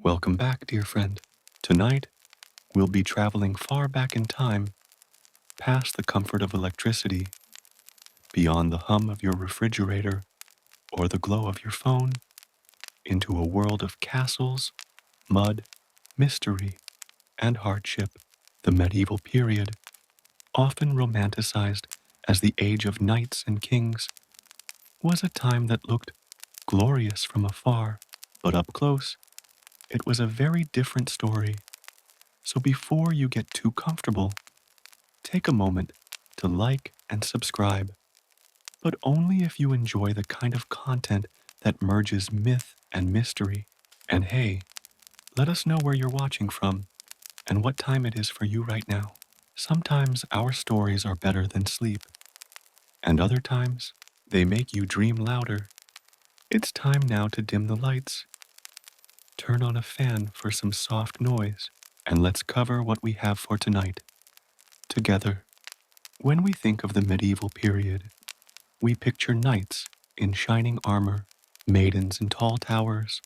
Welcome back, dear friend. Tonight, we'll be traveling far back in time, past the comfort of electricity, beyond the hum of your refrigerator or the glow of your phone, into a world of castles, mud, mystery, and hardship. The medieval period, often romanticized as the age of knights and kings, was a time that looked glorious from afar, but up close, it was a very different story. So before you get too comfortable, take a moment to like and subscribe, but only if you enjoy the kind of content that merges myth and mystery. And hey, let us know where you're watching from and what time it is for you right now. Sometimes our stories are better than sleep, and other times they make you dream louder. It's time now to dim the lights, turn on a fan for some soft noise, and let's cover what we have for tonight together. When we think of the medieval period, we picture knights in shining armor, maidens in tall towers,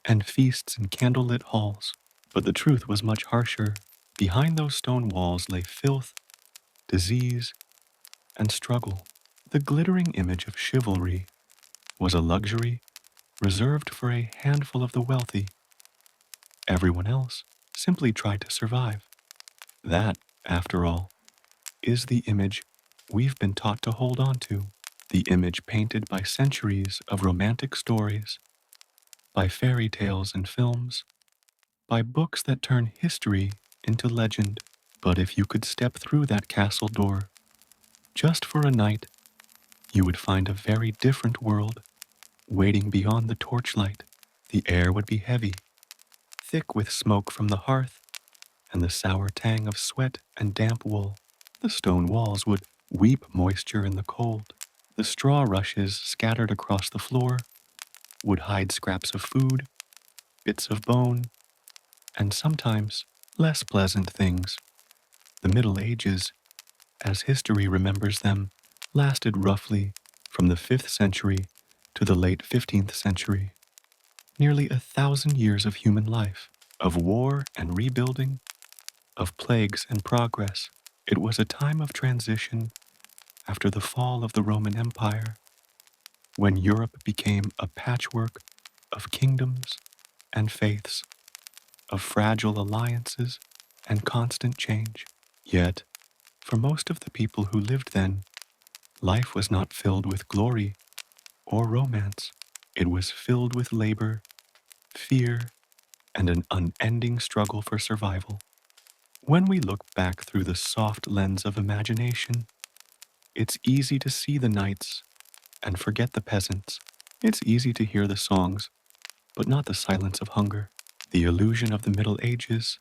and feasts in candlelit halls. But the truth was much harsher. Behind those stone walls lay filth, disease, and struggle. The glittering image of chivalry was a luxury reserved for a handful of the wealthy. Everyone else simply tried to survive. That, after all, is the image we've been taught to hold on to. The image painted by centuries of romantic stories, by fairy tales and films, by books that turn history into legend. But if you could step through that castle door, just for a night, you would find a very different world waiting beyond the torchlight. The air would be heavy, thick with smoke from the hearth and the sour tang of sweat and damp wool. The stone walls would weep moisture in the cold. The straw rushes scattered across the floor would hide scraps of food, bits of bone, and sometimes less pleasant things. The Middle Ages, as history remembers them, lasted roughly from the 5th century to the late 15th century. Nearly 1,000 years of human life, of war and rebuilding, of plagues and progress. It was a time of transition after the fall of the Roman Empire, when Europe became a patchwork of kingdoms and faiths, of fragile alliances and constant change. Yet, for most of the people who lived then, life was not filled with glory or romance. It was filled with labor, fear, and an unending struggle for survival. When we look back through the soft lens of imagination, it's easy to see the knights and forget the peasants. It's easy to hear the songs, but not the silence of hunger. The illusion of the Middle Ages,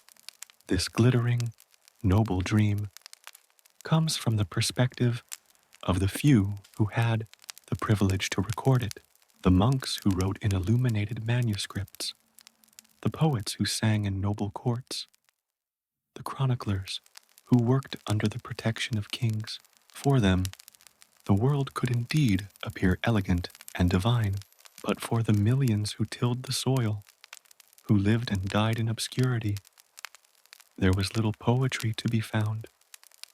this glittering, noble dream, comes from the perspective of the few who had the privilege to record it, the monks who wrote in illuminated manuscripts, the poets who sang in noble courts, the chroniclers who worked under the protection of kings. For them, the world could indeed appear elegant and divine, but for the millions who tilled the soil, who lived and died in obscurity, there was little poetry to be found.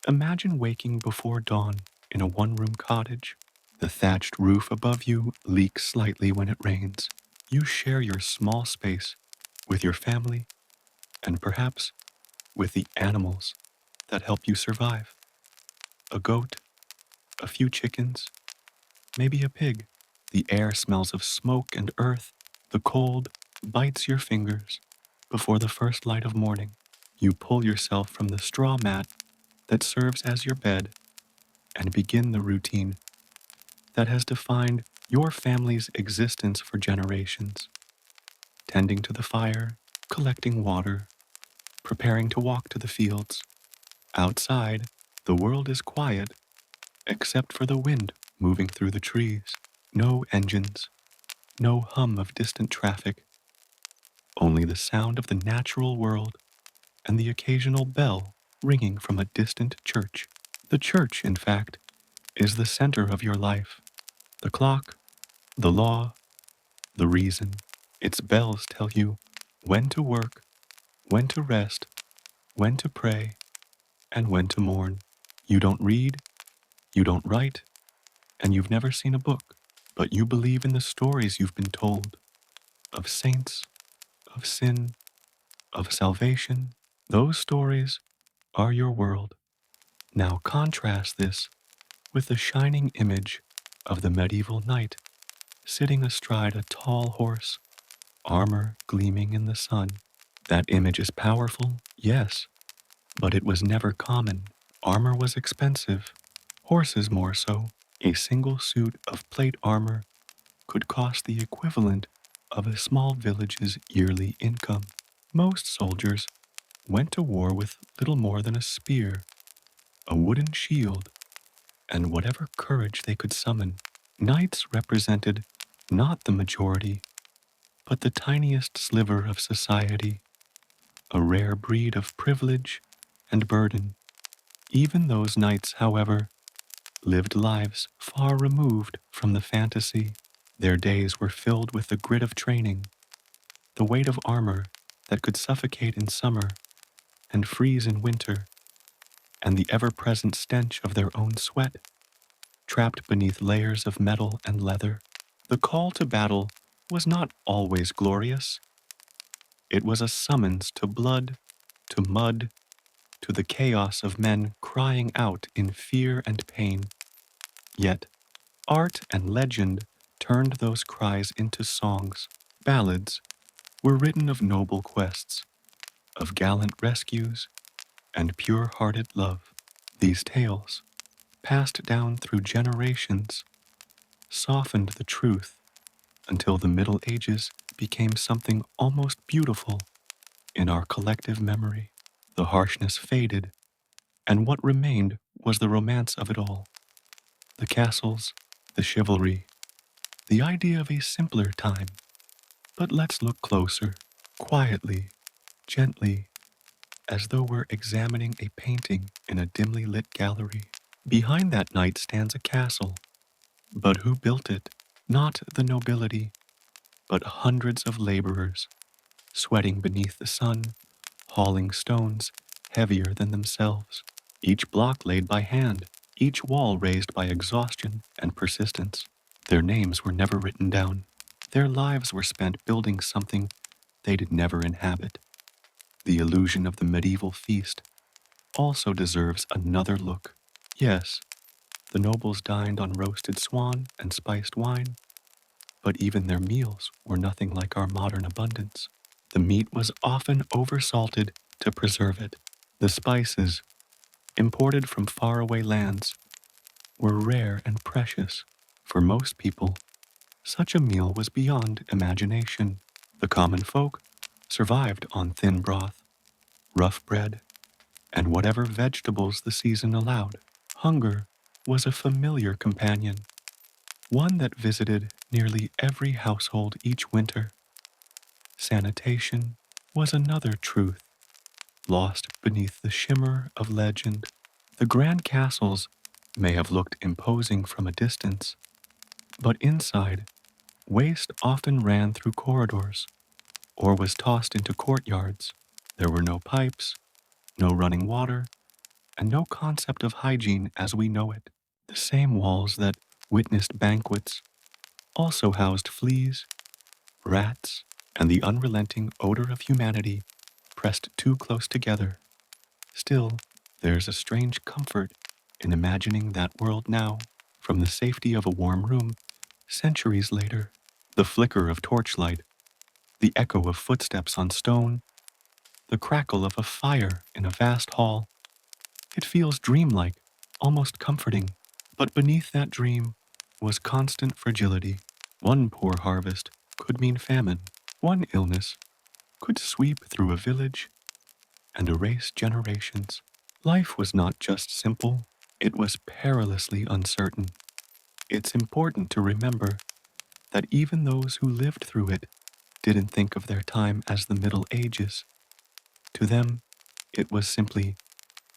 Imagine waking before dawn in a one-room cottage. The thatched roof above you leaks slightly when it rains. You share your small space with your family and perhaps with the animals that help you survive. A goat, a few chickens, maybe a pig. The air smells of smoke and earth. The cold bites your fingers before the first light of morning. You pull yourself from the straw mat that serves as your bed and begin the routine that has defined your family's existence for generations. Tending to the fire, collecting water, preparing to walk to the fields. Outside, the world is quiet, except for the wind moving through the trees. No engines, no hum of distant traffic, only the sound of the natural world and the occasional bell ringing from a distant church. The church, in fact, is the center of your life. The clock, the law, the reason. Its bells tell you when to work, when to rest, when to pray, and when to mourn. You don't read, you don't write, and you've never seen a book, but you believe in the stories you've been told of saints, of sin, of salvation. Those stories are your world. Now contrast this with the shining image of the medieval knight sitting astride a tall horse, armor gleaming in the sun. That image is powerful, yes, but it was never common. Armor was expensive, horses more so. A single suit of plate armor could cost the equivalent of a small village's yearly income. Most soldiers went to war with little more than a spear, a wooden shield, and whatever courage they could summon. Knights represented not the majority, but the tiniest sliver of society, a rare breed of privilege and burden. Even those knights, however, lived lives far removed from the fantasy. Their days were filled with the grit of training, the weight of armor that could suffocate in summer and freeze in winter, and the ever-present stench of their own sweat, trapped beneath layers of metal and leather. The call to battle was not always glorious. It was a summons to blood, to mud, to the chaos of men crying out in fear and pain. Yet, art and legend turned those cries into songs. Ballads were written of noble quests, of gallant rescues, and pure-hearted love. These tales, passed down through generations, softened the truth until the Middle Ages became something almost beautiful in our collective memory. The harshness faded, and what remained was the romance of it all. The castles, the chivalry, the idea of a simpler time. But let's look closer, quietly, gently, as though we're examining a painting in a dimly lit gallery. Behind that knight stands a castle. But who built it? Not the nobility, but hundreds of laborers, sweating beneath the sun, hauling stones heavier than themselves, each block laid by hand, each wall raised by exhaustion and persistence. Their names were never written down. Their lives were spent building something they'd never inhabit. The illusion of the medieval feast also deserves another look. Yes, the nobles dined on roasted swan and spiced wine, but even their meals were nothing like our modern abundance. The meat was often oversalted to preserve it. The spices, imported from faraway lands, were rare and precious. For most people, such a meal was beyond imagination. The common folk survived on thin broth, rough bread, and whatever vegetables the season allowed. Hunger was a familiar companion, one that visited nearly every household each winter. Sanitation was another truth, lost beneath the shimmer of legend. The grand castles may have looked imposing from a distance, but inside, waste often ran through corridors or was tossed into courtyards. There were no pipes, no running water, and no concept of hygiene as we know it. The same walls that witnessed banquets also housed fleas, rats, and the unrelenting odor of humanity pressed too close together. Still, there's a strange comfort in imagining that world now, from the safety of a warm room, centuries later. The flicker of torchlight, the echo of footsteps on stone, the crackle of a fire in a vast hall. It feels dreamlike, almost comforting. But beneath that dream was constant fragility. One poor harvest could mean famine. One illness could sweep through a village and erase generations. Life was not just simple, it was perilously uncertain. It's important to remember that even those who lived through it didn't think of their time as the Middle Ages. To them, it was simply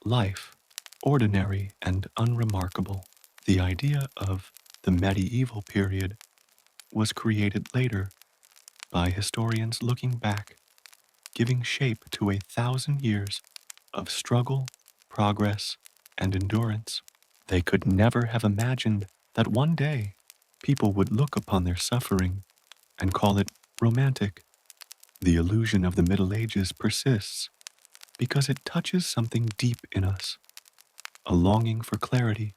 life, ordinary and unremarkable. The idea of the medieval period was created later by historians looking back giving shape to 1,000 years of struggle, progress, and endurance. They could never have imagined that one day people would look upon their suffering and call it romantic. The illusion of the Middle Ages persists because it touches something deep in us, a longing for clarity,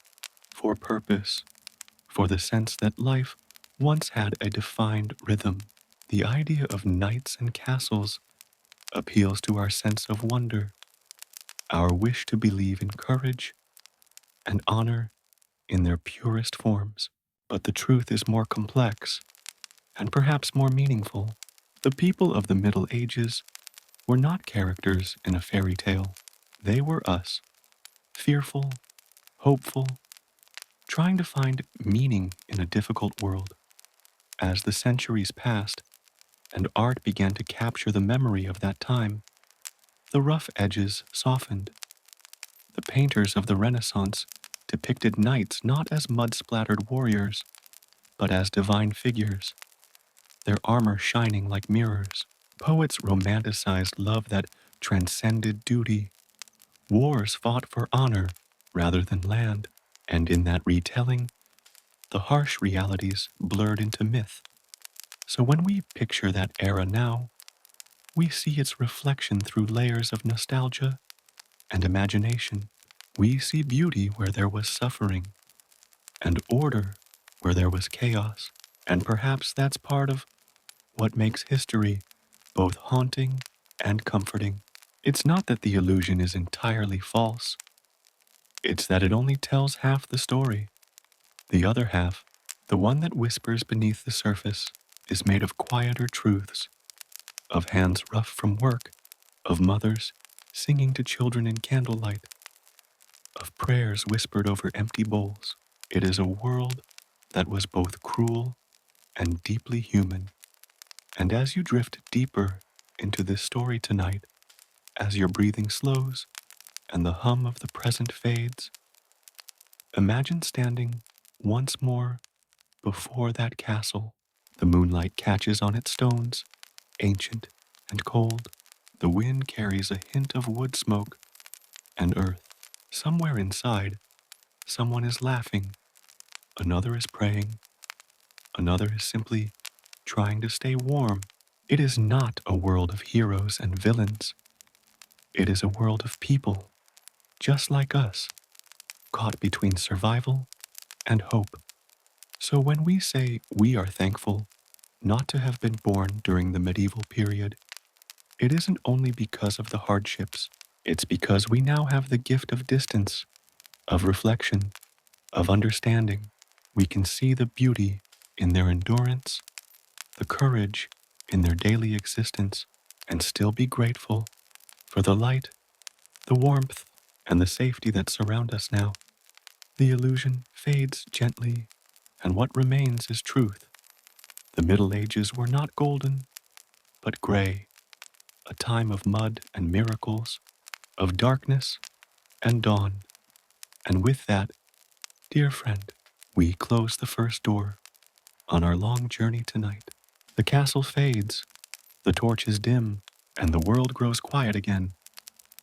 for purpose, for the sense that life once had a defined rhythm. The idea of knights and castles appeals to our sense of wonder, our wish to believe in courage and honor in their purest forms. But the truth is more complex and perhaps more meaningful. The people of the Middle Ages were not characters in a fairy tale. They were us, fearful, hopeful, trying to find meaning in a difficult world. As the centuries passed and art began to capture the memory of that time, the rough edges softened. The painters of the Renaissance depicted knights not as mud-splattered warriors, but as divine figures, their armor shining like mirrors. Poets romanticized love that transcended duty. Wars fought for honor rather than land, and in that retelling, the harsh realities blurred into myth. So when we picture that era now, we see its reflection through layers of nostalgia and imagination. We see beauty where there was suffering, and order where there was chaos. And perhaps that's part of what makes history both haunting and comforting. It's not that the illusion is entirely false, it's that it only tells half the story. The other half, the one that whispers beneath the surface, is made of quieter truths, of hands rough from work, of mothers singing to children in candlelight, of prayers whispered over empty bowls. It is a world that was both cruel and deeply human. And as you drift deeper into this story tonight, as your breathing slows and the hum of the present fades, imagine standing once more before that castle. The moonlight catches on its stones, ancient and cold. The wind carries a hint of wood smoke and earth. Somewhere inside, someone is laughing, another is praying, another is simply trying to stay warm. It is not a world of heroes and villains. It is a world of people, just like us, caught between survival and hope. So when we say we are thankful not to have been born during the medieval period, it isn't only because of the hardships. It's because we now have the gift of distance, of reflection, of understanding. We can see the beauty in their endurance, the courage in their daily existence, and still be grateful for the light, the warmth, and the safety that surround us now. The illusion fades gently, and what remains is truth. The Middle Ages were not golden, but gray, a time of mud and miracles, of darkness and dawn. And with that, dear friend, we close the first door on our long journey tonight. The castle fades, the torches dim, and the world grows quiet again.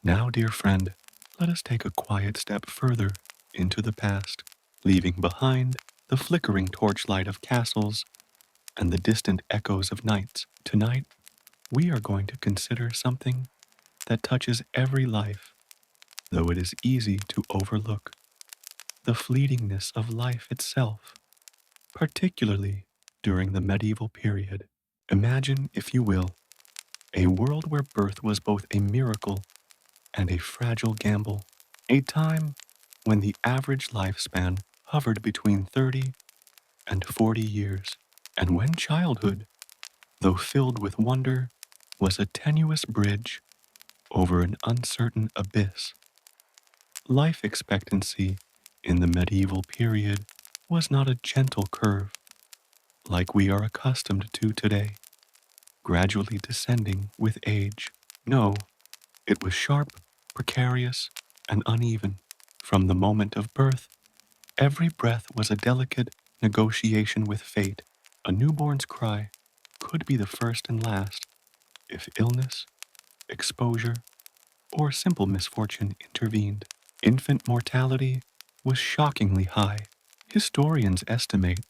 Now, dear friend, let us take a quiet step further into the past, leaving behind the flickering torchlight of castles and the distant echoes of nights. Tonight, we are going to consider something that touches every life, though it is easy to overlook: the fleetingness of life itself, particularly during the medieval period. Imagine, if you will, a world where birth was both a miracle and a fragile gamble, a time when the average lifespan hovered between 30 and 40 years, and when childhood, though filled with wonder, was a tenuous bridge over an uncertain abyss. Life expectancy in the medieval period was not a gentle curve like we are accustomed to today, gradually descending with age. No, it was sharp, precarious, and uneven. From the moment of birth, every breath was a delicate negotiation with fate. A newborn's cry could be the first and last. If illness exposure, or simple misfortune intervened. Infant mortality was shockingly high. Historians estimate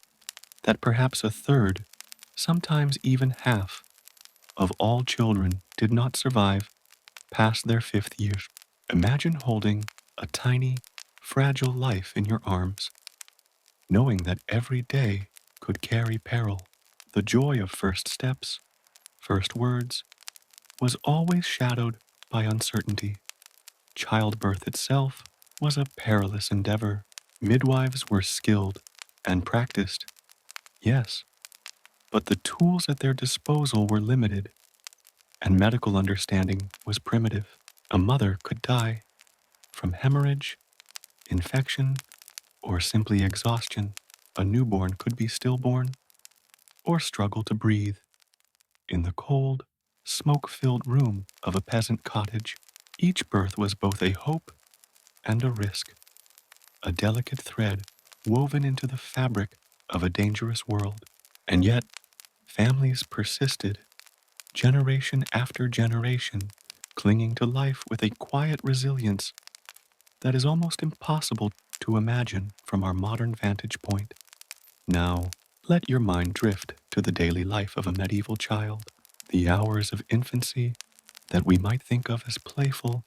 that perhaps a third, sometimes even half, of all children did not survive past their 5th year. Imagine holding a tiny, fragile life in your arms, knowing that every day could carry peril. The joy of first steps, first words, was always shadowed by uncertainty. Childbirth itself was a perilous endeavor. Midwives were skilled and practiced, yes, but the tools at their disposal were limited, and medical understanding was primitive. A mother could die from hemorrhage, infection, or simply exhaustion. A newborn could be stillborn or struggle to breathe in the cold, smoke-filled room of a peasant cottage. Each birth was both a hope and a risk, a delicate thread woven into the fabric of a dangerous world. And yet, families persisted, generation after generation, clinging to life with a quiet resilience that is almost impossible to imagine from our modern vantage point. Now, let your mind drift to the daily life of a medieval child. The hours of infancy that we might think of as playful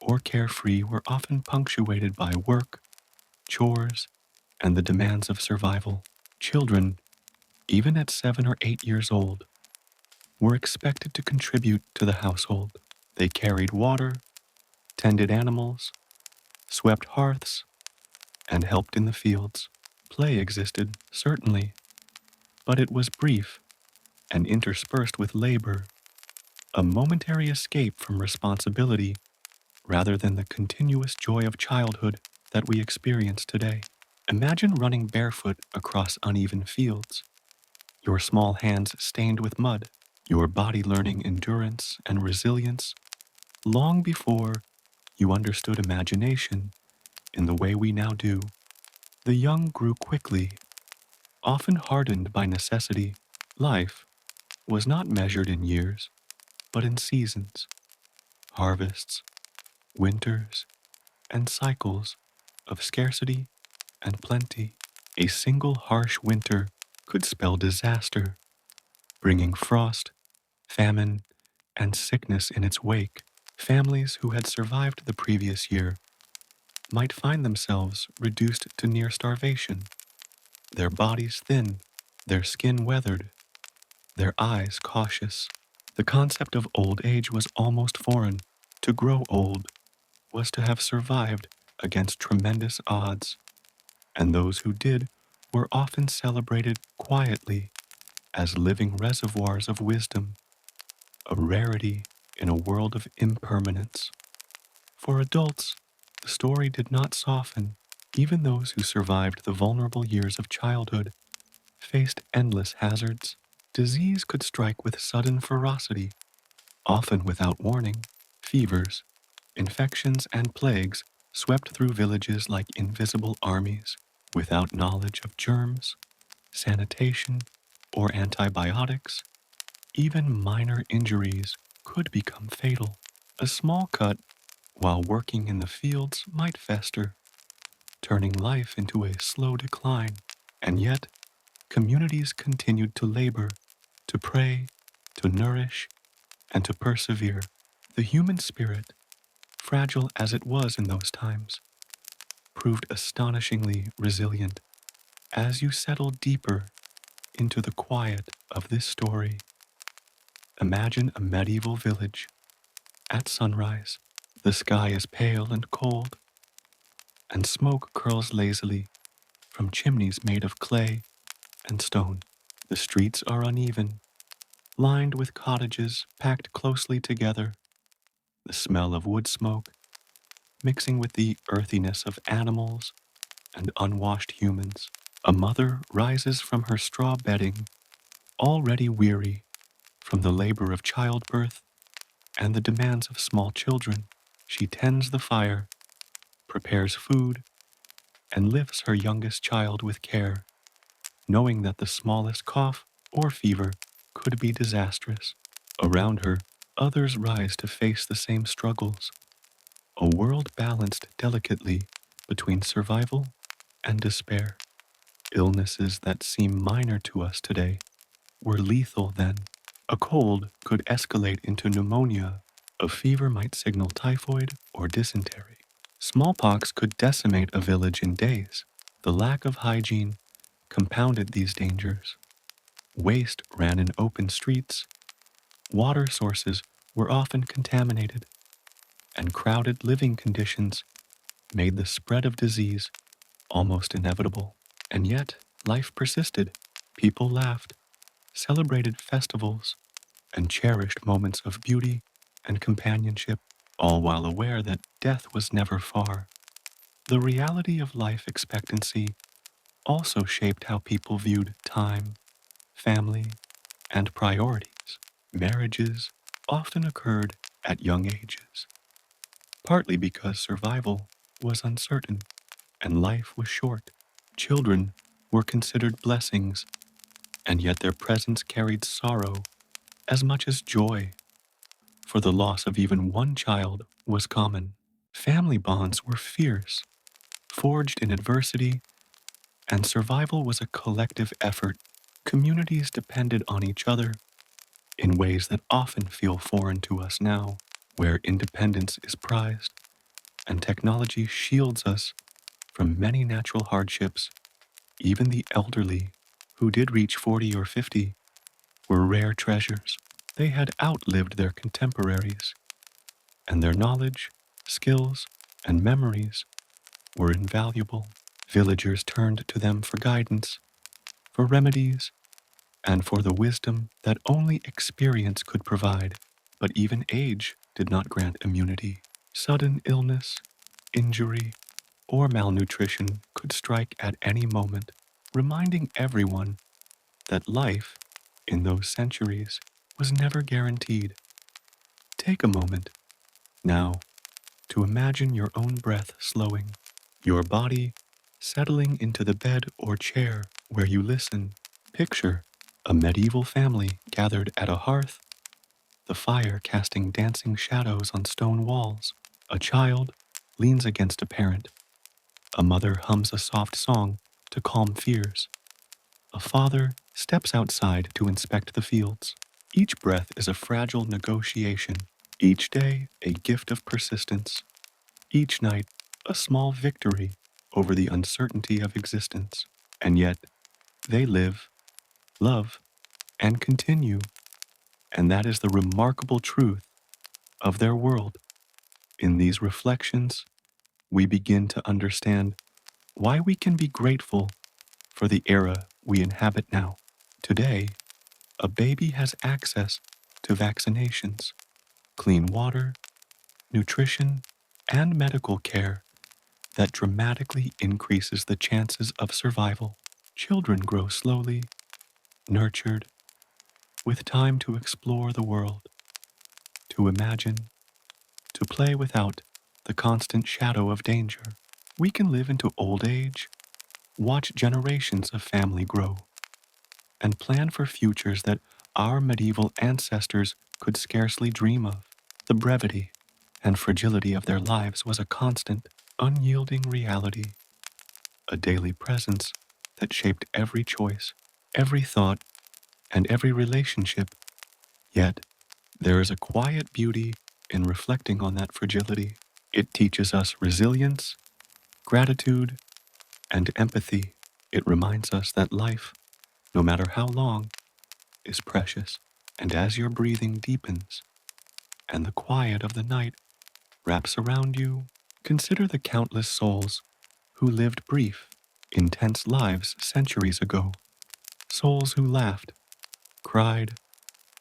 or carefree were often punctuated by work, chores, and the demands of survival. Children, even at 7 or 8 years old, were expected to contribute to the household. They carried water, tended animals, swept hearths, and helped in the fields. Play existed, certainly, but it was brief and interspersed with labor, a momentary escape from responsibility rather than the continuous joy of childhood that we experience today. Imagine running barefoot across uneven fields, your small hands stained with mud, your body learning endurance and resilience long before you understood imagination in the way we now do. The young grew quickly, often hardened by necessity. Life was not measured in years, but in seasons, harvests, winters, and cycles of scarcity and plenty. A single harsh winter could spell disaster, bringing frost, famine, and sickness in its wake. Families who had survived the previous year might find themselves reduced to near starvation, their bodies thin, their skin weathered, their eyes cautious. The concept of old age was almost foreign. To grow old was to have survived against tremendous odds, and those who did were often celebrated quietly as living reservoirs of wisdom, a rarity in a world of impermanence. For adults, the story did not soften. Even those who survived the vulnerable years of childhood faced endless hazards. Disease could strike with sudden ferocity, often without warning. Fevers, infections, and plagues swept through villages like invisible armies. Without knowledge of germs, sanitation, or antibiotics, even minor injuries could become fatal. A small cut while working in the fields might fester, turning life into a slow decline. And yet, communities continued to labor, to pray, to nourish, and to persevere. The human spirit, fragile as it was in those times, proved astonishingly resilient. As you settle deeper into the quiet of this story, imagine a medieval village at sunrise. The sky is pale and cold, and smoke curls lazily from chimneys made of clay and stone. The streets are uneven, lined with cottages packed closely together, the smell of wood smoke mixing with the earthiness of animals and unwashed humans. A mother rises from her straw bedding, already weary from the labor of childbirth and the demands of small children. She tends the fire, prepares food, and lifts her youngest child with care, knowing that the smallest cough or fever could be disastrous. Around her, Others rise to face the same struggles, a world balanced delicately between survival and despair. Illnesses that seem minor to us today were lethal then. A cold could escalate into pneumonia. A fever might signal typhoid or dysentery. Smallpox could decimate a village in days. The lack of hygiene compounded these dangers. Waste ran in open streets. Water sources were often contaminated, and crowded living conditions made the spread of disease almost inevitable. And yet, life persisted. People laughed, celebrated festivals, and cherished moments of beauty and companionship, all while aware that death was never far. The reality of life expectancy also shaped how people viewed time, family, and priorities. Marriages often occurred at young ages, partly because survival was uncertain and life was short. Children were considered blessings, and yet their presence carried sorrow as much as joy, for the loss of even one child was common. Family bonds were fierce, forged in adversity, and survival was a collective effort. Communities depended on each other in ways that often feel foreign to us now, where independence is prized and technology shields us from many natural hardships. Even the elderly, who did reach 40 or 50, were rare treasures. They had outlived their contemporaries, and their knowledge, skills, and memories were invaluable. Villagers turned to them for guidance, for remedies, and for the wisdom that only experience could provide. But even age did not grant immunity. Sudden illness, injury, or malnutrition could strike at any moment, reminding everyone that life in those centuries was never guaranteed. Take a moment now to imagine your own breath slowing, your body settling into the bed or chair where you listen. Picture a medieval family gathered at a hearth, the fire casting dancing shadows on stone walls. A child leans against a parent. A mother hums a soft song to calm fears. A father steps outside to inspect the fields. Each breath is a fragile negotiation. Each day, a gift of persistence. Each night, a small victory over the uncertainty of existence. And yet, they live, love, and continue. And that is the remarkable truth of their world. In these reflections, we begin to understand why we can be grateful for the era we inhabit now. Today, a baby has access to vaccinations, clean water, nutrition, and medical care that dramatically increases the chances of survival. Children grow slowly, nurtured, with time to explore the world, to imagine, to play without the constant shadow of danger. We can live into old age, watch generations of family grow, and plan for futures that our medieval ancestors could scarcely dream of. The brevity and fragility of their lives was a constant, unyielding reality, a daily presence that shaped every choice, every thought, and every relationship. Yet, there is a quiet beauty in reflecting on that fragility. It teaches us resilience, gratitude, and empathy. It reminds us that life, no matter how long, is precious. And as your breathing deepens and the quiet of the night wraps around you, consider the countless souls who lived brief, intense lives centuries ago. Souls who laughed, cried,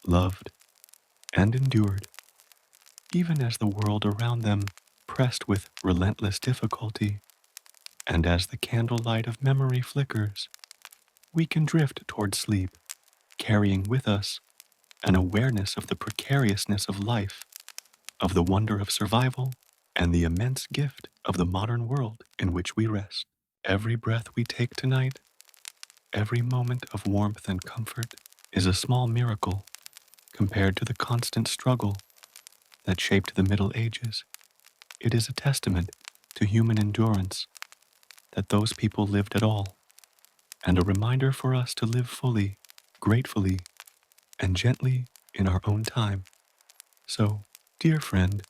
loved, and endured, even as the world around them pressed with relentless difficulty. And as the candlelight of memory flickers, we can drift toward sleep, carrying with us an awareness of the precariousness of life, of the wonder of survival, and the immense gift of the modern world in which we rest. Every breath we take tonight, every moment of warmth and comfort, is a small miracle Compared to the constant struggle that shaped the Middle Ages, it is a testament to human endurance that those people lived at all, and a reminder for us to live fully, gratefully, and gently in our own time. So, dear friend,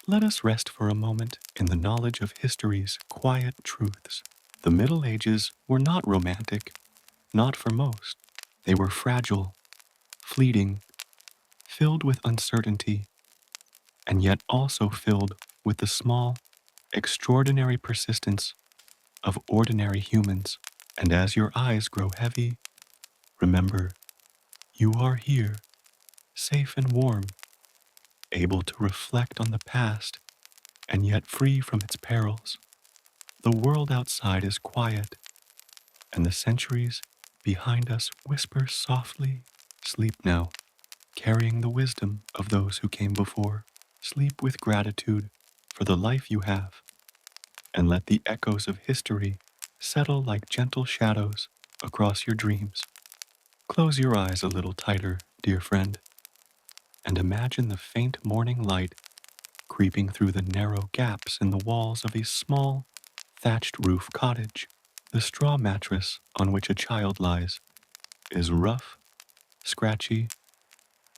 let us rest for a moment in the knowledge of history's quiet truths. The Middle Ages were not romantic, not for most. They were fragile, fleeting, filled with uncertainty, and yet also filled with the small, extraordinary persistence of ordinary humans. And as your eyes grow heavy, remember, you are here, safe and warm, able to reflect on the past and yet free from its perils. The world outside is quiet, and the centuries behind us whisper softly, sleep now, carrying the wisdom of those who came before. Sleep with gratitude for the life you have, and let the echoes of history settle like gentle shadows across your dreams. Close your eyes a little tighter, dear friend, and imagine the faint morning light creeping through the narrow gaps in the walls of a small, thatched roof cottage. The straw mattress on which a child lies is rough, scratchy,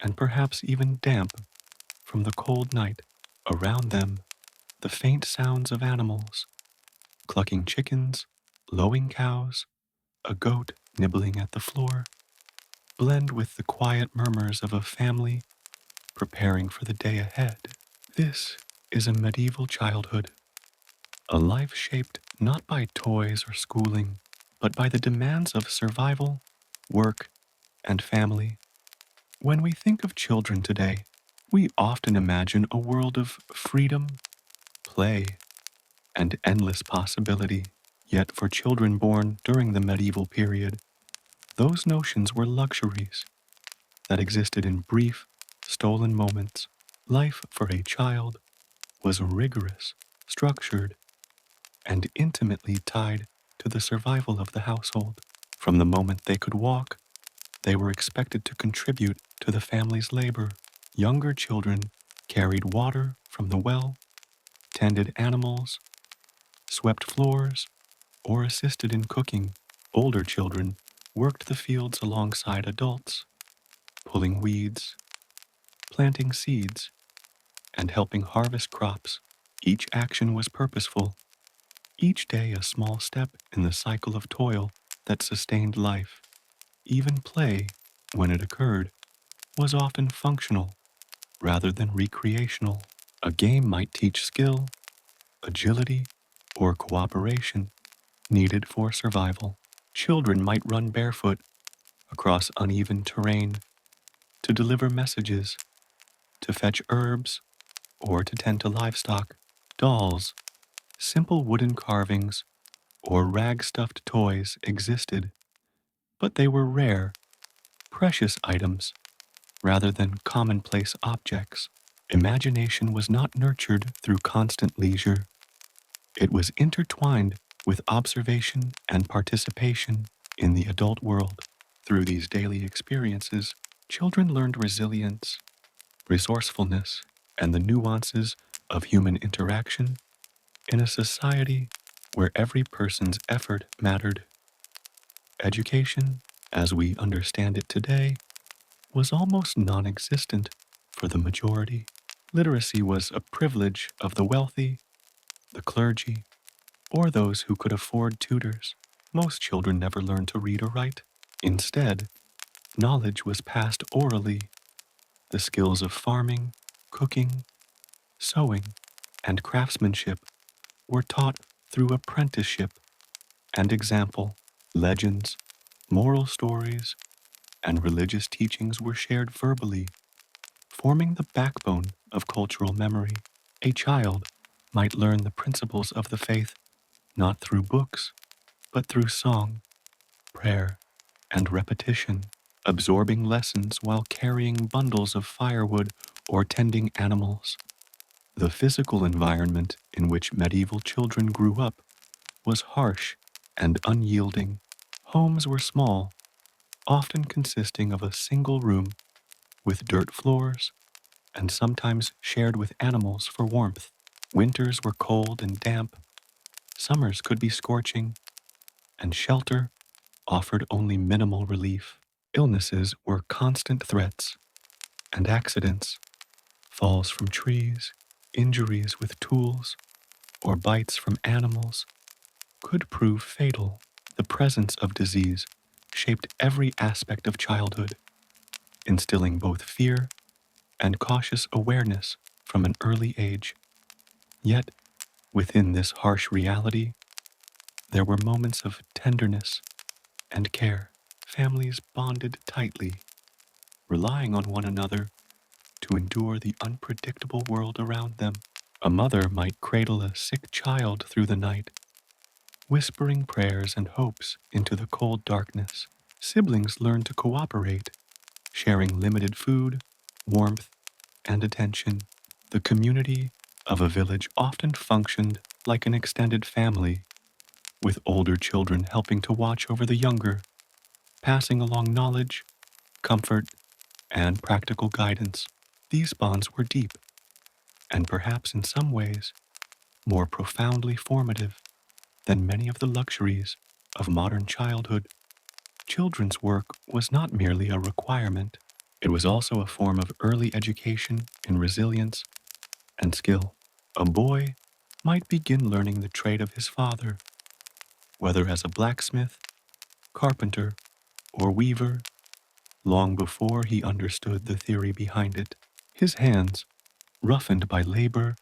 and perhaps even damp from the cold night. Around them, the faint sounds of animals, clucking chickens, lowing cows, a goat nibbling at the floor, blend with the quiet murmurs of a family preparing for the day ahead. This is a medieval childhood, a life shaped not by toys or schooling, but by the demands of survival, work, and family. When we think of children today, we often imagine a world of freedom, play, and endless possibility. Yet for children born during the medieval period, those notions were luxuries that existed in brief, stolen moments. Life for a child was rigorous, structured, and intimately tied to the survival of the household. From the moment they could walk, they were expected to contribute to the family's labor. Younger children carried water from the well, tended animals, swept floors, or assisted in cooking. Older children worked the fields alongside adults, pulling weeds, planting seeds, and helping harvest crops. Each action was purposeful, each day a small step in the cycle of toil that sustained life. Even play, when it occurred, was often functional rather than recreational. A game might teach skill, agility, or cooperation needed for survival. Children might run barefoot across uneven terrain to deliver messages, to fetch herbs, or to tend to livestock. Dolls, simple wooden carvings, or rag-stuffed toys existed, but they were rare, precious items rather than commonplace objects. Imagination was not nurtured through constant leisure. It was intertwined with observation and participation in the adult world. Through these daily experiences, children learned resilience, resourcefulness, and the nuances of human interaction in a society where every person's effort mattered. Education, as we understand it today, was almost non-existent for the majority. Literacy was a privilege of the wealthy, the clergy, or those who could afford tutors. Most children never learned to read or write. Instead, knowledge was passed orally. The skills of farming, cooking, sewing, and craftsmanship were taught through apprenticeship and example. Legends, moral stories, and religious teachings were shared verbally, forming the backbone of cultural memory. A child might learn the principles of the faith not through books, but through song, prayer, and repetition, absorbing lessons while carrying bundles of firewood or tending animals. The physical environment in which medieval children grew up was harsh and unyielding. Homes were small, often consisting of a single room with dirt floors and sometimes shared with animals for warmth. Winters were cold and damp, summers could be scorching, and shelter offered only minimal relief. Illnesses were constant threats, and accidents, falls from trees, injuries with tools, or bites from animals, could prove fatal. The presence of disease shaped every aspect of childhood, instilling both fear and cautious awareness from an early age. Yet, within this harsh reality, there were moments of tenderness and care. Families bonded tightly, relying on one another to endure the unpredictable world around them. A mother might cradle a sick child through the night, whispering prayers and hopes into the cold darkness. Siblings learned to cooperate, sharing limited food, warmth, and attention. The community of a village often functioned like an extended family, with older children helping to watch over the younger, passing along knowledge, comfort, and practical guidance. These bonds were deep, and perhaps in some ways more profoundly formative than many of the luxuries of modern childhood. Children's work was not merely a requirement, it was also a form of early education in resilience and skill. A boy might begin learning the trade of his father, whether as a blacksmith, carpenter, or weaver, long before he understood the theory behind it. His hands, roughened by labor,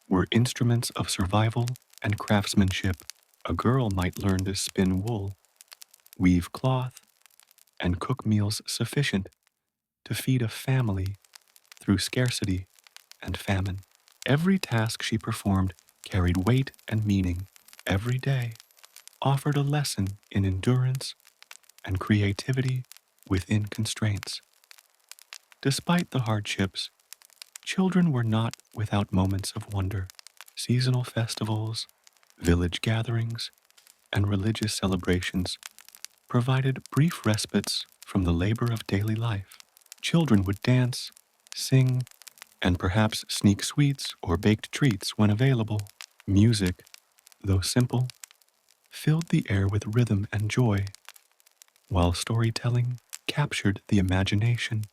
were instruments of survival and craftsmanship. A girl might learn to spin wool, weave cloth, and cook meals sufficient to feed a family through scarcity and famine. Every task she performed carried weight and meaning. Every day offered a lesson in endurance and creativity within constraints. Despite the hardships, children were not without moments of wonder. Seasonal festivals, village gatherings, and religious celebrations provided brief respites from the labor of daily life. Children would dance, sing, and perhaps sneak sweets or baked treats when available. Music, though simple, filled the air with rhythm and joy, while storytelling captured the imagination,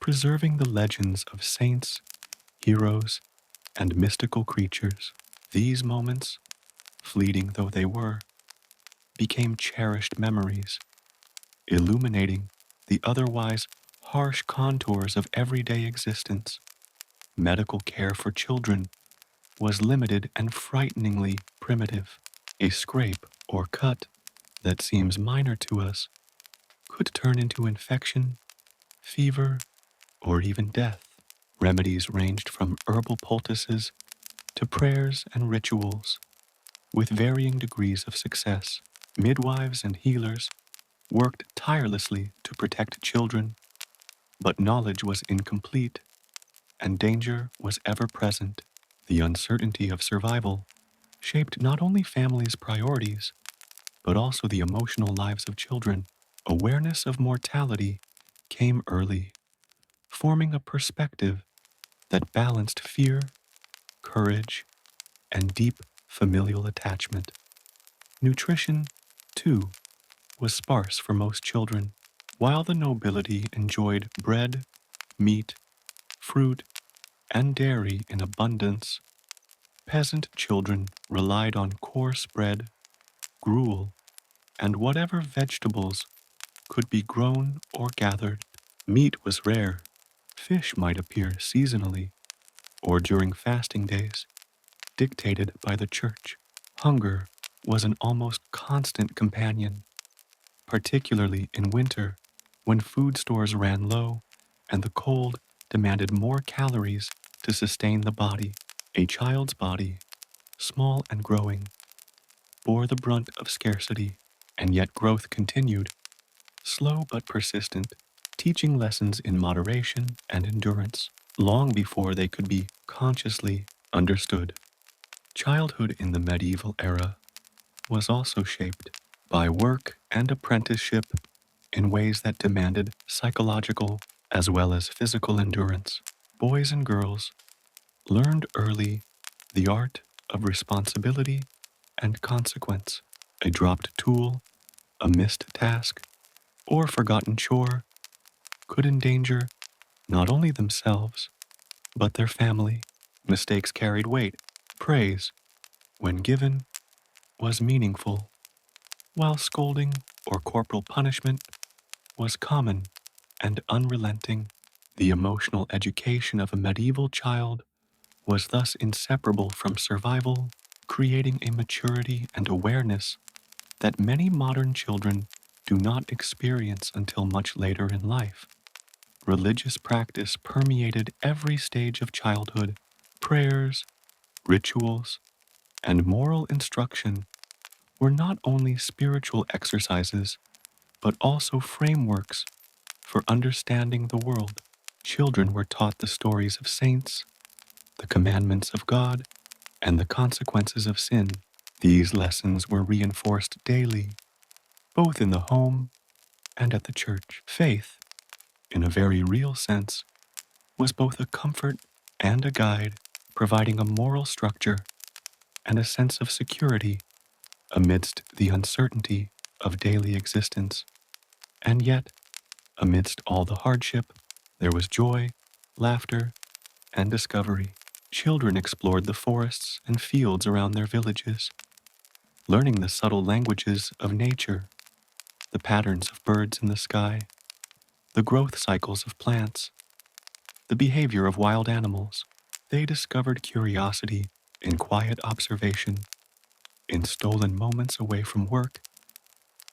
preserving the legends of saints, heroes, and mystical creatures. These moments, fleeting though they were, became cherished memories, illuminating the otherwise harsh contours of everyday existence. Medical care for children was limited and frighteningly primitive. A scrape or cut that seems minor to us could turn into infection, fever, or even death. Remedies ranged from herbal poultices to prayers and rituals, with varying degrees of success. Midwives and healers worked tirelessly to protect children, but knowledge was incomplete and danger was ever present. The uncertainty of survival shaped not only families' priorities, but also the emotional lives of children. Awareness of mortality came early, forming a perspective that balanced fear, courage, and deep familial attachment. Nutrition, too, was sparse for most children. While the nobility enjoyed bread, meat, fruit, and dairy in abundance, peasant children relied on coarse bread, gruel, and whatever vegetables could be grown or gathered. Meat was rare. Fish might appear seasonally or during fasting days, dictated by the church. Hunger was an almost constant companion, particularly in winter when food stores ran low and the cold demanded more calories to sustain the body. A child's body, small and growing, bore the brunt of scarcity, and yet growth continued, slow but persistent, teaching lessons in moderation and endurance long before they could be consciously understood. Childhood in the medieval era was also shaped by work and apprenticeship in ways that demanded psychological as well as physical endurance. Boys and girls learned early the art of responsibility and consequence. A dropped tool, a missed task, or forgotten chore could endanger not only themselves, but their family. Mistakes carried weight. Praise, when given, was meaningful, while scolding or corporal punishment was common and unrelenting. The emotional education of a medieval child was thus inseparable from survival, creating a maturity and awareness that many modern children do not experience until much later in life. Religious practice permeated every stage of childhood. Prayers, rituals, and moral instruction were not only spiritual exercises, but also frameworks for understanding the world. Children were taught the stories of saints, the commandments of God, and the consequences of sin. These lessons were reinforced daily, both in the home and at the church. Faith, in a very real sense, was both a comfort and a guide, providing a moral structure and a sense of security amidst the uncertainty of daily existence. And yet, amidst all the hardship, there was joy, laughter, and discovery. Children explored the forests and fields around their villages, learning the subtle languages of nature, the patterns of birds in the sky, the growth cycles of plants, the behavior of wild animals. They discovered curiosity in quiet observation, in stolen moments away from work,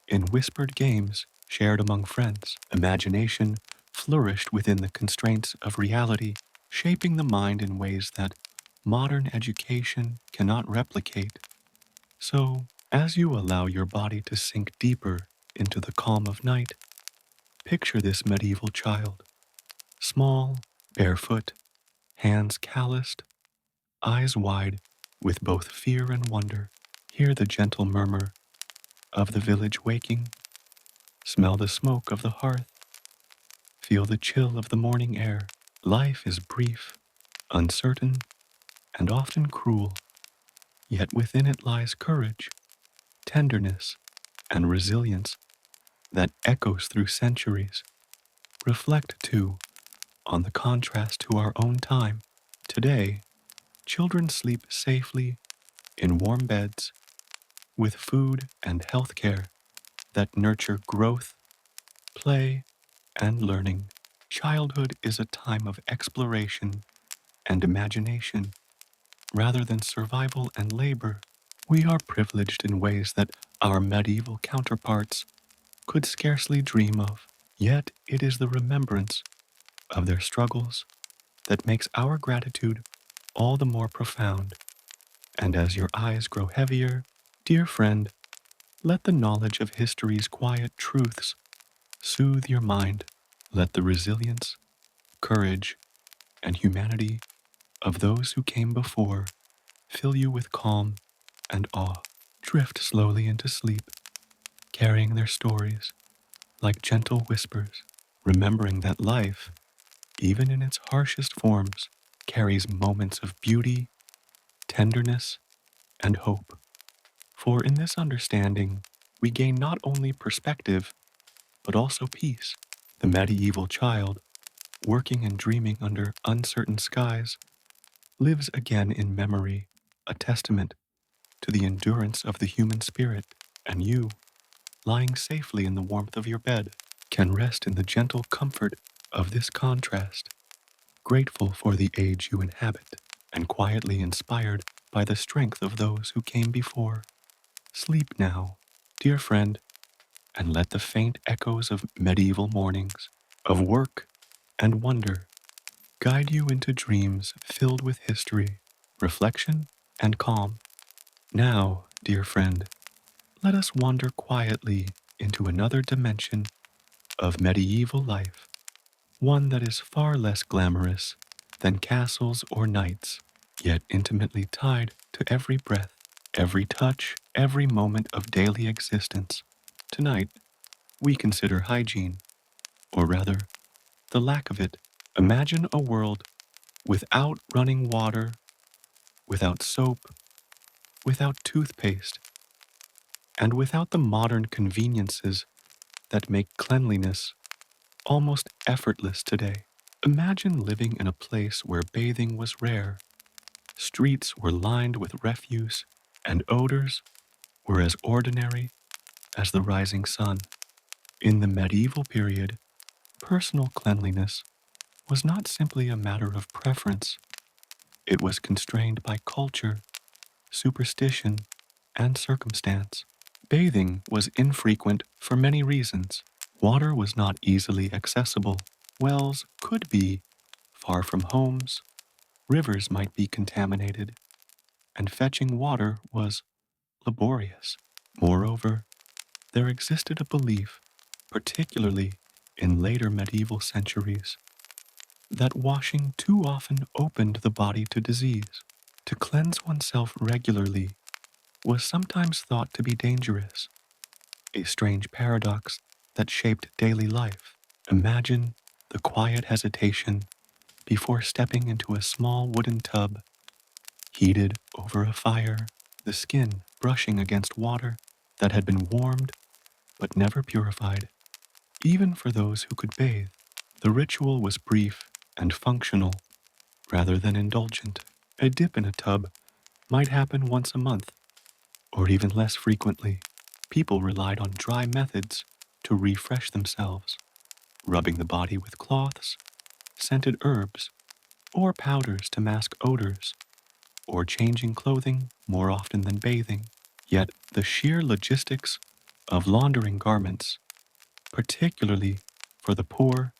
in whispered games shared among friends. Imagination flourished within the constraints of reality, shaping the mind in ways that modern education cannot replicate. So, as you allow your body to sink deeper into the calm of night, picture this medieval child, small, barefoot, hands calloused, eyes wide with both fear and wonder. Hear the gentle murmur of the village waking, smell the smoke of the hearth, feel the chill of the morning air. Life is brief, uncertain, and often cruel, yet within it lies courage, tenderness, and resilience that echoes through centuries. Reflect, too, on the contrast to our own time. Today, children sleep safely in warm beds with food and health care that nurture growth, play, and learning. Childhood is a time of exploration and imagination rather than survival and labor. We are privileged in ways that our medieval counterparts could scarcely dream of. Yet it is the remembrance of their struggles that makes our gratitude all the more profound. And as your eyes grow heavier, dear friend, let the knowledge of history's quiet truths soothe your mind. Let the resilience, courage, and humanity of those who came before fill you with calm and awe. Drift slowly into sleep, carrying their stories like gentle whispers, remembering that life, even in its harshest forms, carries moments of beauty, tenderness, and hope. For in this understanding, we gain not only perspective, but also peace. The medieval child, working and dreaming under uncertain skies, lives again in memory, a testament to the endurance of the human spirit. And you, lying safely in the warmth of your bed, can rest in the gentle comfort of this contrast, grateful for the age you inhabit, and quietly inspired by the strength of those who came before. Sleep now, dear friend, and let the faint echoes of medieval mornings, of work and wonder, guide you into dreams filled with history, reflection, and calm. Now, dear friend, let us wander quietly into another dimension of medieval life, one that is far less glamorous than castles or knights, yet intimately tied to every breath, every touch, every moment of daily existence. Tonight, we consider hygiene, or rather, the lack of it. Imagine a world without running water, without soap, without toothpaste, and without the modern conveniences that make cleanliness almost effortless today. Imagine living in a place where bathing was rare, streets were lined with refuse, and odors were as ordinary as the rising sun. In the medieval period, personal cleanliness was not simply a matter of preference, it was constrained by culture, superstition, and circumstance. Bathing was infrequent for many reasons. Water was not easily accessible. Wells could be far from homes, rivers might be contaminated, and fetching water was laborious. Moreover, there existed a belief, particularly in later medieval centuries, that washing too often opened the body to disease. To cleanse oneself regularly was sometimes thought to be dangerous, a strange paradox that shaped daily life. Imagine the quiet hesitation before stepping into a small wooden tub, heated over a fire, the skin brushing against water that had been warmed but never purified. Even for those who could bathe, the ritual was brief and functional rather than indulgent. A dip in a tub might happen once a month, or even less frequently. People relied on dry methods to refresh themselves, rubbing the body with cloths, scented herbs, or powders to mask odors, or changing clothing more often than bathing. Yet the sheer logistics of laundering garments, particularly for the poor,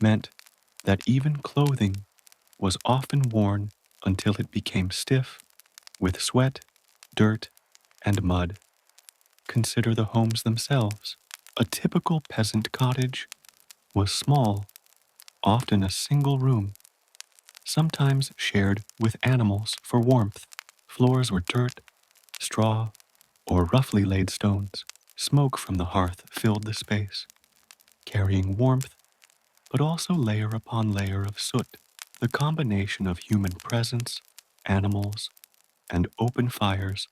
meant that even clothing was often worn until it became stiff with sweat, dirt, and mud. Consider the homes themselves. A typical peasant cottage was small, often a single room, sometimes shared with animals for warmth. Floors were dirt, straw, or roughly laid stones. Smoke from the hearth filled the space, carrying warmth, but also layer upon layer of soot. The combination of human presence, animals, and open fires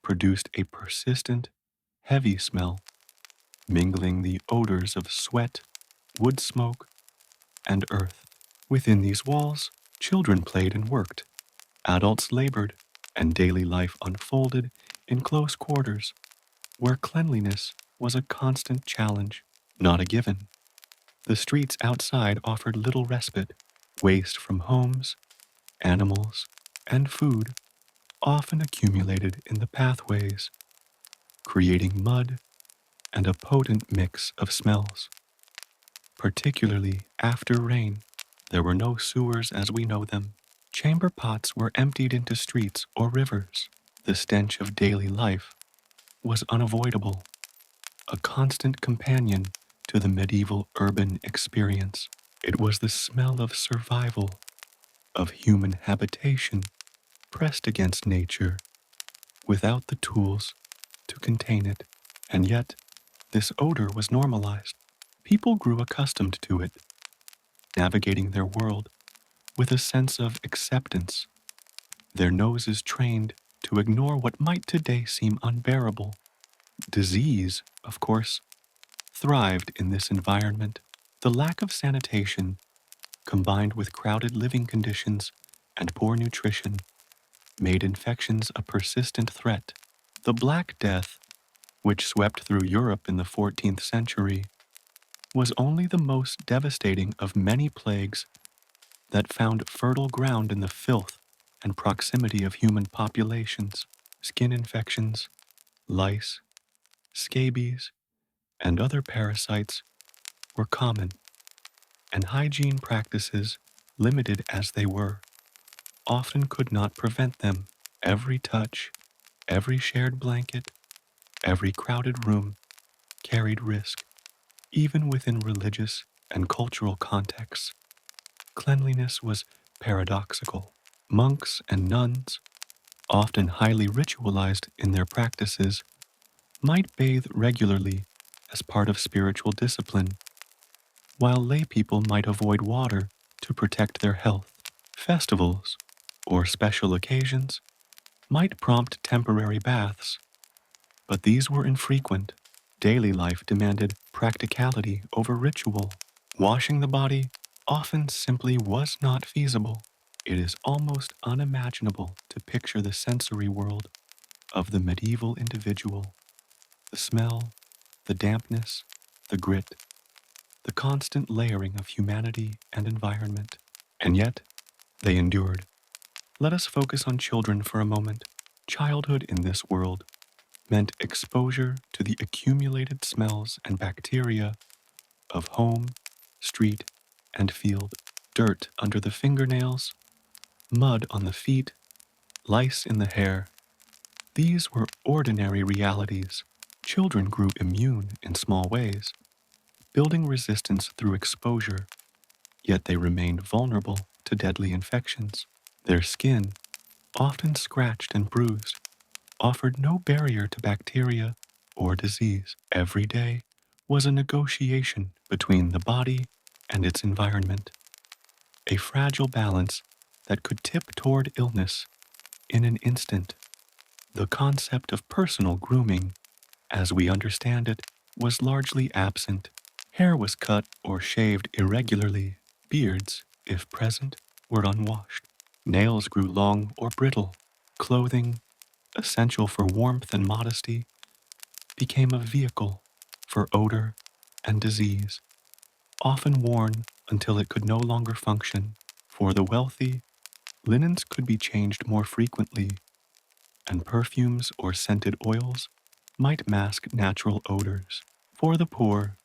produced a persistent, heavy smell, mingling the odors of sweat, wood smoke, and earth. Within these walls, children played and worked, adults labored, and daily life unfolded in close quarters, where cleanliness was a constant challenge, not a given. The streets outside offered little respite. Waste from homes, animals, and food often accumulated in the pathways, creating mud and a potent mix of smells. Particularly after rain, there were no sewers as we know them. Chamber pots were emptied into streets or rivers. The stench of daily life was unavoidable, a constant companion to the medieval urban experience. It was the smell of survival, of human habitation, pressed against nature, without the tools to contain it. And yet, this odor was normalized. People grew accustomed to it, navigating their world with a sense of acceptance, their noses trained to ignore what might today seem unbearable. Disease, of course, thrived in this environment. The lack of sanitation, combined with crowded living conditions and poor nutrition, made infections a persistent threat. The Black Death, which swept through Europe in the 14th century, was only the most devastating of many plagues that found fertile ground in the filth and proximity of human populations. Skin infections, lice, scabies, and other parasites were common, and hygiene practices, limited as they were, often could not prevent them. Every touch, every shared blanket, every crowded room carried risk, even within religious and cultural contexts. Cleanliness was paradoxical. Monks and nuns, often highly ritualized in their practices, might bathe regularly as part of spiritual discipline, while lay people might avoid water to protect their health. Festivals or special occasions might prompt temporary baths, but these were infrequent. Daily life demanded practicality over ritual. Washing the body often simply was not feasible. It is almost unimaginable to picture the sensory world of the medieval individual. The smell, the dampness, the grit, the constant layering of humanity and environment. And yet, they endured. Let us focus on children for a moment. Childhood in this world meant exposure to the accumulated smells and bacteria of home, street, and field. Dirt under the fingernails, mud on the feet, lice in the hair. These were ordinary realities. Children grew immune in small ways, building resistance through exposure, yet they remained vulnerable to deadly infections. Their skin, often scratched and bruised, offered no barrier to bacteria or disease. Every day was a negotiation between the body and its environment, a fragile balance that could tip toward illness in an instant. The concept of personal grooming, as we understand it, was largely absent. Hair was cut or shaved irregularly. Beards, if present, were unwashed. Nails grew long or brittle. Clothing, essential for warmth and modesty, became a vehicle for odor and disease, often worn until it could no longer function. For the wealthy, linens could be changed more frequently, and perfumes or scented oils might mask natural odors. For the poor,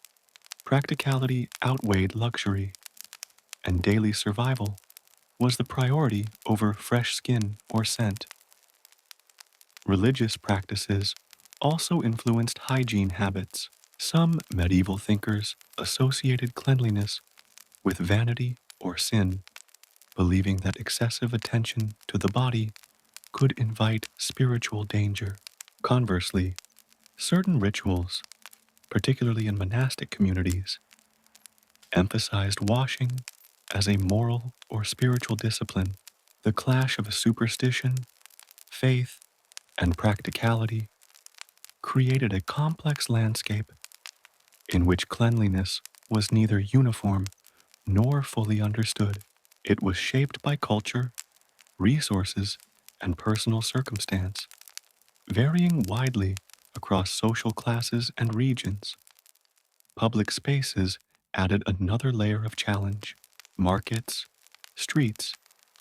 practicality outweighed luxury, and daily survival was the priority over fresh skin or scent. Religious practices also influenced hygiene habits. Some medieval thinkers associated cleanliness with vanity or sin, believing that excessive attention to the body could invite spiritual danger. Conversely, certain rituals, particularly in monastic communities, emphasized washing as a moral or spiritual discipline. The clash of superstition, faith, and practicality created a complex landscape in which cleanliness was neither uniform nor fully understood. It was shaped by culture, resources, and personal circumstance, varying widely across social classes and regions. Public spaces added another layer of challenge. Markets, streets,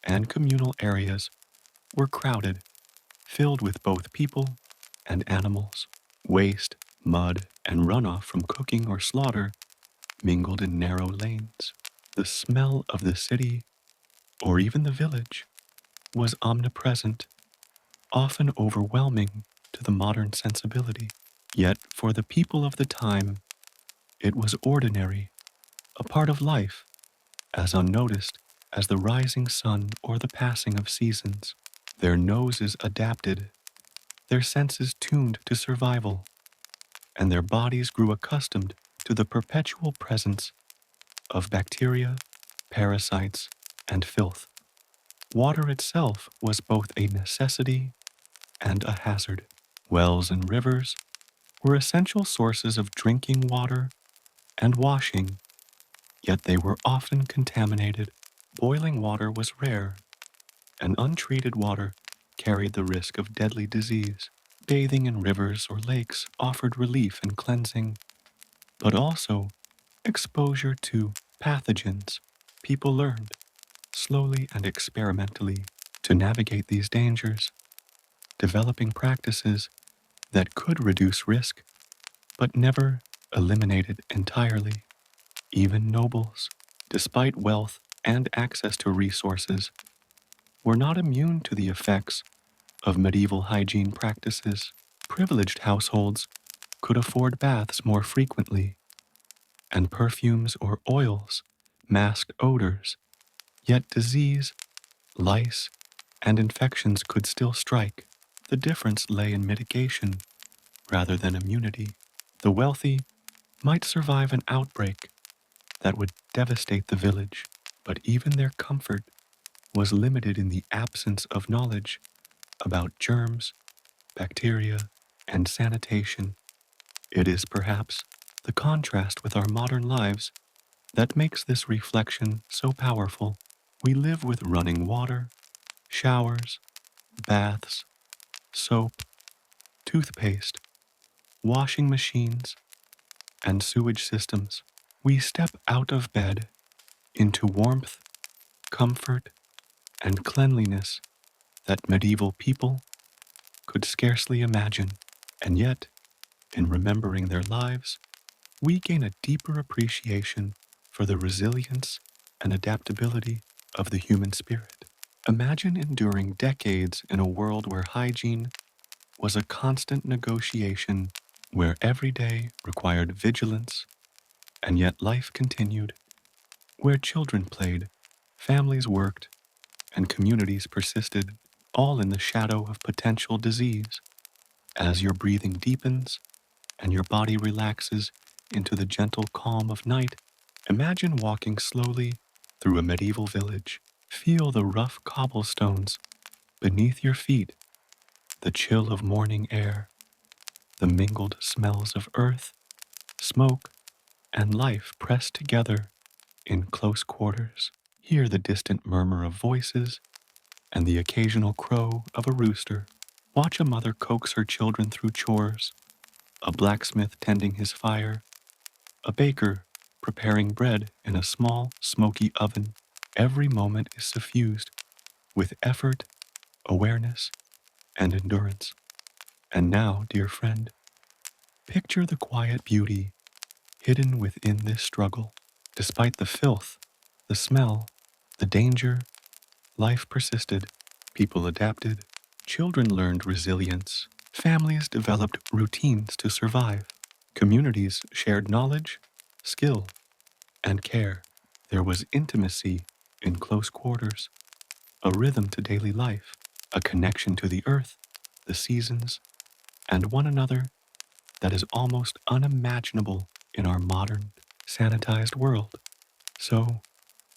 and communal areas were crowded, filled with both people and animals. Waste, mud, and runoff from cooking or slaughter mingled in narrow lanes. The smell of the city, or even the village, was omnipresent, often overwhelming to the modern sensibility. Yet, for the people of the time, it was ordinary, a part of life, as unnoticed as the rising sun or the passing of seasons. Their noses adapted, their senses tuned to survival, and their bodies grew accustomed to the perpetual presence of bacteria, parasites, and filth. Water itself was both a necessity and a hazard. Wells and rivers were essential sources of drinking water and washing, yet they were often contaminated. Boiling water was rare, and untreated water carried the risk of deadly disease. Bathing in rivers or lakes offered relief and cleansing, but also exposure to pathogens. People learned, slowly and experimentally, to navigate these dangers, developing practices that could reduce risk but never eliminate it entirely. Even nobles, despite wealth and access to resources, were not immune to the effects of medieval hygiene practices. Privileged households could afford baths more frequently, and perfumes or oils masked odors, yet disease, lice, and infections could still strike. The difference lay in mitigation rather than immunity. The wealthy might survive an outbreak that would devastate the village, but even their comfort was limited in the absence of knowledge about germs, bacteria, and sanitation. It is perhaps the contrast with our modern lives that makes this reflection so powerful. We live with running water, showers, baths, soap, toothpaste, washing machines, and sewage systems. We step out of bed into warmth, comfort, and cleanliness that medieval people could scarcely imagine. And yet, in remembering their lives, we gain a deeper appreciation for the resilience and adaptability of the human spirit. Imagine enduring decades in a world where hygiene was a constant negotiation, where every day required vigilance, and yet life continued, where children played, families worked, and communities persisted, all in the shadow of potential disease. As your breathing deepens and your body relaxes into the gentle calm of night, imagine walking slowly through a medieval village. Feel the rough cobblestones beneath your feet, the chill of morning air, the mingled smells of earth, smoke, and life pressed together in close quarters. Hear the distant murmur of voices and the occasional crow of a rooster. Watch a mother coax her children through chores, a blacksmith tending his fire, a baker preparing bread in a small, smoky oven. Every moment is suffused with effort, awareness, and endurance. And now, dear friend, picture the quiet beauty hidden within this struggle. Despite the filth, the smell, the danger, life persisted. People adapted. Children learned resilience. Families developed routines to survive. Communities shared knowledge, skill, and care. There was intimacy in close quarters, a rhythm to daily life, a connection to the earth, the seasons, and one another that is almost unimaginable in our modern, sanitized world. So,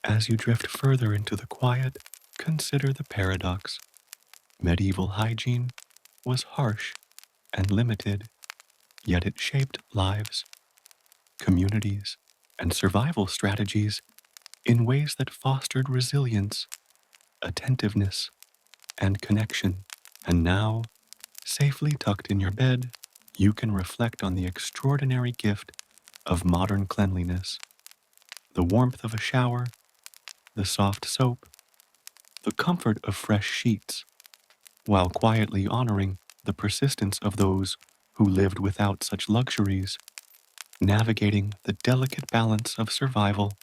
as you drift further into the quiet, consider the paradox. Medieval hygiene was harsh and limited, yet it shaped lives, communities, and survival strategies in ways that fostered resilience, attentiveness, and connection. And now, safely tucked in your bed, you can reflect on the extraordinary gift of modern cleanliness, the warmth of a shower, the soft soap, the comfort of fresh sheets, while quietly honoring the persistence of those who lived without such luxuries, navigating the delicate balance of survival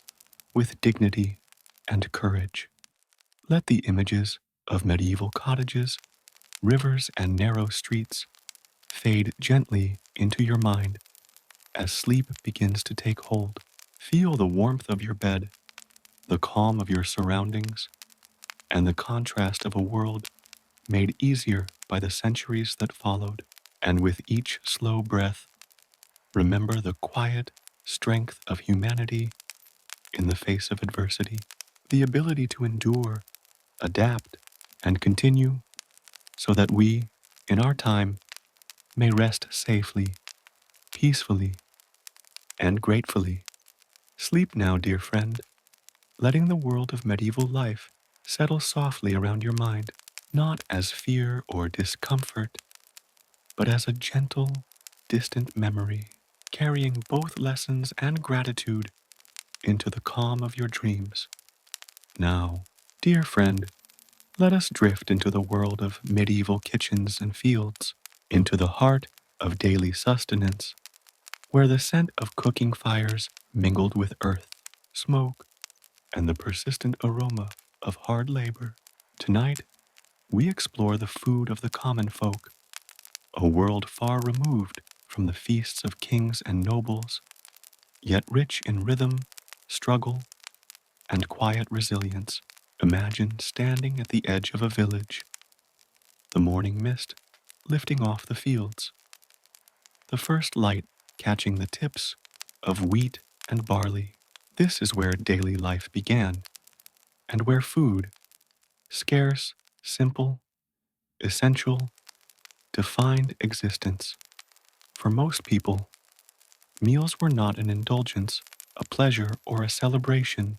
with dignity and courage. Let the images of medieval cottages, rivers, and narrow streets fade gently into your mind as sleep begins to take hold. Feel the warmth of your bed, the calm of your surroundings, and the contrast of a world made easier by the centuries that followed. And with each slow breath, remember the quiet strength of humanity in the face of adversity, the ability to endure, adapt, and continue so that we, in our time, may rest safely, peacefully, and gratefully. Sleep now, dear friend, letting the world of medieval life settle softly around your mind, not as fear or discomfort, but as a gentle, distant memory, carrying both lessons and gratitude into the calm of your dreams. Now, dear friend, let us drift into the world of medieval kitchens and fields, into the heart of daily sustenance, where the scent of cooking fires mingled with earth, smoke, and the persistent aroma of hard labor. Tonight, we explore the food of the common folk, a world far removed from the feasts of kings and nobles, yet rich in rhythm, struggle, and quiet resilience. Imagine standing at the edge of a village, the morning mist lifting off the fields, the first light catching the tips of wheat and barley. This is where daily life began, and where food, scarce, simple, essential, defined existence. For most people, meals were not an indulgence, a pleasure, or a celebration.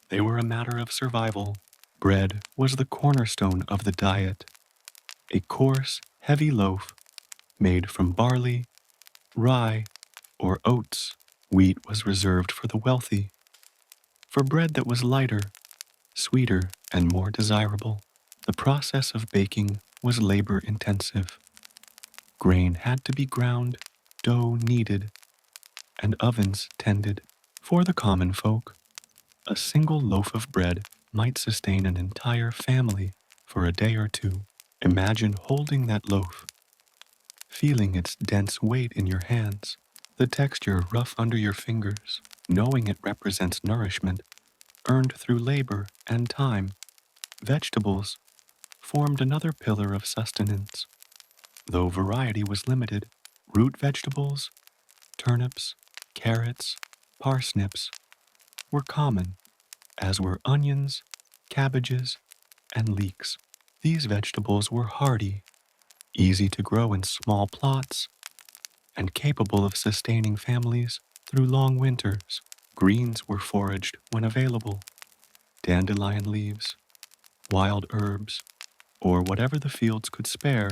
They were a matter of survival. Bread was the cornerstone of the diet, a coarse, heavy loaf made from barley, rye, or oats. Wheat was reserved for the wealthy, for bread that was lighter, sweeter, and more desirable. The process of baking was labor intensive. Grain had to be ground, dough kneaded, and ovens tended. For the common folk, a single loaf of bread might sustain an entire family for a day or two. Imagine holding that loaf, feeling its dense weight in your hands, the texture rough under your fingers, knowing it represents nourishment earned through labor and time. Vegetables formed another pillar of sustenance, though variety was limited. Root vegetables, turnips, carrots, parsnips were common, as were onions, cabbages, and leeks. These vegetables were hardy, easy to grow in small plots, and capable of sustaining families through long winters. Greens were foraged when available, dandelion leaves, wild herbs, or whatever the fields could spare,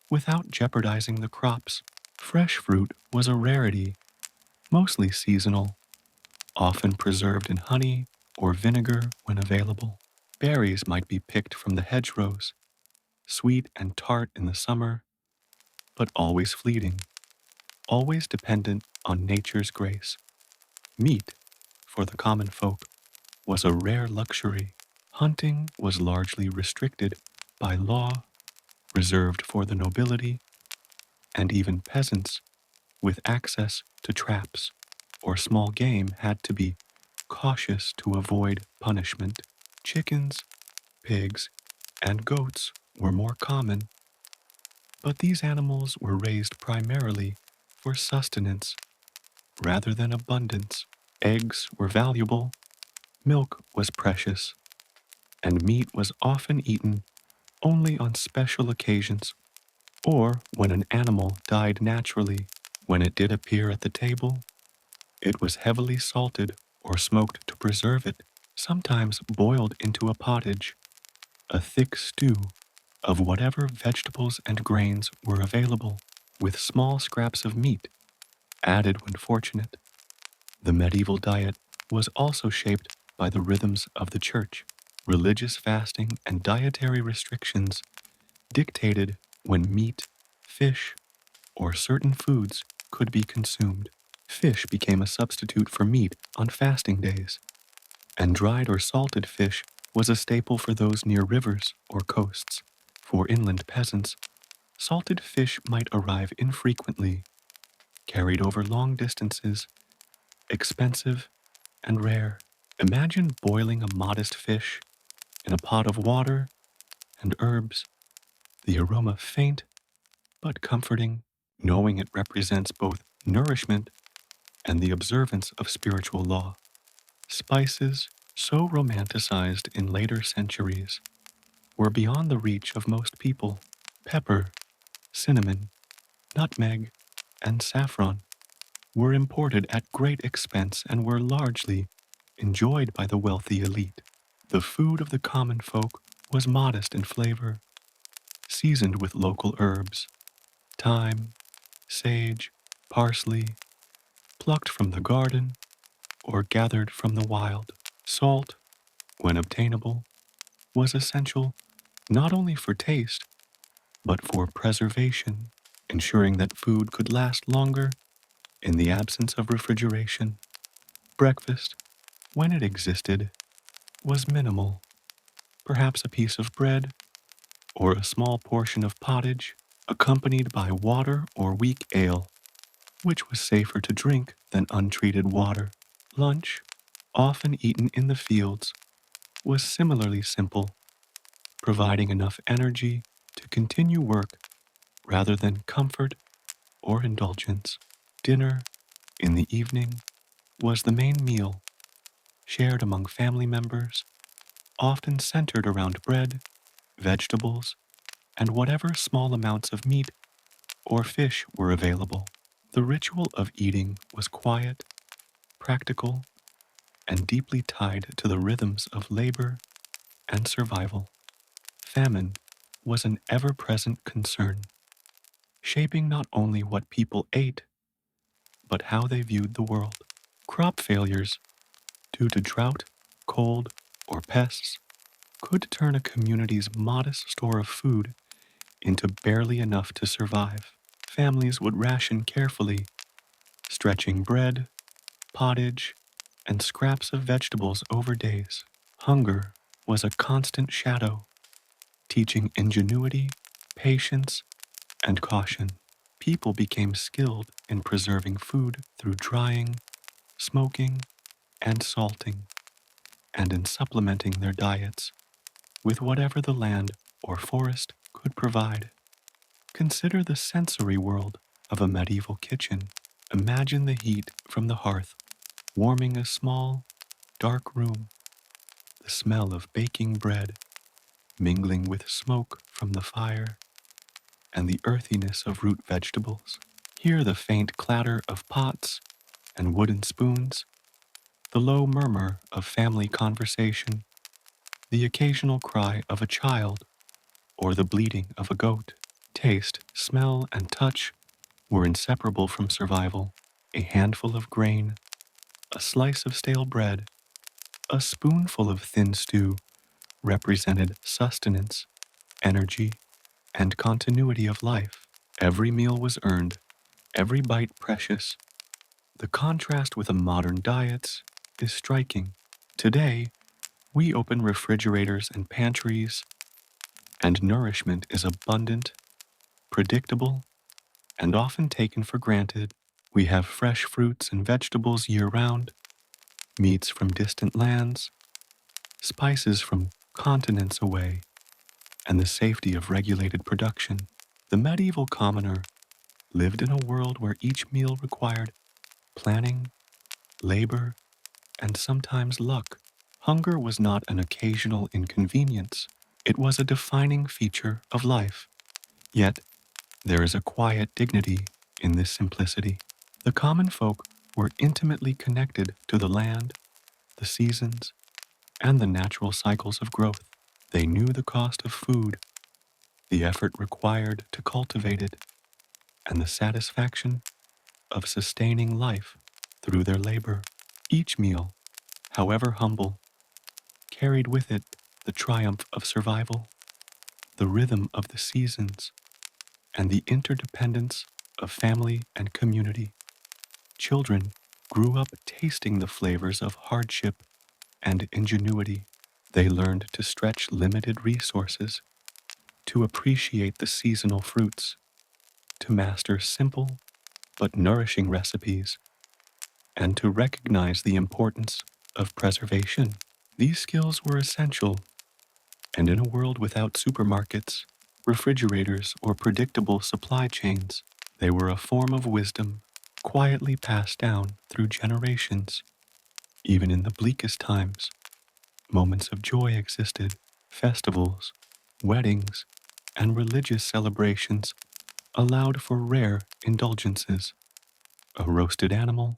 without jeopardizing the crops. Fresh fruit was a rarity, mostly seasonal, often preserved in honey or vinegar when available. Berries might be picked from the hedgerows, sweet and tart in the summer, but always fleeting, always dependent on nature's grace. Meat, for the common folk, was a rare luxury. Hunting was largely restricted by law, reserved for the nobility, and even peasants with access to traps or small game had to be cautious to avoid punishment. Chickens, pigs, and goats were more common, but these animals were raised primarily for sustenance rather than abundance. Eggs were valuable, milk was precious, and meat was often eaten only on special occasions or when an animal died naturally. When it did appear at the table, it was heavily salted or smoked to preserve it, sometimes boiled into a pottage, a thick stew of whatever vegetables and grains were available, with small scraps of meat added when fortunate. The medieval diet was also shaped by the rhythms of the church. Religious fasting and dietary restrictions dictated when meat, fish, or certain foods could be consumed. Fish became a substitute for meat on fasting days, and dried or salted fish was a staple for those near rivers or coasts. For inland peasants, salted fish might arrive infrequently, carried over long distances, expensive and rare. Imagine boiling a modest fish in a pot of water and herbs, the aroma faint but comforting, knowing it represents both nourishment and the observance of spiritual law. Spices, so romanticized in later centuries, were beyond the reach of most people. Pepper, cinnamon, nutmeg, and saffron were imported at great expense and were largely enjoyed by the wealthy elite. The food of the common folk was modest in flavor, seasoned with local herbs, thyme, sage, parsley, plucked from the garden or gathered from the wild. Salt, when obtainable, was essential not only for taste, but for preservation, ensuring that food could last longer in the absence of refrigeration. Breakfast, when it existed, was minimal, perhaps a piece of bread or a small portion of pottage, accompanied by water or weak ale, which was safer to drink than untreated water. Lunch, often eaten in the fields, was similarly simple, providing enough energy to continue work rather than comfort or indulgence. Dinner, in the evening, was the main meal, shared among family members, often centered around bread, vegetables, and whatever small amounts of meat or fish were available. The ritual of eating was quiet, practical, and deeply tied to the rhythms of labor and survival. Famine was an ever-present concern, shaping not only what people ate, but how they viewed the world. Crop failures, due to drought, cold, or pests, could turn a community's modest store of food into barely enough to survive. Families would ration carefully, stretching bread, pottage, and scraps of vegetables over days. Hunger was a constant shadow, teaching ingenuity, patience, and caution. People became skilled in preserving food through drying, smoking, and salting, and in supplementing their diets with whatever the land or forest could provide. Consider the sensory world of a medieval kitchen. Imagine the heat from the hearth warming a small, dark room, the smell of baking bread mingling with smoke from the fire, and the earthiness of root vegetables. Hear the faint clatter of pots and wooden spoons, the low murmur of family conversation, the occasional cry of a child, or the bleating of a goat. Taste, smell, and touch were inseparable from survival. A handful of grain, a slice of stale bread, a spoonful of thin stew represented sustenance, energy, and continuity of life. Every meal was earned, every bite precious. The contrast with a modern diet is striking. Today, we open refrigerators and pantries, and nourishment is abundant, predictable, and often taken for granted. We have fresh fruits and vegetables year-round, meats from distant lands, spices from continents away, and the safety of regulated production. The medieval commoner lived in a world where each meal required planning, labor, and sometimes luck. Hunger was not an occasional inconvenience. It was a defining feature of life. Yet, there is a quiet dignity in this simplicity. The common folk were intimately connected to the land, the seasons, and the natural cycles of growth. They knew the cost of food, the effort required to cultivate it, and the satisfaction of sustaining life through their labor. Each meal, however humble, carried with it the triumph of survival, the rhythm of the seasons, and the interdependence of family and community. Children grew up tasting the flavors of hardship and ingenuity. They learned to stretch limited resources, to appreciate the seasonal fruits, to master simple but nourishing recipes, and to recognize the importance of preservation. These skills were essential, and in a world without supermarkets, refrigerators, or predictable supply chains, they were a form of wisdom quietly passed down through generations. Even in the bleakest times, moments of joy existed. Festivals, weddings, and religious celebrations allowed for rare indulgences: a roasted animal,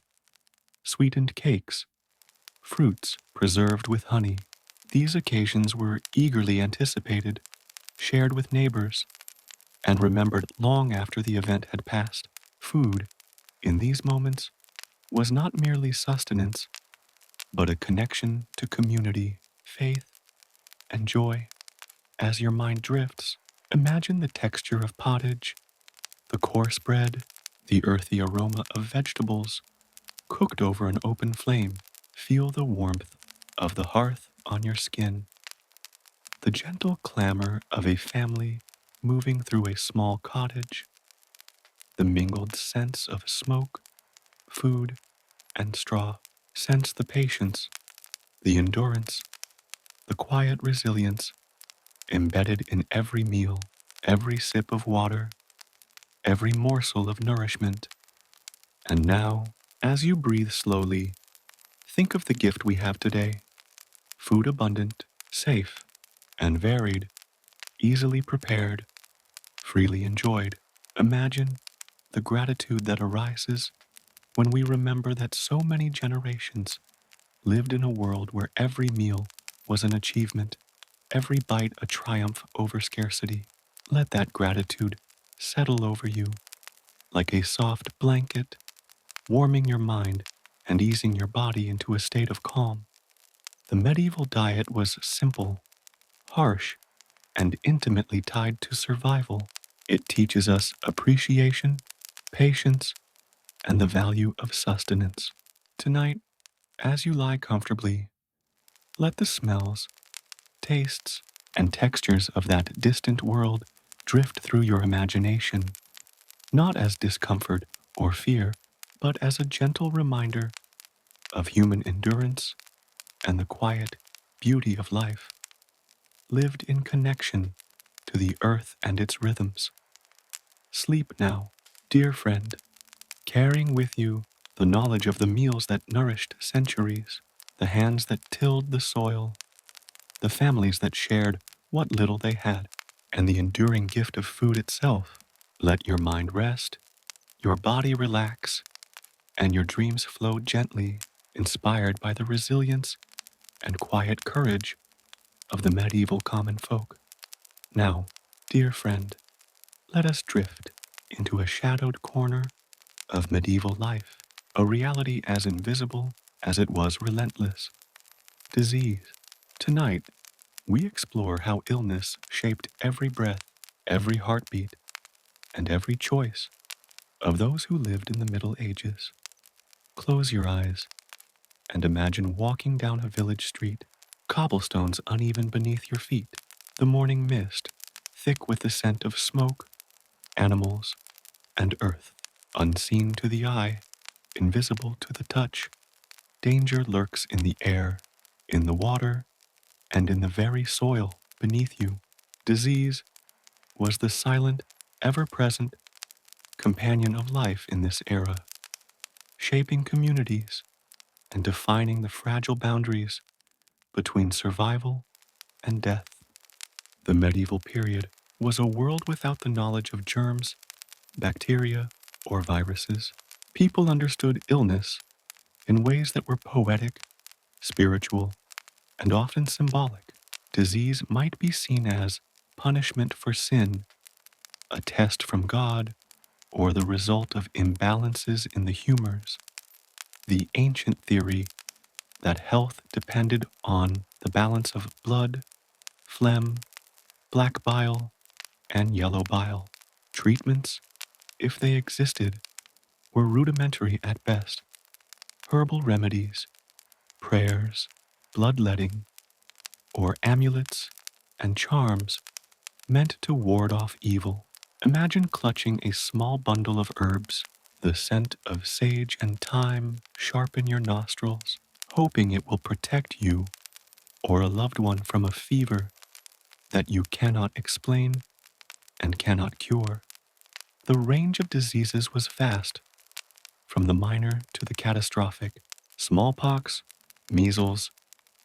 sweetened cakes, fruits preserved with honey. These occasions were eagerly anticipated, shared with neighbors, and remembered long after the event had passed. Food, in these moments, was not merely sustenance, but a connection to community, faith, and joy. As your mind drifts, imagine the texture of pottage, the coarse bread, the earthy aroma of vegetables cooked over an open flame. Feel the warmth of the hearth on your skin, the gentle clamor of a family moving through a small cottage, the mingled scents of smoke, food, and straw. Sense the patience, the endurance, the quiet resilience embedded in every meal, every sip of water, every morsel of nourishment. And now, as you breathe slowly, Think of the gift we have today: food abundant, safe, and varied, easily prepared, freely enjoyed. Imagine the gratitude that arises when we remember that so many generations lived in a world where every meal was an achievement, every bite a triumph over scarcity. Let that gratitude settle over you like a soft blanket, warming your mind and easing your body into a state of calm. The medieval diet was simple, harsh, and intimately tied to survival. It teaches us appreciation, patience, and the value of sustenance. Tonight, as you lie comfortably, let the smells, tastes, and textures of that distant world drift through your imagination, not as discomfort or fear, but as a gentle reminder of human endurance and the quiet beauty of life, lived in connection to the earth and its rhythms. Sleep now, dear friend, carrying with you the knowledge of the meals that nourished centuries, the hands that tilled the soil, the families that shared what little they had, and the enduring gift of food itself. Let your mind rest, your body relax, and your dreams flow gently, inspired by the resilience and quiet courage of the medieval common folk. Now, dear friend, let us drift into a shadowed corner of medieval life, a reality as invisible as it was relentless: disease. Tonight, we explore how illness shaped every breath, every heartbeat, and every choice of those who lived in the Middle Ages. Close your eyes and imagine walking down a village street, cobblestones uneven beneath your feet, the morning mist thick with the scent of smoke, animals, and earth. Unseen to the eye, invisible to the touch, danger lurks in the air, in the water, and in the very soil beneath you. Disease was the silent, ever-present companion of life in this era, shaping communities and defining the fragile boundaries between survival and death. The medieval period was a world without the knowledge of germs, bacteria, or viruses. People understood illness in ways that were poetic, spiritual, and often symbolic. Disease might be seen as punishment for sin, a test from God, or the result of imbalances in the humors. The ancient theory that health depended on the balance of blood, phlegm, black bile, and yellow bile. Treatments, if they existed, were rudimentary at best. Herbal remedies, prayers, bloodletting, or amulets and charms meant to ward off evil. Imagine clutching a small bundle of herbs, the scent of sage and thyme sharp in your nostrils, hoping it will protect you or a loved one from a fever that you cannot explain and cannot cure. The range of diseases was vast, from the minor to the catastrophic. Smallpox, measles,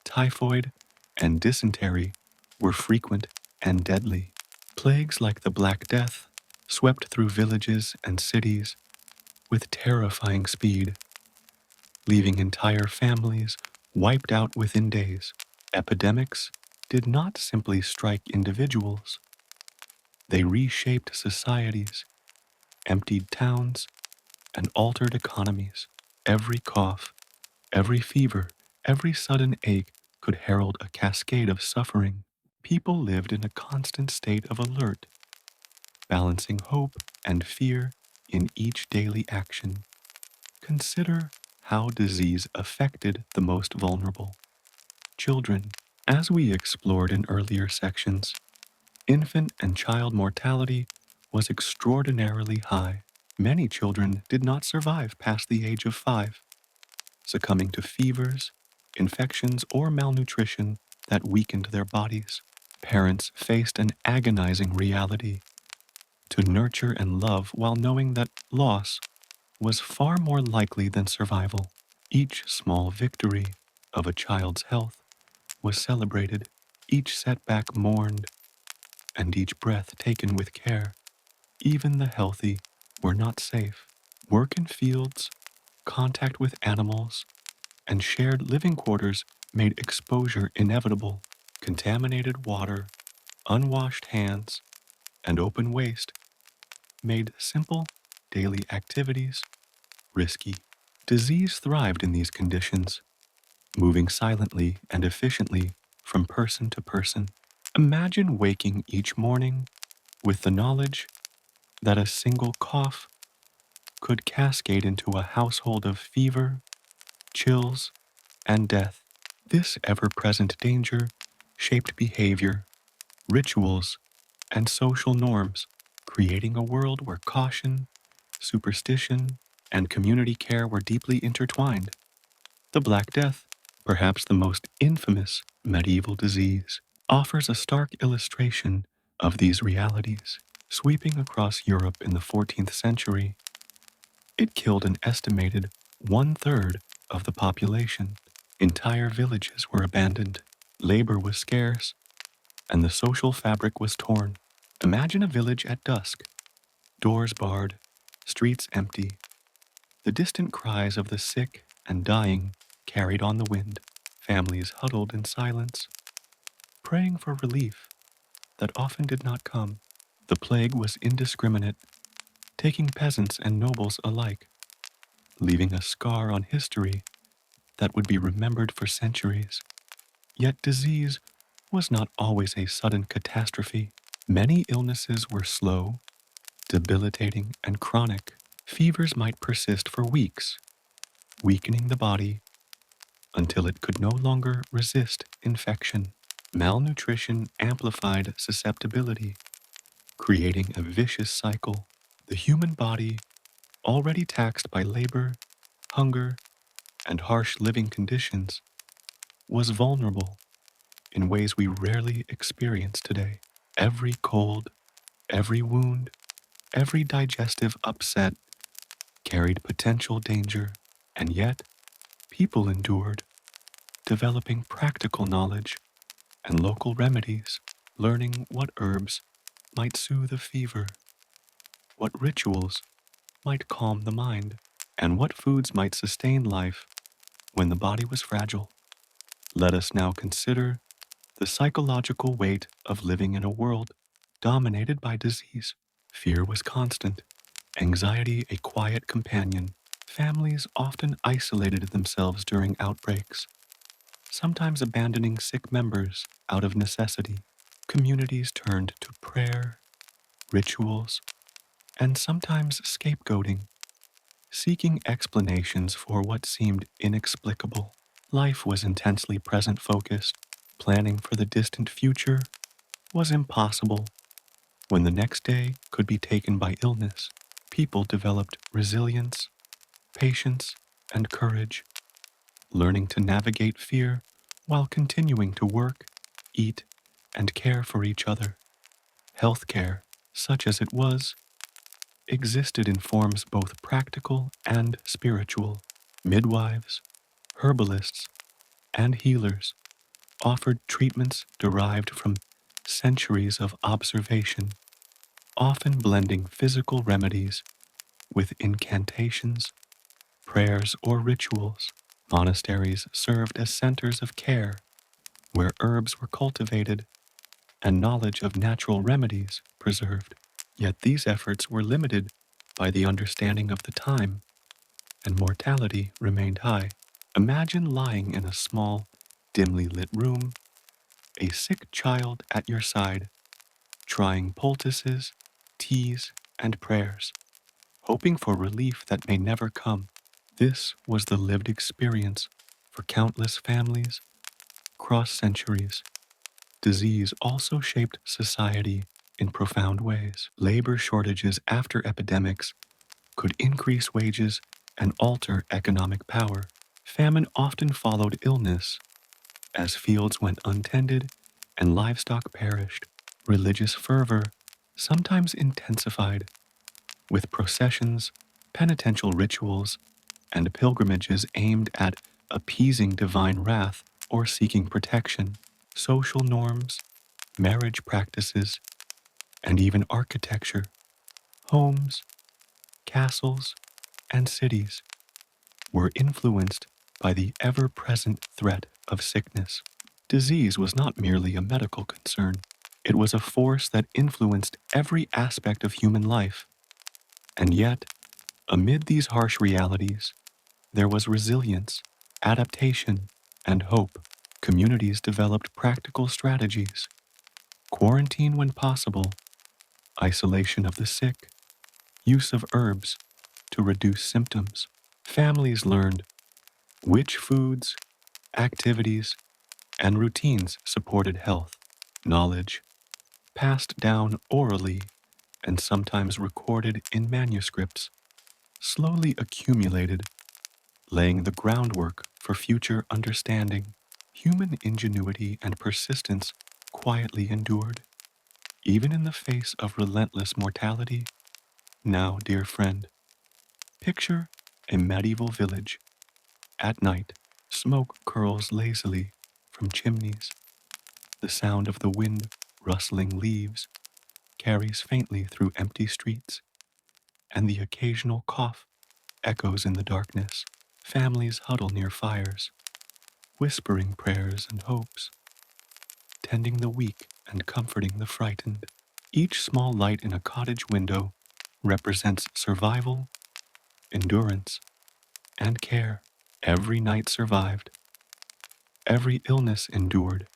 typhoid, and dysentery were frequent and deadly. Plagues like the Black Death swept through villages and cities with terrifying speed, leaving entire families wiped out within days. Epidemics did not simply strike individuals, they reshaped societies, emptied towns, and altered economies. Every cough, every fever, every sudden ache could herald a cascade of suffering. People lived in a constant state of alert, balancing hope and fear in each daily action. Consider how disease affected the most vulnerable: children. As we explored in earlier sections, infant and child mortality was extraordinarily high. Many children did not survive past the age of 5, succumbing to fevers, infections, or malnutrition that weakened their bodies. Parents faced an agonizing reality: to nurture and love while knowing that loss was far more likely than survival. Each small victory of a child's health was celebrated, each setback mourned, and each breath taken with care. Even the healthy were not safe. Work in fields, contact with animals, and shared living quarters made exposure inevitable. Contaminated water, unwashed hands, and open waste made simple daily activities risky. Disease thrived in these conditions, moving silently and efficiently from person to person. Imagine waking each morning with the knowledge that a single cough could cascade into a household of fever, chills, and death. This ever present danger shaped behavior, rituals, and social norms, creating a world where caution, superstition, and community care were deeply intertwined. The Black Death, perhaps the most infamous medieval disease, offers a stark illustration of these realities. Sweeping across Europe in the 14th century, it killed an estimated one-third of the population. Entire villages were abandoned, labor was scarce, and the social fabric was torn. Imagine a village at dusk, doors barred, streets empty, the distant cries of the sick and dying carried on the wind, families huddled in silence, praying for relief that often did not come. The plague was indiscriminate, taking peasants and nobles alike, leaving a scar on history that would be remembered for centuries. Yet disease was not always a sudden catastrophe. Many illnesses were slow, debilitating, and chronic. Fevers might persist for weeks, weakening the body until it could no longer resist infection. Malnutrition amplified susceptibility, creating a vicious cycle. The human body, already taxed by labor, hunger, and harsh living conditions, was vulnerable in ways we rarely experience today. Every cold, every wound, every digestive upset carried potential danger, and yet people endured, developing practical knowledge and local remedies, learning what herbs might soothe a fever, what rituals might calm the mind, and what foods might sustain life when the body was fragile. Let us now consider the psychological weight of living in a world dominated by disease. Fear was constant, anxiety a quiet companion. Families often isolated themselves during outbreaks, sometimes abandoning sick members out of necessity. Communities turned to prayer, rituals, and sometimes scapegoating, seeking explanations for what seemed inexplicable. Life was intensely present-focused. Planning for the distant future was impossible when the next day could be taken by illness. People developed resilience, patience, and courage, learning to navigate fear while continuing to work, eat, and care for each other. Healthcare, such as it was, existed in forms both practical and spiritual. Midwives, herbalists, and healers offered treatments derived from centuries of observation, often blending physical remedies with incantations, prayers, or rituals. Monasteries served as centers of care where herbs were cultivated and knowledge of natural remedies preserved. Yet these efforts were limited by the understanding of the time, and mortality remained high. Imagine lying in a small, dimly lit room, a sick child at your side, trying poultices, teas, and prayers, hoping for relief that may never come. This was the lived experience for countless families across centuries. Disease also shaped society in profound ways. Labor shortages after epidemics could increase wages and alter economic power. Famine often followed illness as fields went untended and livestock perished. Religious fervor sometimes intensified with processions, penitential rituals, and pilgrimages aimed at appeasing divine wrath or seeking protection. Social norms, marriage practices, and even architecture, homes, castles, and cities were influenced by the ever-present threat of sickness. Disease was not merely a medical concern. It was a force that influenced every aspect of human life. And yet, amid these harsh realities, there was resilience, adaptation, and hope. Communities developed practical strategies: quarantine when possible, isolation of the sick, use of herbs to reduce symptoms. Families learned which foods, activities, and routines supported health. Knowledge, passed down orally and sometimes recorded in manuscripts, slowly accumulated, laying the groundwork for future understanding. Human ingenuity and persistence quietly endured, even in the face of relentless mortality. Now, dear friend, picture a medieval village. At night, smoke curls lazily from chimneys. The sound of the wind rustling leaves carries faintly through empty streets, and the occasional cough echoes in the darkness. Families huddle near fires, whispering prayers and hopes, tending the weak and comforting the frightened. Each small light in a cottage window represents survival, endurance, and care. Every night survived, every illness endured,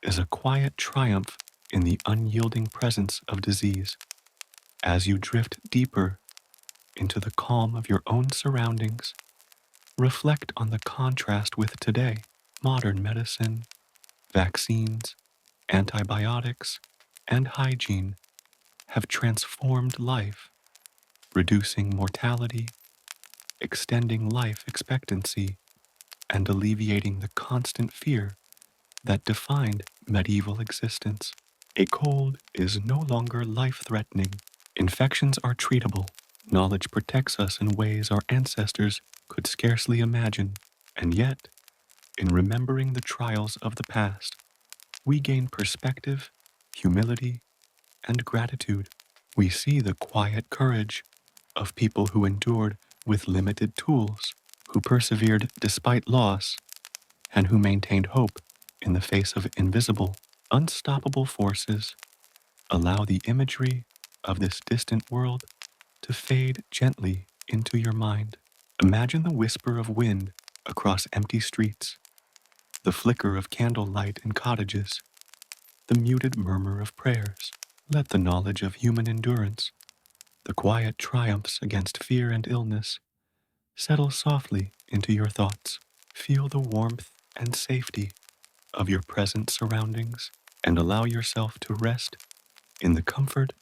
is a quiet triumph in the unyielding presence of disease. As you drift deeper into the calm of your own surroundings, reflect on the contrast with today. Modern medicine, vaccines, antibiotics, and hygiene have transformed life, reducing mortality, extending life expectancy, and alleviating the constant fear that defined medieval existence. A cold is no longer life-threatening. Infections are treatable. Knowledge protects us in ways our ancestors could scarcely imagine. And yet, in remembering the trials of the past, we gain perspective, humility, and gratitude. We see the quiet courage of people who endured with limited tools, who persevered despite loss, and who maintained hope in the face of invisible, unstoppable forces. Allow the imagery of this distant world to fade gently into your mind. Imagine the whisper of wind across empty streets, the flicker of candlelight in cottages, the muted murmur of prayers. Let the knowledge of human endurance, the quiet triumphs against fear and illness, settle softly into your thoughts. Feel the warmth and safety of your present surroundings and allow yourself to rest in the comfort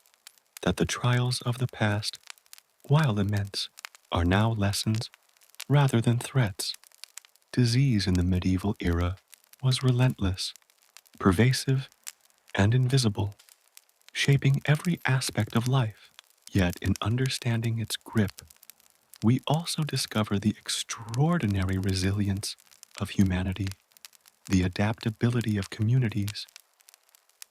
that the trials of the past, while immense, are now lessons rather than threats. Disease in the medieval era was relentless, pervasive, and invisible, shaping every aspect of life. Yet, in understanding its grip, we also discover the extraordinary resilience of humanity, the adaptability of communities,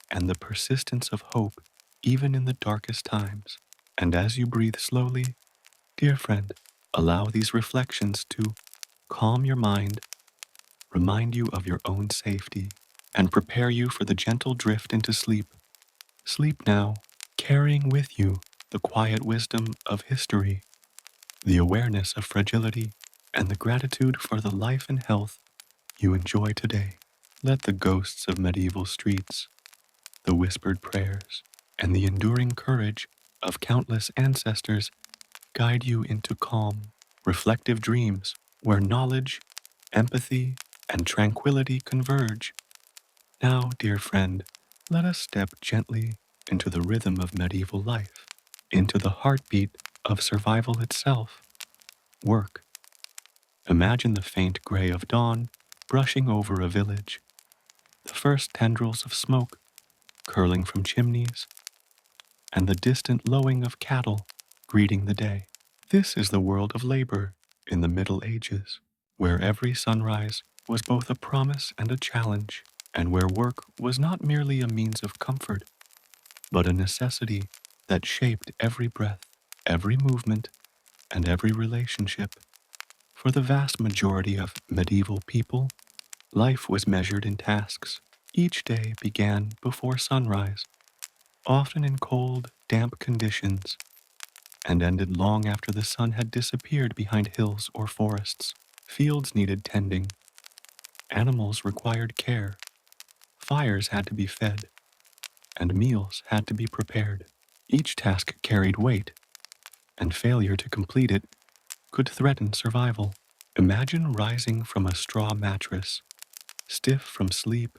and the persistence of hope even in the darkest times. And as you breathe slowly, dear friend, allow these reflections to calm your mind, remind you of your own safety, and prepare you for the gentle drift into sleep. Sleep now, carrying with you the quiet wisdom of history, the awareness of fragility, and the gratitude for the life and health you enjoy today. Let the ghosts of medieval streets, the whispered prayers, and the enduring courage of countless ancestors guide you into calm, reflective dreams where knowledge, empathy, and tranquility converge. Now, dear friend, let us step gently into the rhythm of medieval life, into the heartbeat of survival itself. Work. Imagine the faint gray of dawn brushing over a village, the first tendrils of smoke curling from chimneys, and the distant lowing of cattle greeting the day. This is the world of labor, in the Middle Ages, where every sunrise was both a promise and a challenge, and where work was not merely a means of comfort, but a necessity that shaped every breath, every movement, and every relationship. For the vast majority of medieval people, life was measured in tasks. Each day began before sunrise, often in cold, damp conditions, and ended long after the sun had disappeared behind hills or forests. Fields needed tending, animals required care, fires had to be fed, and meals had to be prepared. Each task carried weight, and failure to complete it could threaten survival. Imagine rising from a straw mattress, stiff from sleep,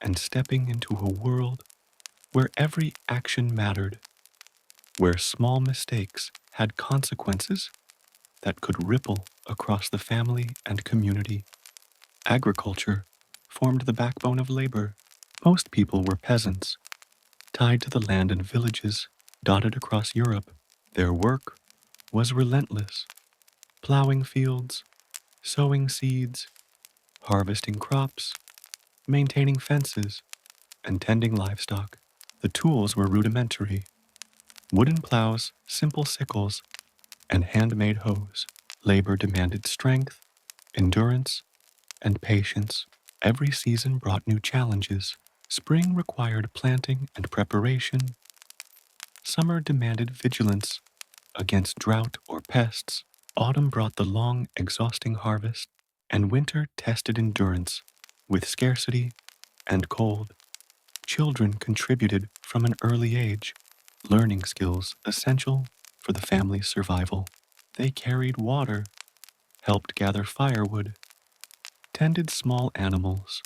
and stepping into a world where every action mattered, where small mistakes had consequences that could ripple across the family and community. Agriculture formed the backbone of labor. Most people were peasants, tied to the land in villages dotted across Europe. Their work was relentless, plowing fields, sowing seeds, harvesting crops, maintaining fences, and tending livestock. The tools were rudimentary: wooden plows, simple sickles, and handmade hoes. Labor demanded strength, endurance, and patience. Every season brought new challenges. Spring required planting and preparation. Summer demanded vigilance against drought or pests. Autumn brought the long, exhausting harvest, and winter tested endurance with scarcity and cold. Children contributed from an early age, learning skills essential for the family's survival. They carried water, helped gather firewood, tended small animals,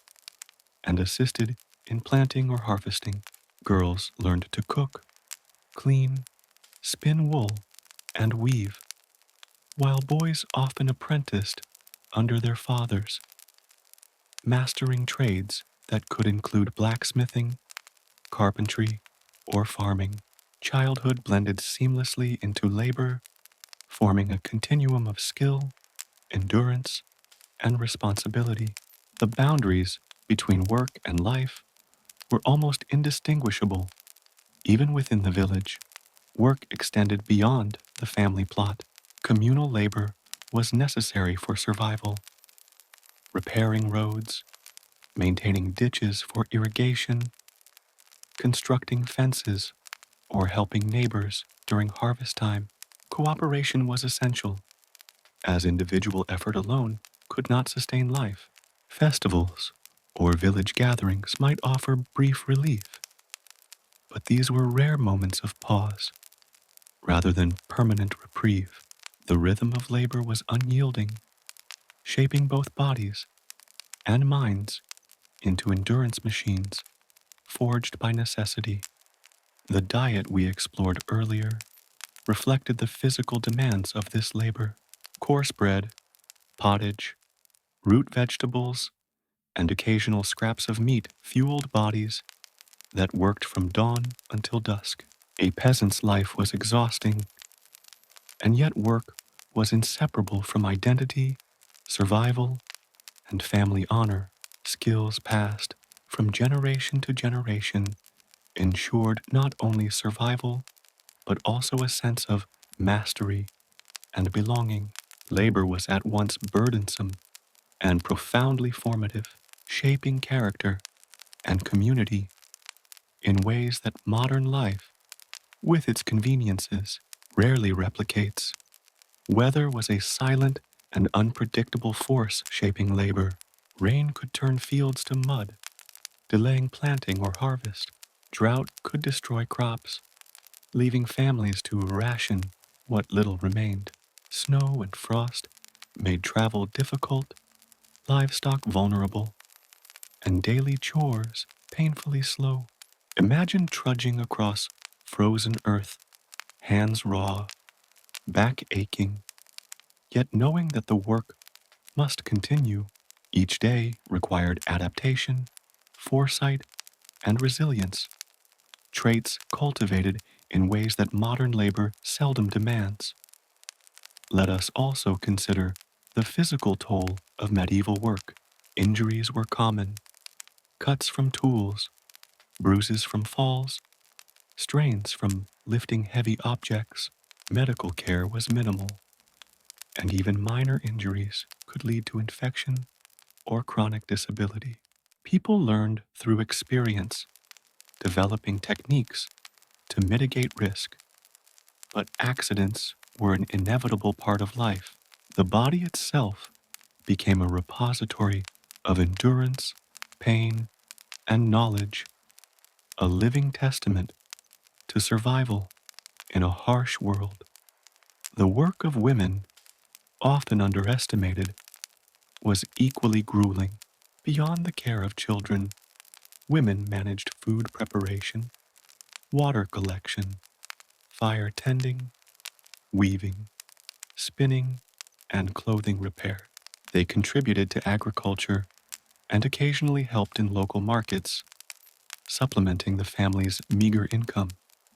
and assisted in planting or harvesting. Girls learned to cook, clean, spin wool, and weave, while boys often apprenticed under their fathers, mastering trades that could include blacksmithing, carpentry, or farming. Childhood blended seamlessly into labor, forming a continuum of skill, endurance, and responsibility. The boundaries between work and life were almost indistinguishable. Even within the village, work extended beyond the family plot. Communal labor was necessary for survival, repairing roads, maintaining ditches for irrigation, constructing fences, or helping neighbors during harvest time. Cooperation was essential, as individual effort alone could not sustain life. Festivals or village gatherings might offer brief relief, but these were rare moments of pause rather than permanent reprieve. The rhythm of labor was unyielding, shaping both bodies and minds into endurance machines forged by necessity. The diet we explored earlier reflected the physical demands of this labor. Coarse bread, pottage, root vegetables, and occasional scraps of meat fueled bodies that worked from dawn until dusk. A peasant's life was exhausting, and yet work was inseparable from identity, survival, and family honor. Skills passed from generation to generation ensured not only survival, but also a sense of mastery and belonging. Labor was at once burdensome and profoundly formative, shaping character and community in ways that modern life, with its conveniences, rarely replicates. Weather was a silent and unpredictable force shaping labor. Rain could turn fields to mud, delaying planting or harvest. Drought could destroy crops, leaving families to ration what little remained. Snow and frost made travel difficult, livestock vulnerable, and daily chores painfully slow. Imagine trudging across frozen earth, hands raw, back aching, yet knowing that the work must continue. Each day required adaptation, foresight, and resilience, traits cultivated in ways that modern labor seldom demands. Let us also consider the physical toll of medieval work. Injuries were common: cuts from tools, bruises from falls, strains from lifting heavy objects. Medical care was minimal, and even minor injuries could lead to infection or chronic disability. People learned through experience, developing techniques to mitigate risk, but accidents were an inevitable part of life. The body itself became a repository of endurance, pain, and knowledge, a living testament to survival in a harsh world. The work of women, often underestimated, was equally grueling. Beyond the care of children, women managed food preparation, water collection, fire tending, weaving, spinning, and clothing repair. They contributed to agriculture and occasionally helped in local markets, supplementing the family's meager income.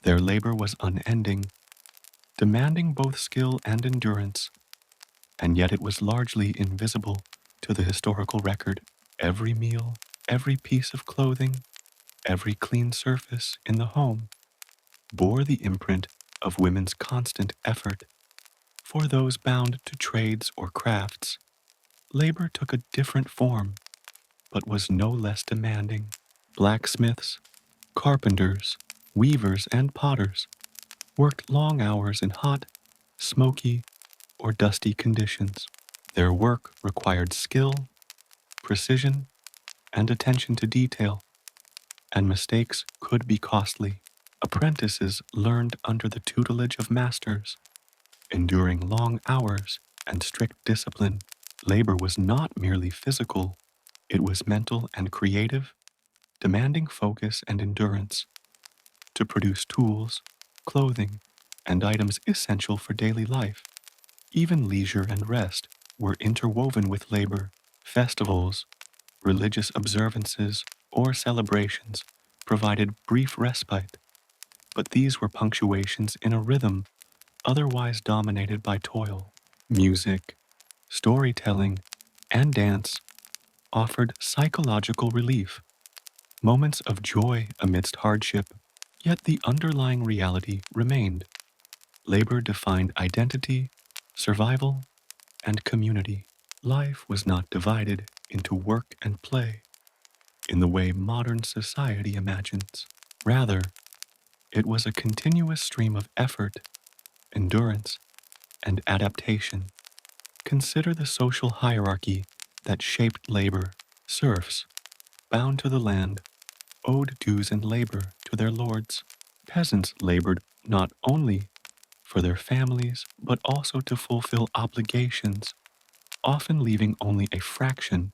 Their labor was unending, demanding both skill and endurance, and yet it was largely invisible to the historical record. Every meal, every piece of clothing, every clean surface in the home bore the imprint of women's constant effort. For those bound to trades or crafts, labor took a different form, but was no less demanding. Blacksmiths, carpenters, weavers, and potters worked long hours in hot, smoky, or dusty conditions. Their work required skill, precision, and attention to detail, and mistakes could be costly. Apprentices learned under the tutelage of masters, enduring long hours and strict discipline. Labor was not merely physical, it was mental and creative, demanding focus and endurance to produce tools, clothing, and items essential for daily life. Even leisure and rest were interwoven with labor. Festivals, religious observances, or celebrations provided brief respite, but these were punctuations in a rhythm otherwise dominated by toil. Music, storytelling, and dance offered psychological relief, moments of joy amidst hardship. Yet the underlying reality remained. Labor defined identity, survival, and community. Life was not divided into work and play in the way modern society imagines. Rather, it was a continuous stream of effort, endurance, and adaptation. Consider the social hierarchy that shaped labor. Serfs, bound to the land, owed dues and labor to their lords. Peasants labored not only for their families, but also to fulfill obligations, often leaving only a fraction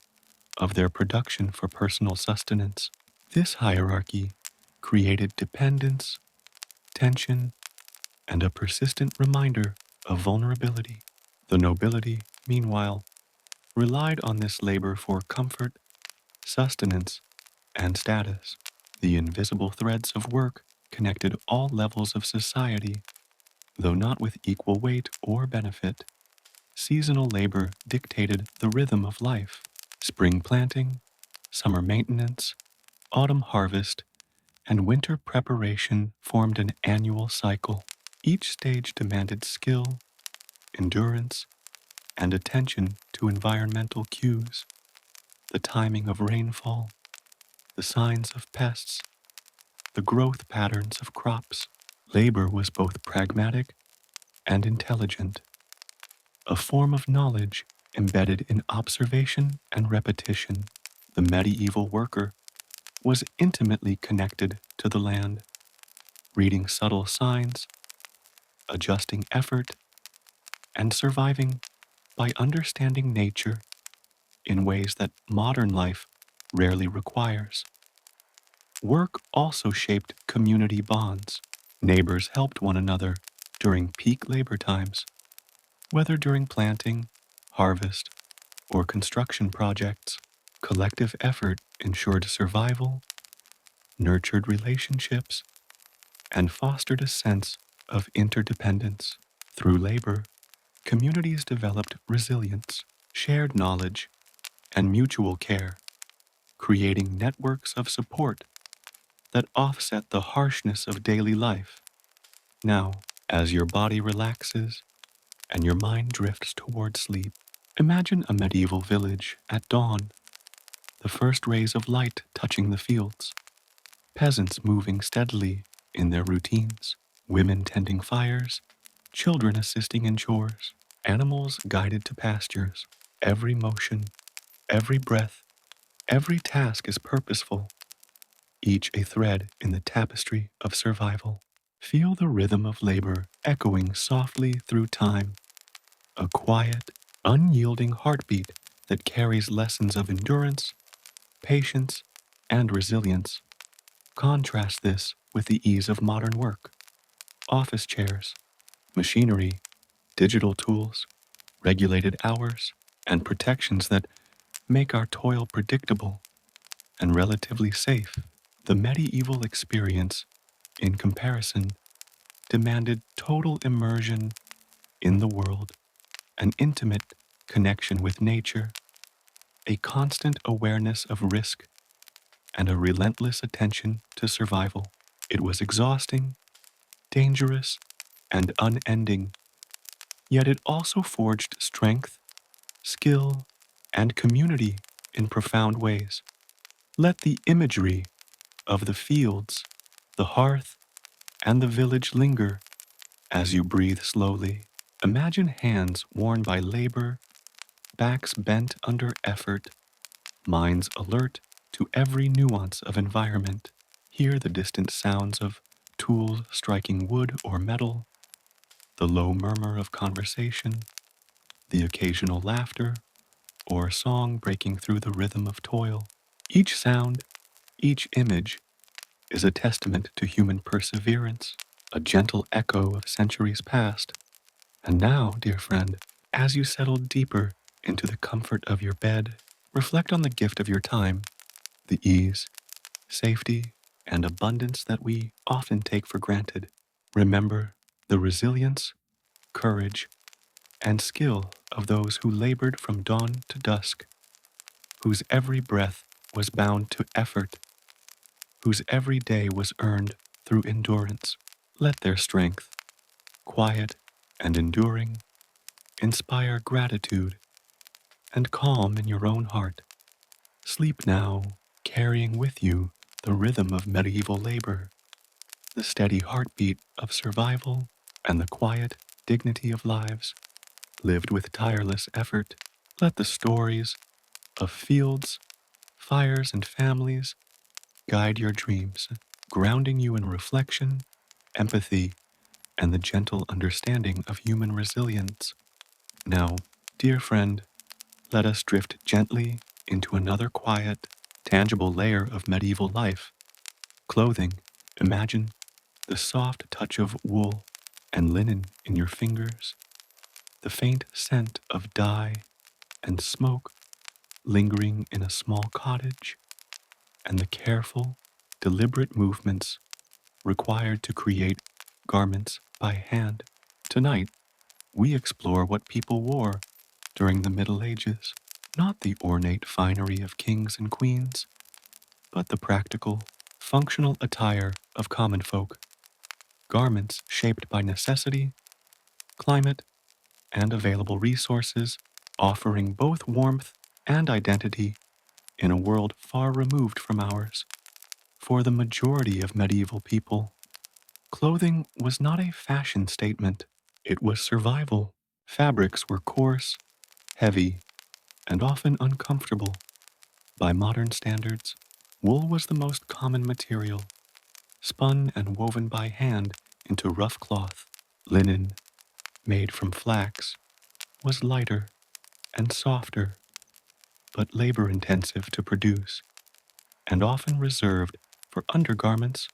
of their production for personal sustenance. This hierarchy created dependence, tension, and a persistent reminder of vulnerability. The nobility, meanwhile, relied on this labor for comfort, sustenance, and status. The invisible threads of work connected all levels of society, though not with equal weight or benefit. Seasonal labor dictated the rhythm of life. Spring planting, summer maintenance, autumn harvest, and winter preparation formed an annual cycle. Each stage demanded skill, endurance, and attention to environmental cues, the timing of rainfall, the signs of pests, the growth patterns of crops. Labor was both pragmatic and intelligent, a form of knowledge embedded in observation and repetition. The medieval worker was intimately connected to the land, reading subtle signs, adjusting effort, and surviving by understanding nature in ways that modern life rarely requires. Work also shaped community bonds. Neighbors helped one another during peak labor times, whether during planting, harvest, or construction projects. Collective effort ensured survival, nurtured relationships, and fostered a sense of interdependence. Through labor, communities developed resilience, shared knowledge, and mutual care, creating networks of support that offset the harshness of daily life. Now, as your body relaxes and your mind drifts toward sleep, imagine a medieval village at dawn, the first rays of light touching the fields, peasants moving steadily in their routines, women tending fires, children assisting in chores, animals guided to pastures. Every motion, every breath, every task is purposeful, each a thread in the tapestry of survival. Feel the rhythm of labor echoing softly through time, a quiet, unyielding heartbeat that carries lessons of endurance, patience, and resilience. Contrast this with the ease of modern work, office chairs, machinery, digital tools, regulated hours, and protections that make our toil predictable and relatively safe. The medieval experience, in comparison, demanded total immersion in the world, an intimate connection with nature, a constant awareness of risk, and a relentless attention to survival. It was exhausting, dangerous, and unending, yet it also forged strength, skill, and community in profound ways. Let the imagery of the fields, the hearth, and the village linger as you breathe slowly. Imagine hands worn by labor, backs bent under effort, minds alert to every nuance of environment. Hear the distant sounds of tools striking wood or metal, the low murmur of conversation, the occasional laughter, or song breaking through the rhythm of toil. Each sound, each image, is a testament to human perseverance, a gentle echo of centuries past. And now, dear friend, as you settle deeper into the comfort of your bed, reflect on the gift of your time, the ease, safety, and abundance that we often take for granted. Remember the resilience, courage, and skill of those who labored from dawn to dusk, whose every breath was bound to effort, whose every day was earned through endurance. Let their strength, quiet and enduring, inspire gratitude and calm in your own heart. Sleep now, carrying with you the rhythm of medieval labor, the steady heartbeat of survival, and the quiet dignity of lives lived with tireless effort. Let the stories of fields, fires, and families guide your dreams, grounding you in reflection, empathy, and the gentle understanding of human resilience. Now, dear friend, let us drift gently into another quiet, tangible layer of medieval life. Clothing. Imagine the soft touch of wool and linen in your fingers, the faint scent of dye and smoke lingering in a small cottage, and the careful, deliberate movements required to create garments by hand. Tonight, we explore what people wore during the Middle Ages, not the ornate finery of kings and queens, but the practical, functional attire of common folk, garments shaped by necessity, climate, and available resources, offering both warmth and identity in a world far removed from ours. For the majority of medieval people, clothing was not a fashion statement, it was survival. Fabrics were coarse, heavy, and often uncomfortable. By modern standards, wool was the most common material, spun and woven by hand into rough cloth. Linen, made from flax, was lighter and softer, but labor-intensive to produce, and often reserved for undergarments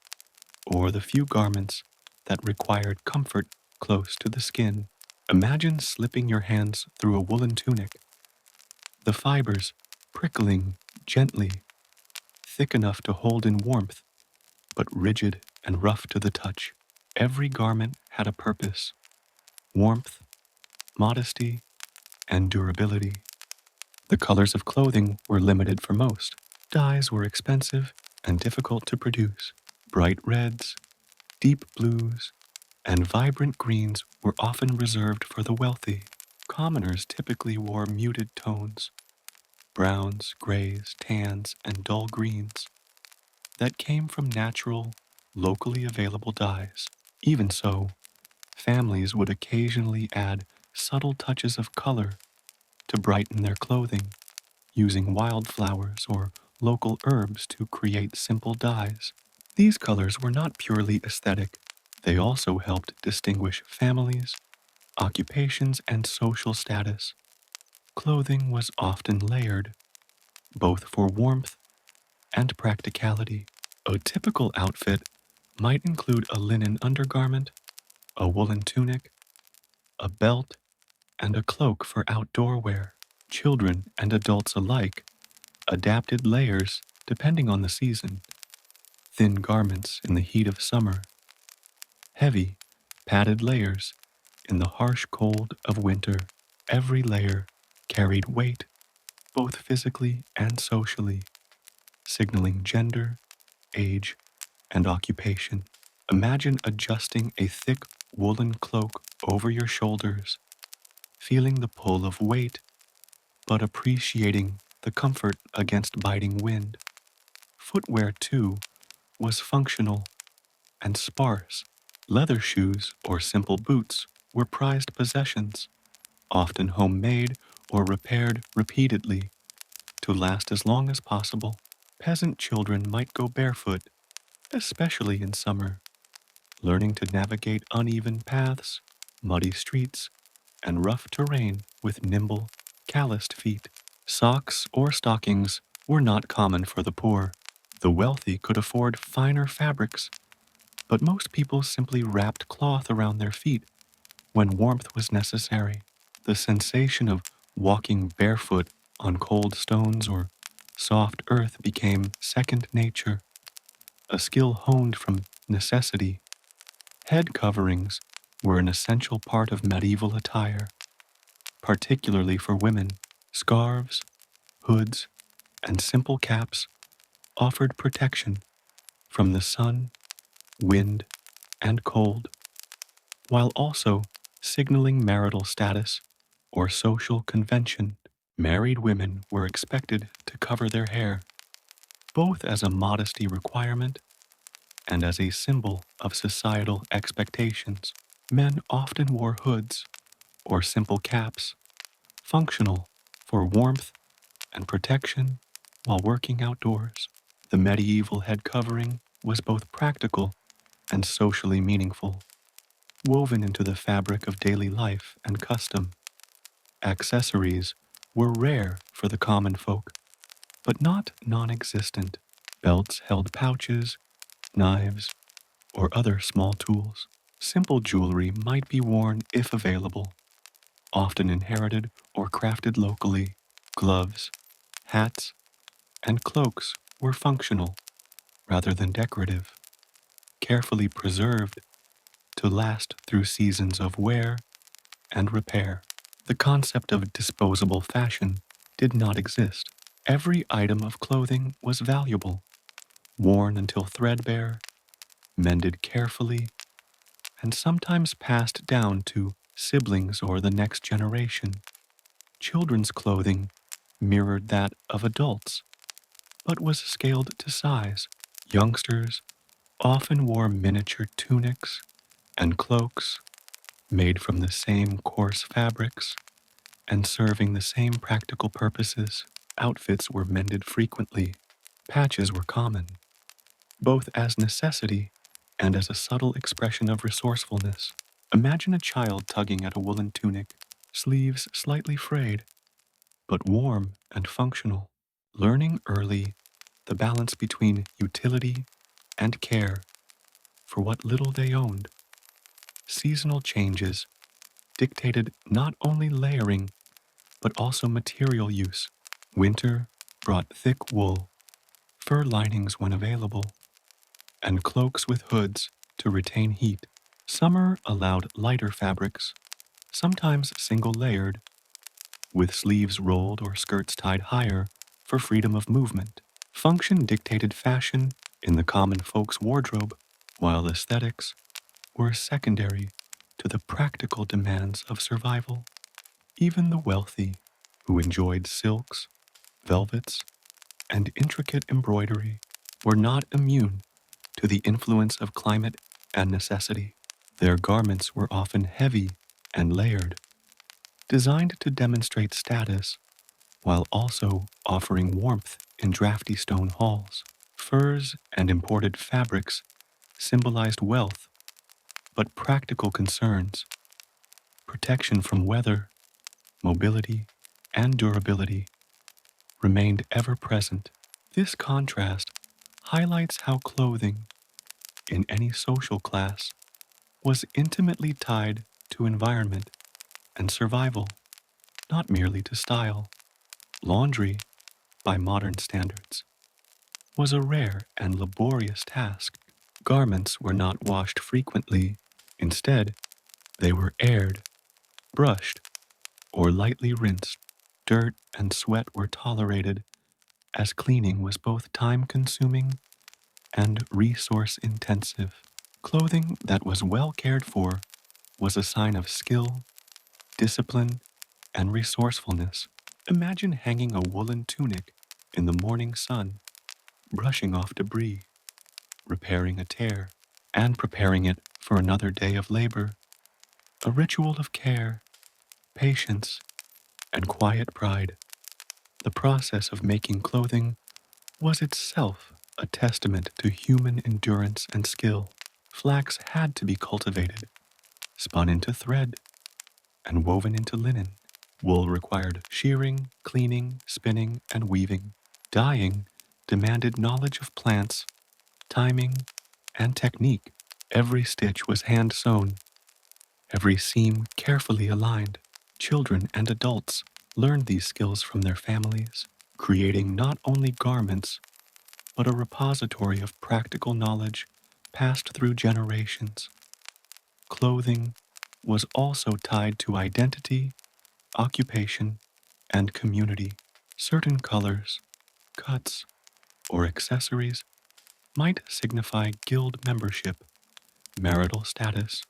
or the few garments that required comfort close to the skin. Imagine slipping your hands through a woolen tunic, the fibers prickling gently, thick enough to hold in warmth, but rigid and rough to the touch. Every garment had a purpose: warmth, modesty, and durability. The colors of clothing were limited for most. Dyes were expensive and difficult to produce. Bright reds, deep blues, and vibrant greens were often reserved for the wealthy. Commoners typically wore muted tones, browns, grays, tans, and dull greens, that came from natural, locally available dyes. Even so, families would occasionally add subtle touches of color to brighten their clothing, using wildflowers or local herbs to create simple dyes. These colors were not purely aesthetic. They also helped distinguish families, occupations, and social status. Clothing was often layered, both for warmth and practicality. A typical outfit might include a linen undergarment, a woolen tunic, a belt, and a cloak for outdoor wear. Children and adults alike adapted layers depending on the season. Thin garments in the heat of summer, heavy, padded layers in the harsh cold of winter. Every layer carried weight, both physically and socially, signaling gender, age, and occupation. Imagine adjusting a thick woolen cloak over your shoulders, feeling the pull of weight, but appreciating the comfort against biting wind. Footwear, too, was functional and sparse. Leather shoes or simple boots were prized possessions, often homemade or repaired repeatedly to last as long as possible. Peasant children might go barefoot, especially in summer, learning to navigate uneven paths, muddy streets, and rough terrain with nimble, calloused feet. Socks or stockings were not common for the poor. The wealthy could afford finer fabrics, but most people simply wrapped cloth around their feet when warmth was necessary. The sensation of walking barefoot on cold stones or soft earth became second nature, a skill honed from necessity. Head coverings were an essential part of medieval attire, particularly for women. Scarves, hoods, and simple caps offered protection from the sun, wind, and cold, while also signaling marital status or social convention. Married women were expected to cover their hair, both as a modesty requirement and as a symbol of societal expectations. Men often wore hoods or simple caps, functional for warmth and protection while working outdoors. The medieval head covering was both practical and socially meaningful, woven into the fabric of daily life and custom. Accessories were rare for the common folk, but not non-existent. Belts held pouches, knives, or other small tools. Simple jewelry might be worn if available, often inherited or crafted locally. Gloves, hats, and cloaks were functional rather than decorative, carefully preserved to last through seasons of wear and repair. The concept of disposable fashion did not exist. Every item of clothing was valuable, worn until threadbare, mended carefully, and sometimes passed down to siblings or the next generation. Children's clothing mirrored that of adults, but was scaled to size. Youngsters often wore miniature tunics and cloaks made from the same coarse fabrics and serving the same practical purposes. Outfits were mended frequently. Patches were common, both as necessity and as a subtle expression of resourcefulness. Imagine a child tugging at a woolen tunic, sleeves slightly frayed, but warm and functional. Learning early the balance between utility and care for what little they owned. Seasonal changes dictated not only layering, but also material use. Winter brought thick wool, fur linings when available, and cloaks with hoods to retain heat. Summer allowed lighter fabrics, sometimes single-layered, with sleeves rolled or skirts tied higher for freedom of movement. Function dictated fashion in the common folk's wardrobe, while aesthetics were secondary to the practical demands of survival. Even the wealthy, who enjoyed silks, velvets, and intricate embroidery, were not immune to the influence of climate and necessity. Their garments were often heavy and layered, designed to demonstrate status while also offering warmth in drafty stone halls. Furs and imported fabrics symbolized wealth, but practical concerns, protection from weather, mobility, and durability, remained ever present. This contrast highlights how clothing, in any social class, was intimately tied to environment and survival, not merely to style. Laundry, by modern standards, was a rare and laborious task. Garments were not washed frequently. Instead, they were aired, brushed, or lightly rinsed. Dirt and sweat were tolerated, as cleaning was both time-consuming and resource-intensive. Clothing that was well cared for was a sign of skill, discipline, and resourcefulness. Imagine hanging a woolen tunic in the morning sun, brushing off debris, repairing a tear, and preparing it for another day of labor. A ritual of care, patience, and quiet pride. The process of making clothing was itself a testament to human endurance and skill. Flax had to be cultivated, spun into thread, and woven into linen. Wool required shearing, cleaning, spinning, and weaving. Dyeing demanded knowledge of plants, timing, and technique. Every stitch was hand sewn, every seam carefully aligned. Children and adults learned these skills from their families, creating not only garments, but a repository of practical knowledge passed through generations. Clothing was also tied to identity, occupation, and community. Certain colors, cuts, or accessories might signify guild membership, marital status,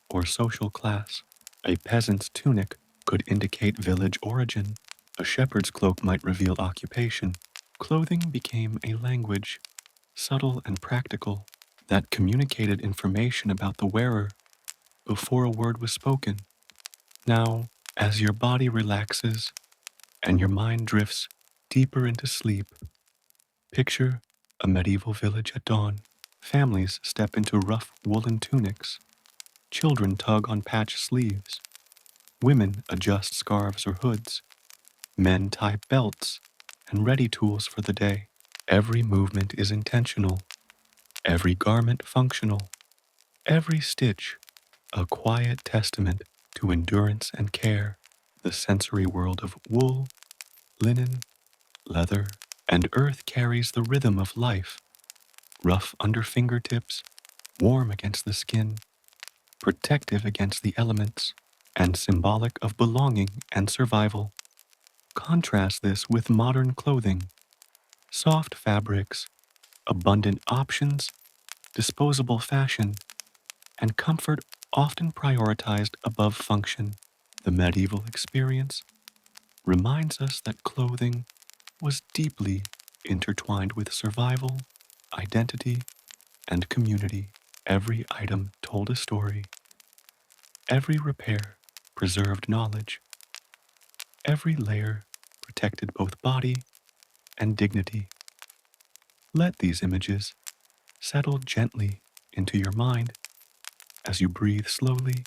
or social class. A peasant's tunic could indicate village origin. A shepherd's cloak might reveal occupation. Clothing became a language, subtle and practical, that communicated information about the wearer before a word was spoken. Now, as your body relaxes and your mind drifts deeper into sleep, picture a medieval village at dawn. Families step into rough woolen tunics. Children tug on patched sleeves. Women adjust scarves or hoods. Men tie belts and ready tools for the day. Every movement is intentional, every garment functional, every stitch a quiet testament to endurance and care. The sensory world of wool, linen, leather, and earth carries the rhythm of life, rough under fingertips, warm against the skin, protective against the elements, and symbolic of belonging and survival. Contrast this with modern clothing, soft fabrics, abundant options, disposable fashion, and comfort often prioritized above function. The medieval experience reminds us that clothing was deeply intertwined with survival, identity, and community. Every item told a story. Every repair preserved knowledge. Every layer protected both body and dignity. Let these images settle gently into your mind as you breathe slowly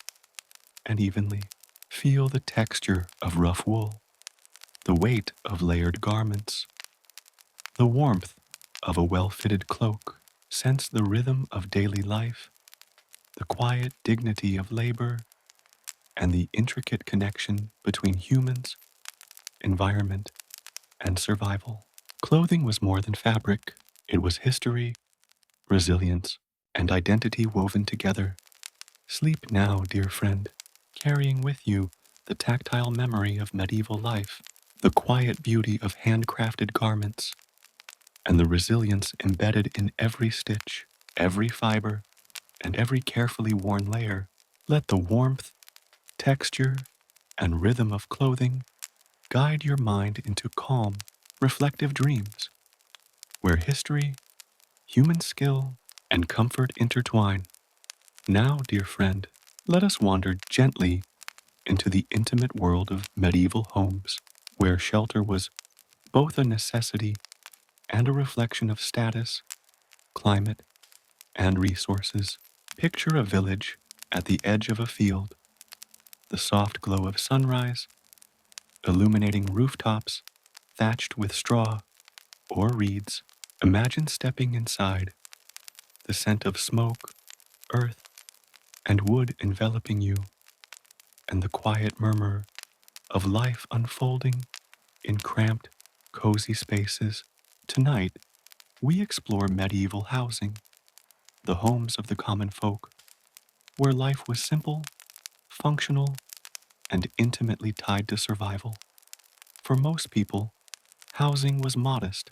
and evenly. Feel the texture of rough wool, the weight of layered garments, the warmth of a well-fitted cloak. Sense the rhythm of daily life, the quiet dignity of labor, and the intricate connection between humans, environment, and survival. Clothing was more than fabric. It was history, resilience, and identity woven together. Sleep now, dear friend. carrying with you the tactile memory of medieval life, the quiet beauty of handcrafted garments, and the resilience embedded in every stitch, every fiber, and every carefully worn layer. Let the warmth, texture, and rhythm of clothing guide your mind into calm, reflective dreams, where history, human skill, and comfort intertwine. Now, dear friend, let us wander gently into the intimate world of medieval homes, where shelter was both a necessity and a reflection of status, climate, and resources. Picture a village at the edge of a field, the soft glow of sunrise illuminating rooftops thatched with straw or reeds. Imagine stepping inside, the scent of smoke, earth, and wood enveloping you, and the quiet murmur of life unfolding in cramped, cozy spaces. Tonight, we explore medieval housing, the homes of the common folk, where life was simple, functional, and intimately tied to survival. For most people, housing was modest,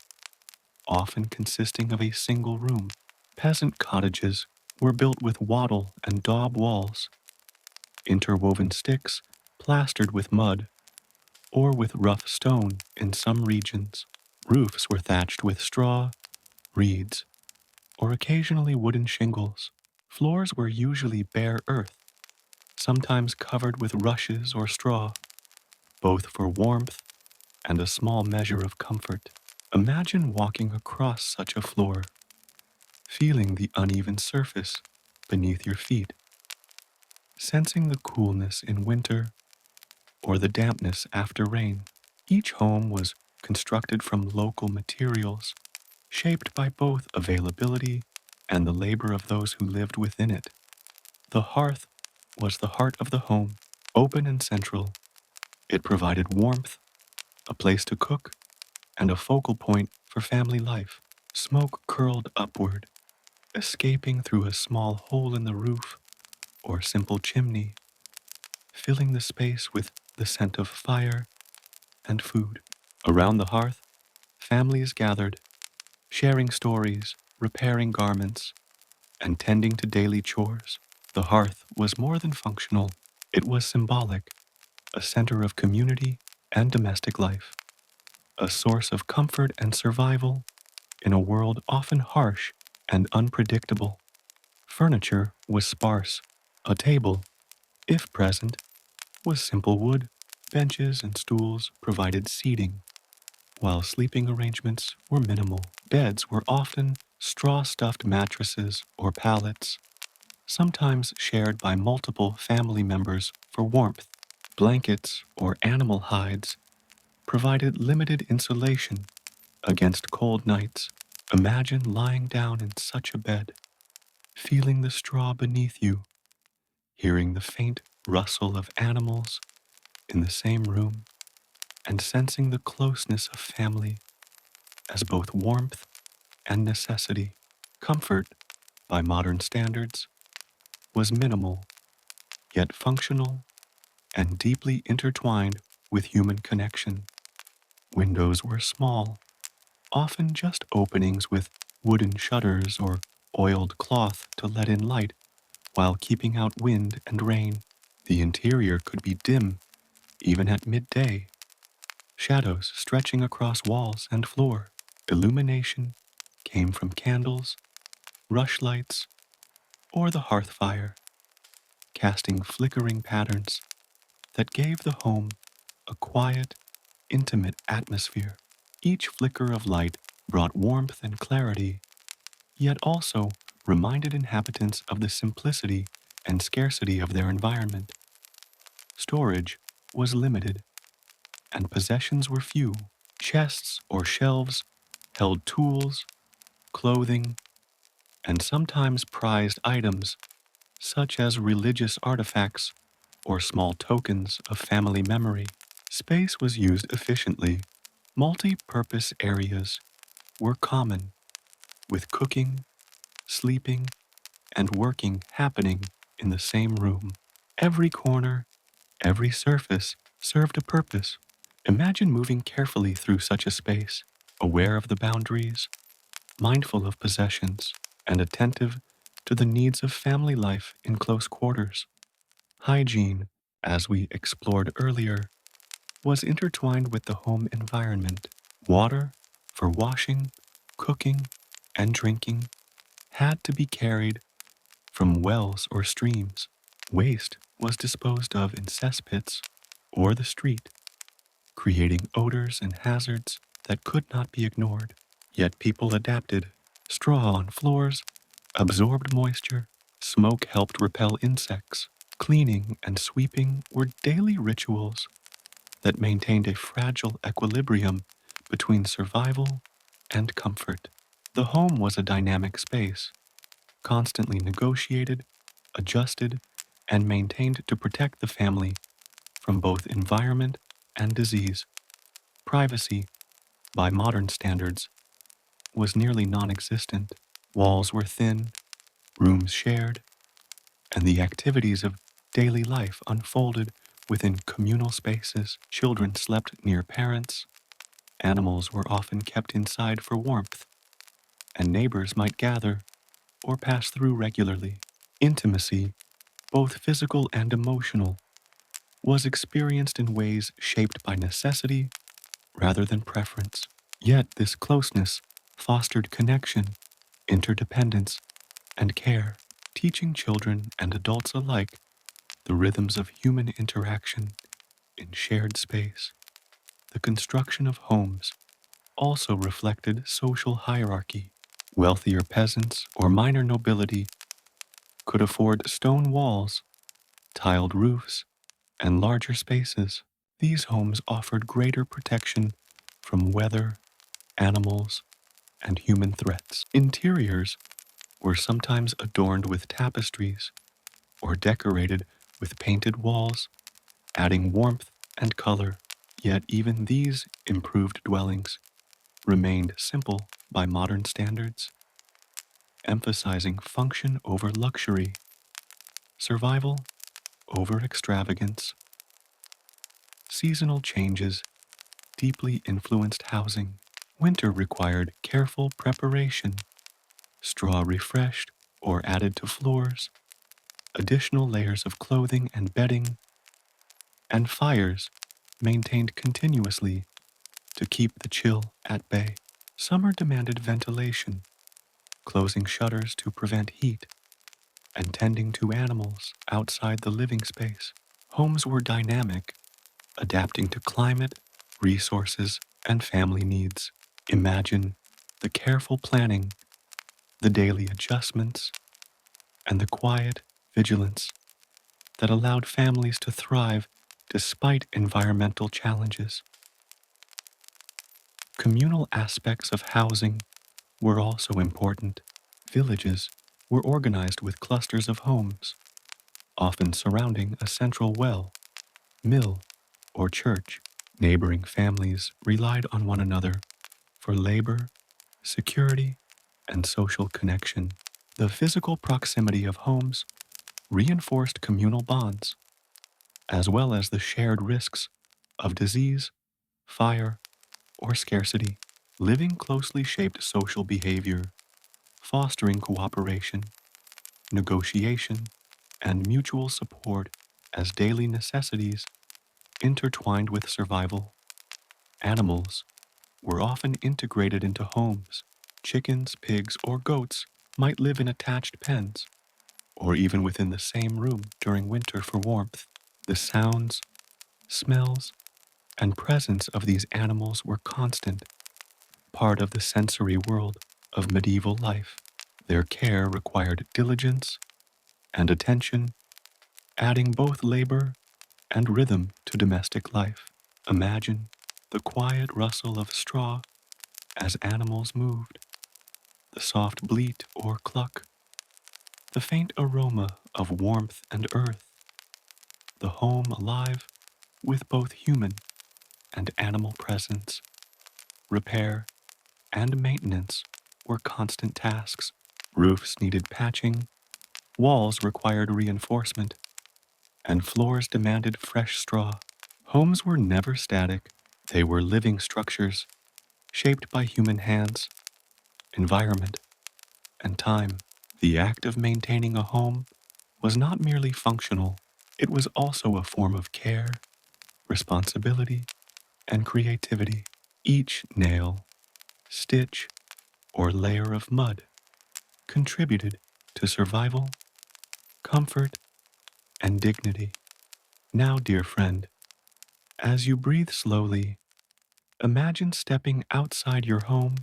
often consisting of a single room. Peasant cottages were built with wattle and daub walls, interwoven sticks plastered with mud, or with rough stone in some regions. Roofs were thatched with straw, reeds, or occasionally wooden shingles. Floors were usually bare earth, sometimes covered with rushes or straw, both for warmth and a small measure of comfort. Imagine walking across such a floor, feeling the uneven surface beneath your feet, sensing the coolness in winter or the dampness after rain. Each home was constructed from local materials, shaped by both availability and the labor of those who lived within it. The hearth was the heart of the home, open and central. It provided warmth, a place to cook, and a focal point for family life. Smoke curled upward, escaping through a small hole in the roof or simple chimney, filling the space with the scent of fire and food. Around the hearth, families gathered, sharing stories, repairing garments, and tending to daily chores. The hearth was more than functional, it was symbolic, a center of community and domestic life, a source of comfort and survival in a world often harsh and unpredictable. Furniture was sparse. A table, if present, was simple wood. Benches and stools provided seating, while sleeping arrangements were minimal. Beds were often straw-stuffed mattresses or pallets, sometimes shared by multiple family members for warmth. Blankets or animal hides provided limited insulation against cold nights. Imagine lying down in such a bed, feeling the straw beneath you, hearing the faint rustle of animals in the same room, and sensing the closeness of family as both warmth and necessity. Comfort, by modern standards, was minimal, yet functional and deeply intertwined with human connection. Windows were small, often just openings with wooden shutters or oiled cloth to let in light while keeping out wind and rain. The interior could be dim even at midday, shadows stretching across walls and floor. Illumination came from candles, rushlights, or the hearth fire, casting flickering patterns that gave the home a quiet, intimate atmosphere. Each flicker of light brought warmth and clarity, yet also reminded inhabitants of the simplicity and scarcity of their environment. Storage was limited, and possessions were few. Chests or shelves held tools, clothing, and sometimes prized items such as religious artifacts or small tokens of family memory. Space was used efficiently. Multi-purpose areas were common, with cooking, sleeping, and working happening in the same room. Every corner Every surface served a purpose. Imagine moving carefully through such a space, aware of the boundaries, mindful of possessions, and attentive to the needs of family life in close quarters. Hygiene, as we explored earlier, was intertwined with the home environment. Water, for washing, cooking, and drinking, had to be carried from wells or streams. Waste was disposed of in cesspits or the street, creating odors and hazards that could not be ignored. Yet people adapted. Straw on floors absorbed moisture. Smoke helped repel insects. Cleaning and sweeping were daily rituals that maintained a fragile equilibrium between survival and comfort. The home was a dynamic space, constantly negotiated, adjusted, and maintained to protect the family from both environment and disease. Privacy, by modern standards, was nearly non existent. Walls were thin, rooms shared, and the activities of daily life unfolded within communal spaces. Children slept near parents, animals were often kept inside for warmth, and neighbors might gather or pass through regularly. Intimacy, both physical and emotional, was experienced in ways shaped by necessity rather than preference. Yet this closeness fostered connection, interdependence, and care, teaching children and adults alike the rhythms of human interaction in shared space. The construction of homes also reflected social hierarchy. Wealthier peasants or minor nobility could afford stone walls, tiled roofs, and larger spaces. These homes offered greater protection from weather, animals, and human threats. Interiors were sometimes adorned with tapestries or decorated with painted walls, adding warmth and color. Yet even these improved dwellings remained simple by modern standards, emphasizing function over luxury, survival over extravagance. Seasonal changes deeply influenced housing. Winter required careful preparation, straw refreshed or added to floors, additional layers of clothing and bedding, and fires maintained continuously to keep the chill at bay. Summer demanded ventilation, closing shutters to prevent heat, and tending to animals outside the living space. Homes were dynamic, adapting to climate, resources, and family needs. Imagine the careful planning, the daily adjustments, and the quiet vigilance that allowed families to thrive despite environmental challenges. Communal aspects of housing were also important. Villages were organized with clusters of homes, often surrounding a central well, mill, or church. Neighboring families relied on one another for labor, security, and social connection. The physical proximity of homes reinforced communal bonds, as well as the shared risks of disease, fire, or scarcity. Living closely shaped social behavior, fostering cooperation, negotiation, and mutual support as daily necessities intertwined with survival. Animals were often integrated into homes. Chickens, pigs, or goats might live in attached pens, or even within the same room during winter for warmth. The sounds, smells, and presence of these animals were constant, part of the sensory world of medieval life. Their care required diligence and attention, adding both labor and rhythm to domestic life. Imagine the quiet rustle of straw as animals moved, the soft bleat or cluck, the faint aroma of warmth and earth, the home alive with both human and animal presence. Repair and maintenance were constant tasks. Roofs needed patching, walls required reinforcement, and floors demanded fresh straw. Homes were never static, they were living structures shaped by human hands, environment, and time. The act of maintaining a home was not merely functional, it was also a form of care, responsibility, and creativity. Each nail, stitch, or layer of mud contributed to survival, comfort, and dignity. Now, dear friend, as you breathe slowly, imagine stepping outside your home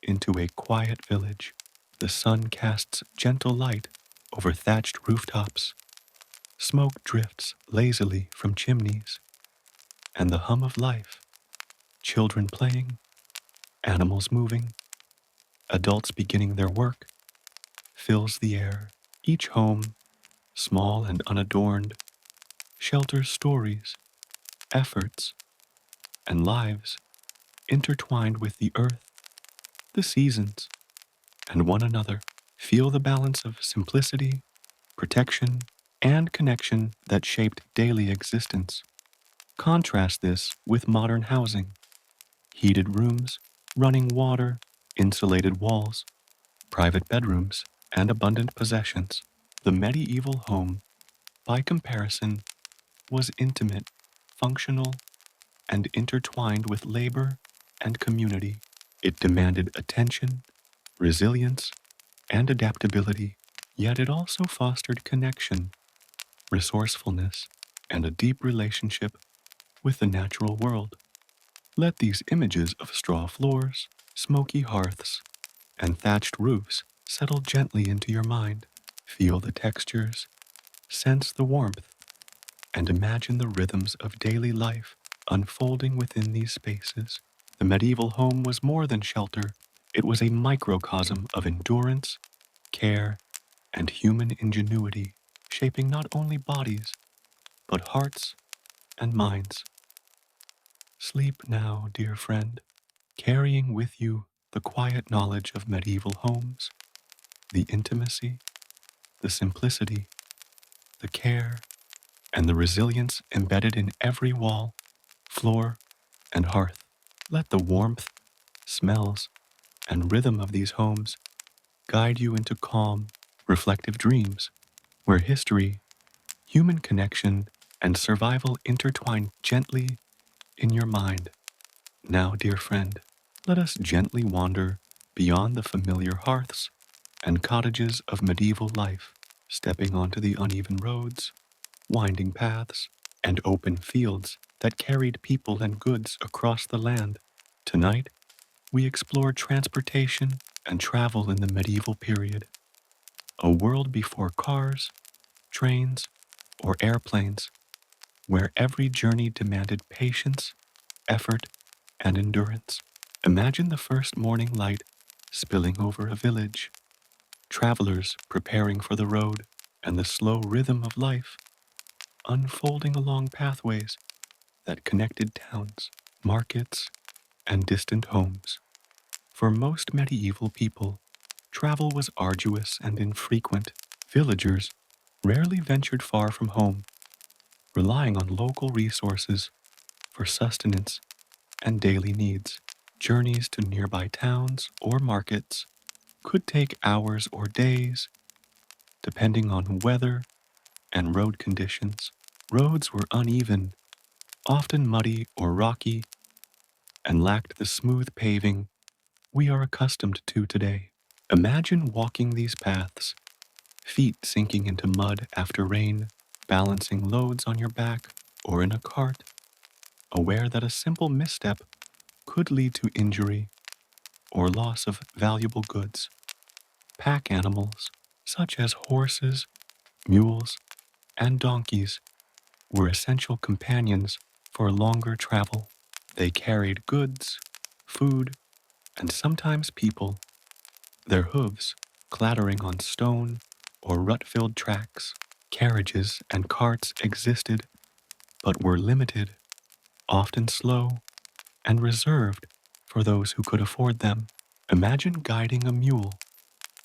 into a quiet village. The sun casts gentle light over thatched rooftops, smoke drifts lazily from chimneys, and the hum of life, children playing, animals moving, adults beginning their work, fills the air. Each home, small and unadorned, shelters stories, efforts, and lives intertwined with the earth, the seasons, and one another. Feel the balance of simplicity, protection, and connection that shaped daily existence. Contrast this with modern housing: heated rooms, running water, insulated walls, private bedrooms, and abundant possessions. The medieval home, by comparison, was intimate, functional, and intertwined with labor and community. It demanded attention, resilience, and adaptability, yet it also fostered connection, resourcefulness, and a deep relationship with the natural world. Let these images of straw floors, smoky hearths, and thatched roofs settle gently into your mind. Feel the textures, sense the warmth, and imagine the rhythms of daily life unfolding within these spaces. The medieval home was more than shelter, it was a microcosm of endurance, care, and human ingenuity, shaping not only bodies, but hearts and minds. Sleep now, dear friend, carrying with you the quiet knowledge of medieval homes, the intimacy, the simplicity, the care, and the resilience embedded in every wall, floor, and hearth. Let the warmth, smells, and rhythm of these homes guide you into calm, reflective dreams where history, human connection, and survival intertwine gently in your mind. Now, dear friend, let us gently wander beyond the familiar hearths and cottages of medieval life, stepping onto the uneven roads, winding paths, and open fields that carried people and goods across the land. Tonight, we explore transportation and travel in the medieval period, a world before cars, trains, or airplanes, where every journey demanded patience, effort, and endurance. Imagine the first morning light spilling over a village, travelers preparing for the road, and the slow rhythm of life unfolding along pathways that connected towns, markets, and distant homes. For most medieval people, travel was arduous and infrequent. Villagers rarely ventured far from home, relying on local resources for sustenance and daily needs. Journeys to nearby towns or markets could take hours or days, depending on weather and road conditions. Roads were uneven, often muddy or rocky, and lacked the smooth paving we are accustomed to today. Imagine walking these paths, feet sinking into mud after rain, balancing loads on your back or in a cart, aware that a simple misstep could lead to injury or loss of valuable goods. Pack animals, such as horses, mules, and donkeys, were essential companions for longer travel. They carried goods, food, and sometimes people, their hooves clattering on stone or rut-filled tracks. Carriages and carts existed, but were limited, often slow, and reserved for those who could afford them. Imagine guiding a mule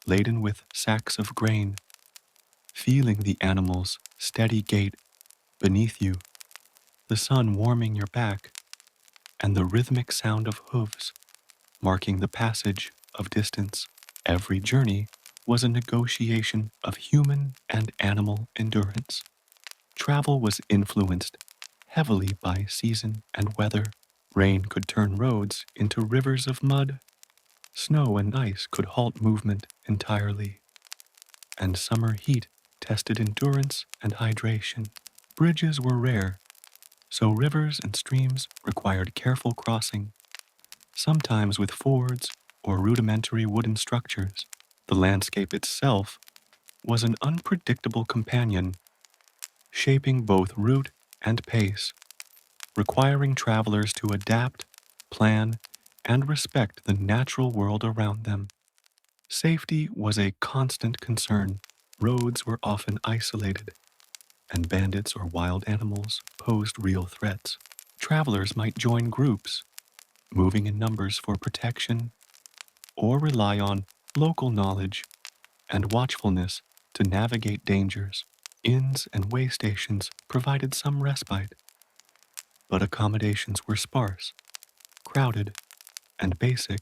laden with sacks of grain, feeling the animal's steady gait beneath you, the sun warming your back, and the rhythmic sound of hooves marking the passage of distance. Every journey was a negotiation of human and animal endurance. Travel was influenced heavily by season and weather. Rain could turn roads into rivers of mud. Snow and ice could halt movement entirely. And summer heat tested endurance and hydration. Bridges were rare, so rivers and streams required careful crossing, sometimes with fords or rudimentary wooden structures. The landscape itself was an unpredictable companion, shaping both route and pace, requiring travelers to adapt, plan, and respect the natural world around them. Safety was a constant concern. Roads were often isolated, and bandits or wild animals posed real threats. Travelers might join groups, moving in numbers for protection, or rely on local knowledge and watchfulness to navigate dangers. Inns and way stations provided some respite, but accommodations were sparse, crowded, and basic.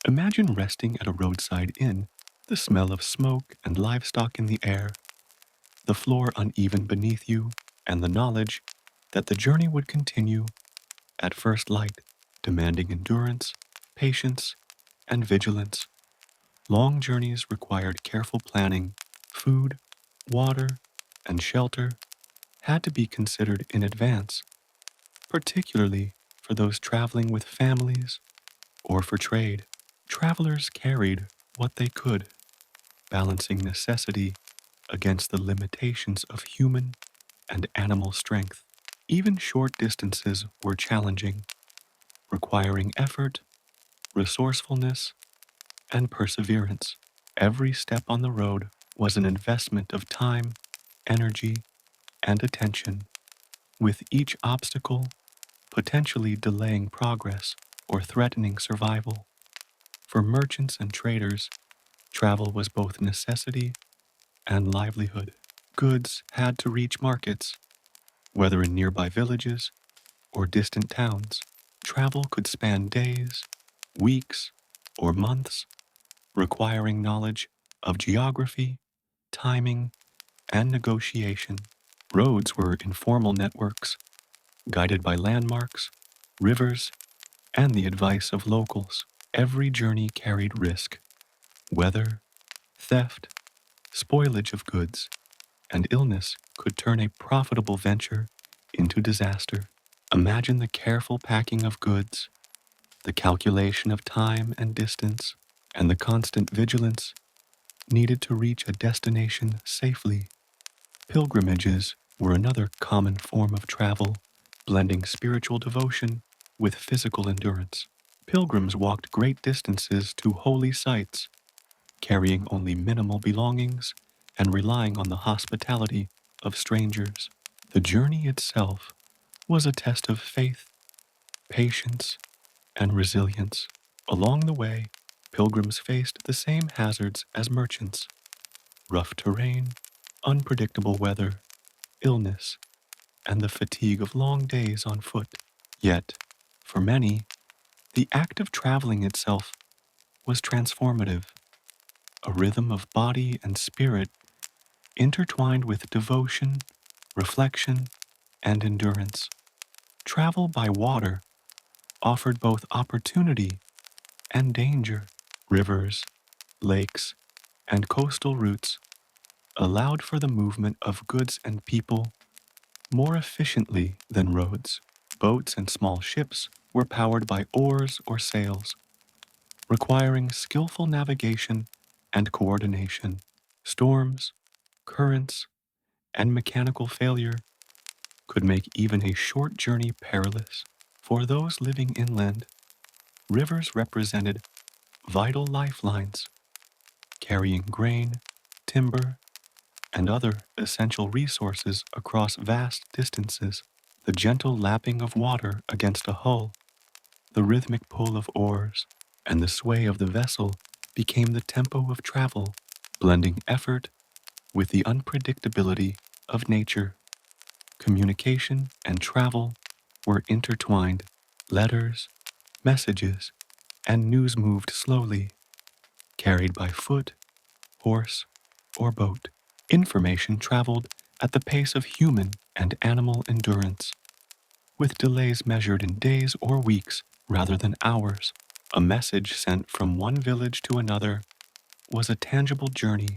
Imagine resting at a roadside inn, the smell of smoke and livestock in the air, the floor uneven beneath you, and the knowledge that the journey would continue at first light, demanding endurance, patience, and vigilance. Long journeys required careful planning. Food, water, and shelter had to be considered in advance, particularly for those traveling with families or for trade. Travelers carried what they could, balancing necessity against the limitations of human and animal strength. Even short distances were challenging, requiring effort, resourcefulness, and perseverance. Every step on the road was an investment of time, energy, and attention, with each obstacle potentially delaying progress or threatening survival. For merchants and traders, travel was both necessity and livelihood. Goods had to reach markets, whether in nearby villages or distant towns. Travel could span days, weeks, or months, requiring knowledge of geography, timing, and negotiation. Roads were informal networks, guided by landmarks, rivers, and the advice of locals. Every journey carried risk, weather, theft, spoilage of goods, and illness could turn a profitable venture into disaster. Imagine the careful packing of goods, the calculation of time and distance, and the constant vigilance needed to reach a destination safely. Pilgrimages were another common form of travel, blending spiritual devotion with physical endurance. Pilgrims walked great distances to holy sites, carrying only minimal belongings and relying on the hospitality of strangers. The journey itself was a test of faith, patience, and resilience. Along the way, pilgrims faced the same hazards as merchants: rough terrain, unpredictable weather, illness, and the fatigue of long days on foot. Yet, for many, the act of traveling itself was transformative, a rhythm of body and spirit intertwined with devotion, reflection, and endurance. Travel by water offered both opportunity and danger. Rivers, lakes, and coastal routes allowed for the movement of goods and people more efficiently than roads. Boats and small ships were powered by oars or sails, requiring skillful navigation and coordination. Storms, currents, and mechanical failure could make even a short journey perilous. For those living inland, rivers represented vital lifelines, carrying grain, timber, and other essential resources across vast distances. The gentle lapping of water against a hull, the rhythmic pull of oars, and the sway of the vessel became the tempo of travel, blending effort with the unpredictability of nature. Communication and travel were intertwined. Letters, messages, and news moved slowly, carried by foot, horse, or boat. Information traveled at the pace of human and animal endurance, with delays measured in days or weeks rather than hours. A message sent from one village to another was a tangible journey,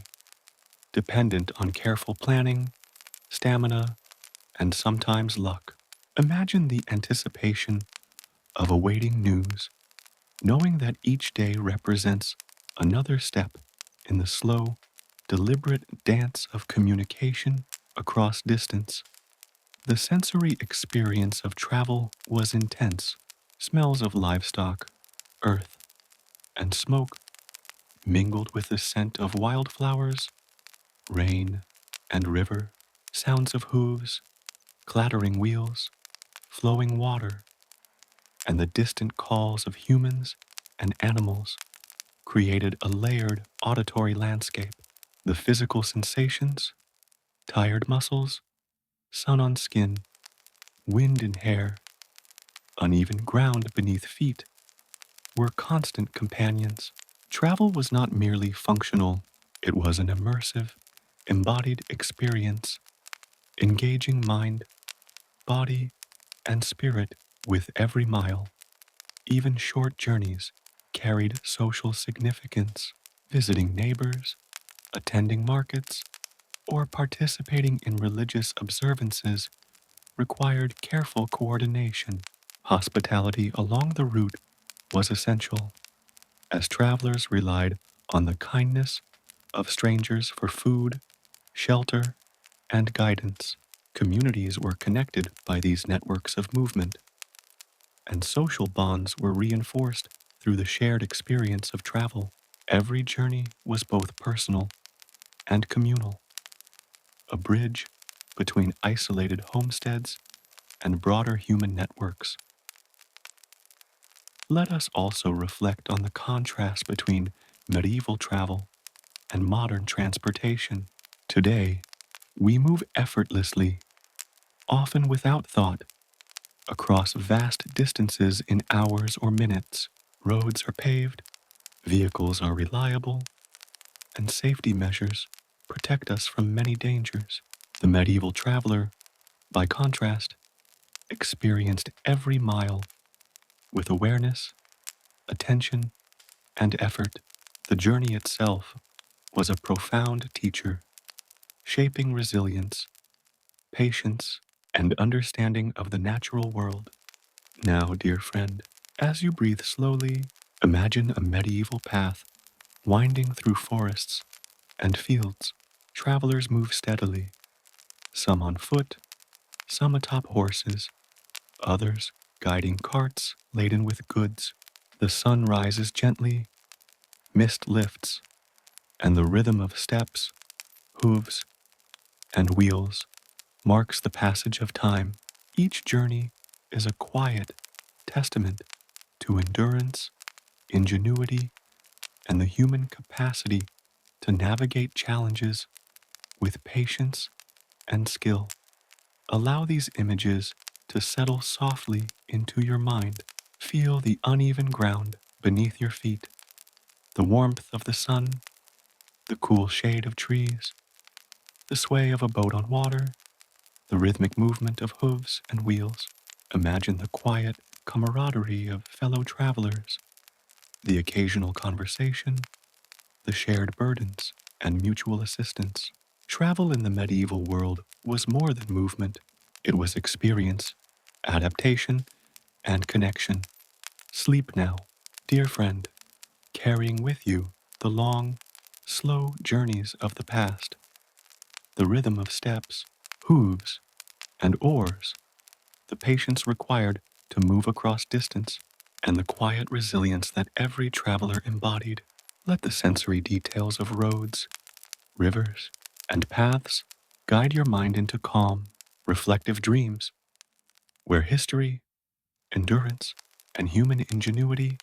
dependent on careful planning, stamina, and sometimes luck. Imagine the anticipation of awaiting news, knowing that each day represents another step in the slow, deliberate dance of communication across distance. The sensory experience of travel was intense. Smells of livestock, earth, and smoke mingled with the scent of wildflowers, rain, and river. Sounds of hooves, clattering wheels, flowing water, and the distant calls of humans and animals created a layered auditory landscape. The physical sensations, tired muscles, sun on skin, wind in hair, uneven ground beneath feet, were constant companions. Travel was not merely functional, it was an immersive, embodied experience, engaging mind, body, and spirit with every mile. Even short journeys carried social significance. Visiting neighbors, attending markets, or participating in religious observances required careful coordination. Hospitality along the route was essential, as travelers relied on the kindness of strangers for food, shelter, and guidance. Communities were connected by these networks of movement, and social bonds were reinforced through the shared experience of travel. Every journey was both personal and communal, a bridge between isolated homesteads and broader human networks. Let us also reflect on the contrast between medieval travel and modern transportation. Today, we move effortlessly, often without thought, across vast distances in hours or minutes. Roads are paved, vehicles are reliable, and safety measures protect us from many dangers. The medieval traveler, by contrast, experienced every mile with awareness, attention, and effort. The journey itself was a profound teacher, shaping resilience, patience, and understanding of the natural world. Now, dear friend, as you breathe slowly, imagine a medieval path winding through forests and fields. Travelers move steadily, some on foot, some atop horses, others guiding carts laden with goods. The sun rises gently, mist lifts, and the rhythm of steps, hooves, and wheels marks the passage of time. Each journey is a quiet testament to endurance, ingenuity, and the human capacity to navigate challenges with patience and skill. Allow these images to settle softly into your mind. Feel the uneven ground beneath your feet, the warmth of the sun, the cool shade of trees, the sway of a boat on water, the rhythmic movement of hooves and wheels. Imagine the quiet camaraderie of fellow travelers, the occasional conversation, the shared burdens, and mutual assistance. Travel in the medieval world was more than movement. It was experience, adaptation, and connection. Sleep now, dear friend, carrying with you the long, slow journeys of the past, the rhythm of steps, hooves, and oars, the patience required to move across distance, and the quiet resilience that every traveler embodied. Let the sensory details of roads, rivers, and paths guide your mind into calm, reflective dreams, where history, endurance, and human ingenuity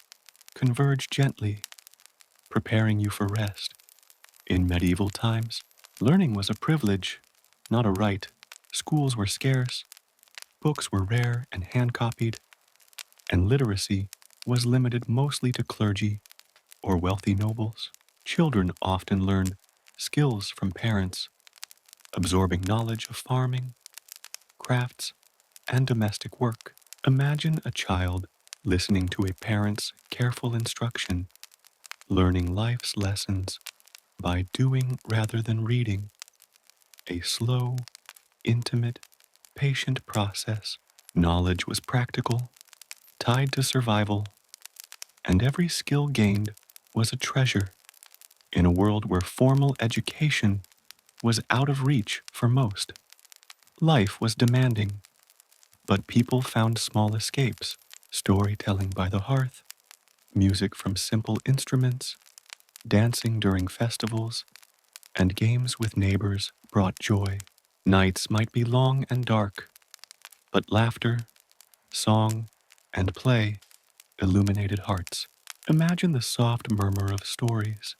converge gently, preparing you for rest. In medieval times, learning was a privilege, not a right. Schools were scarce, books were rare and hand-copied, and literacy was limited mostly to clergy or wealthy nobles. Children often learned skills from parents, absorbing knowledge of farming, crafts, and domestic work. Imagine a child listening to a parent's careful instruction, learning life's lessons by doing rather than reading, a slow, intimate, patient process. Knowledge was practical, tied to survival, and every skill gained was a treasure in a world where formal education was out of reach for most. Life was demanding, but people found small escapes: storytelling by the hearth, music from simple instruments, dancing during festivals, and games with neighbors brought joy. Nights might be long and dark, but laughter, song, and play illuminated hearts. Imagine the soft murmur of stories,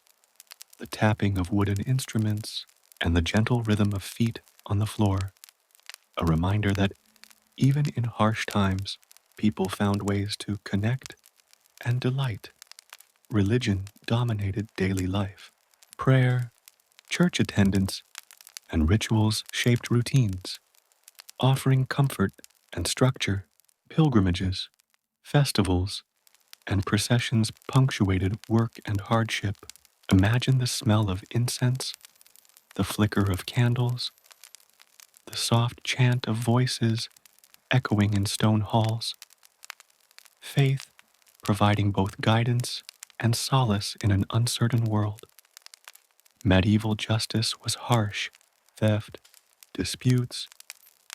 the tapping of wooden instruments, and the gentle rhythm of feet on the floor, a reminder that even in harsh times, people found ways to connect and delight. Religion dominated daily life. Prayer, church attendance, and rituals shaped routines, offering comfort and structure. Pilgrimages, festivals, and processions punctuated work and hardship. Imagine the smell of incense, the flicker of candles, the soft chant of voices echoing in stone halls. Faith providing both guidance and solace in an uncertain world. Medieval justice was harsh. Theft, disputes,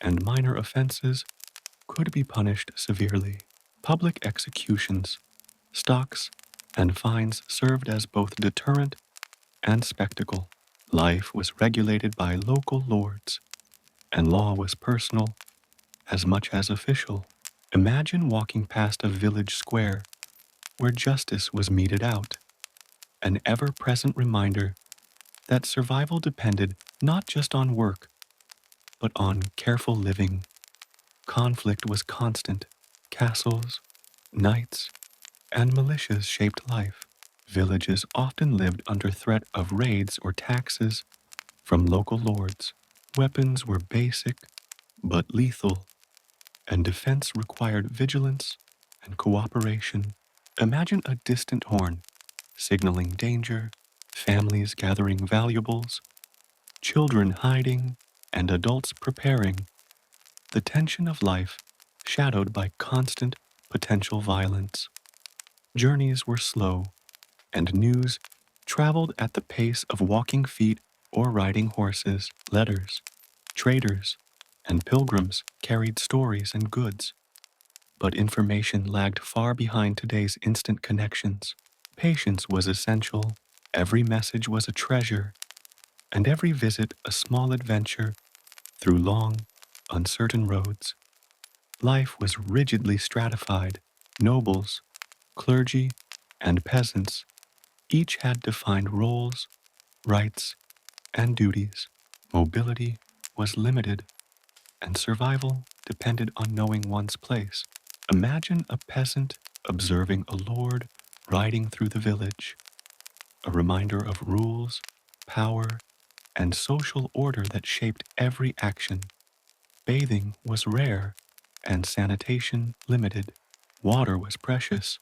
and minor offenses could be punished severely. Public executions, stocks, and fines served as both deterrent and spectacle. Life was regulated by local lords, and law was personal as much as official. Imagine walking past a village square where justice was meted out, an ever-present reminder that survival depended not just on work, but on careful living. Conflict was constant. Castles, knights, and militias shaped life. Villages often lived under threat of raids or taxes from local lords. Weapons were basic but lethal, and defense required vigilance and cooperation. Imagine a distant horn signaling danger, families gathering valuables, children hiding, and adults preparing. The tension of life shadowed by constant potential violence. Journeys were slow, and news traveled at the pace of walking feet or riding horses. Letters, traders, and pilgrims carried stories and goods, but information lagged far behind today's instant connections. Patience was essential. Every message was a treasure, and every visit a small adventure through long, uncertain roads. Life was rigidly stratified. Nobles, clergy, and peasants each had defined roles, rights, and duties. Mobility was limited, and survival depended on knowing one's place. Imagine a peasant observing a lord riding through the village, a reminder of rules, power, and social order that shaped every action. Bathing was rare, and sanitation limited. Water was precious,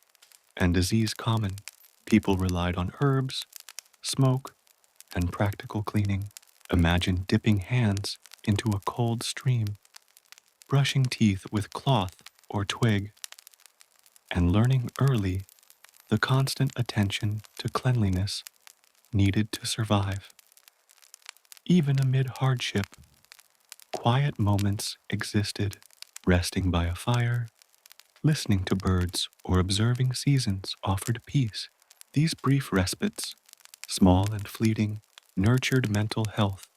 and disease common. People relied on herbs, smoke, and practical cleaning. Imagine dipping hands into a cold stream, brushing teeth with cloth or twig, and learning early the constant attention to cleanliness needed to survive. Even amid hardship, quiet moments existed, resting by a fire, listening to birds, or observing seasons offered peace. These brief respites, small and fleeting, nurtured mental health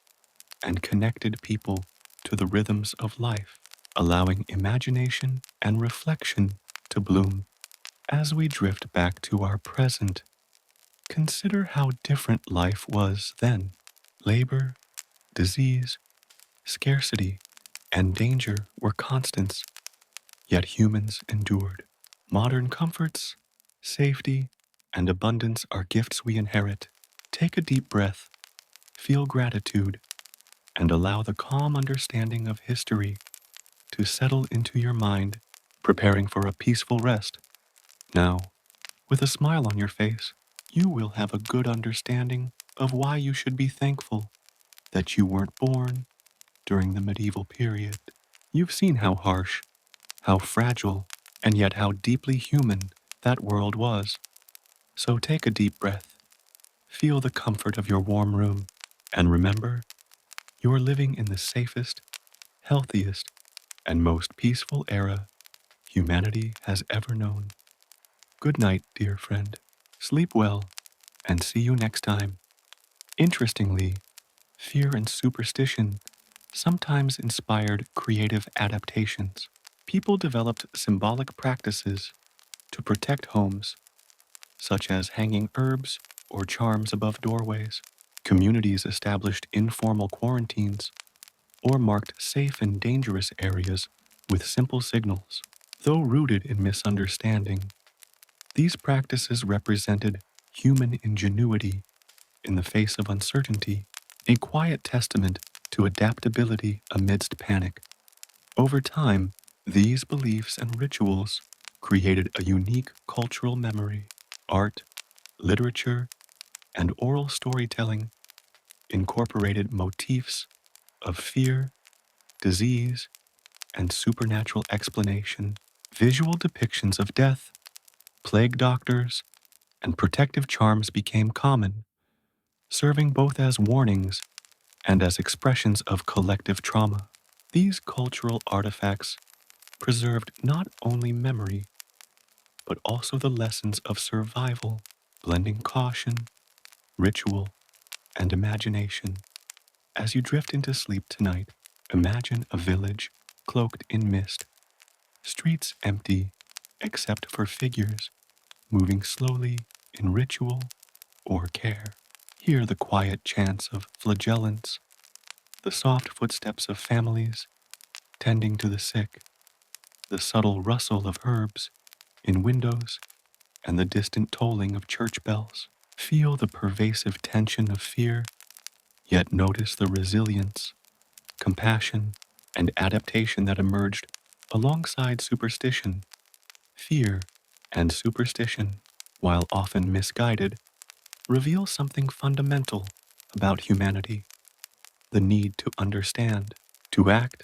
and connected people to the rhythms of life, allowing imagination and reflection to bloom. As we drift back to our present, consider how different life was then. Labor, disease, Scarcity and danger were constants, yet humans endured. Modern comforts, safety, and abundance are gifts we inherit. Take a deep breath, feel gratitude, and allow the calm understanding of history to settle into your mind, preparing for a peaceful rest. Now, with a smile on your face, you will have a good understanding of why you should be thankful that you weren't born during the medieval period. You've seen how harsh, how fragile, and yet how deeply human that world was. So take a deep breath, feel the comfort of your warm room, and remember, you're living in the safest, healthiest, and most peaceful era humanity has ever known. Good night, dear friend. Sleep well, and see you next time. Interestingly, fear and superstition sometimes inspired creative adaptations. People developed symbolic practices to protect homes, such as hanging herbs or charms above doorways. Communities established informal quarantines or marked safe and dangerous areas with simple signals. Though rooted in misunderstanding, these practices represented human ingenuity in the face of uncertainty, a quiet testament to adaptability amidst panic. Over time, these beliefs and rituals created a unique cultural memory. Art, literature, and oral storytelling incorporated motifs of fear, disease, and supernatural explanation. Visual depictions of death, plague doctors, and protective charms became common, serving both as warnings and as expressions of collective trauma. These cultural artifacts preserved not only memory, but also the lessons of survival, blending caution, ritual, and imagination. As you drift into sleep tonight, imagine a village cloaked in mist, streets empty except for figures moving slowly in ritual or care. Hear the quiet chants of flagellants, the soft footsteps of families tending to the sick, the subtle rustle of herbs in windows, and the distant tolling of church bells. Feel the pervasive tension of fear, yet notice the resilience, compassion, and adaptation that emerged alongside superstition. Fear and superstition, while often misguided, reveal something fundamental about humanity: the need to understand, to act,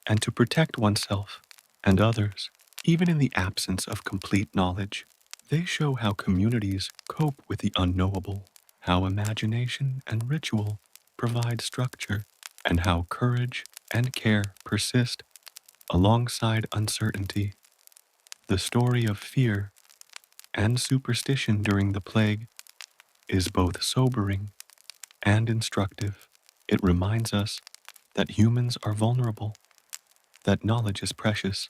and to protect oneself and others, even in the absence of complete knowledge. They show how communities cope with the unknowable, how imagination and ritual provide structure, and how courage and care persist alongside uncertainty. The story of fear and superstition during the plague is both sobering and instructive. It reminds us that humans are vulnerable, that knowledge is precious,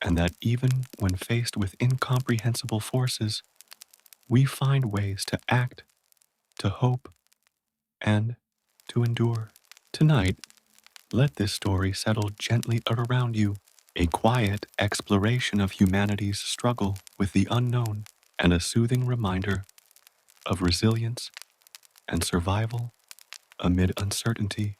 and that even when faced with incomprehensible forces, we find ways to act, to hope, and to endure. Tonight, let this story settle gently around you, a quiet exploration of humanity's struggle with the unknown, and a soothing reminder of resilience and survival amid uncertainty.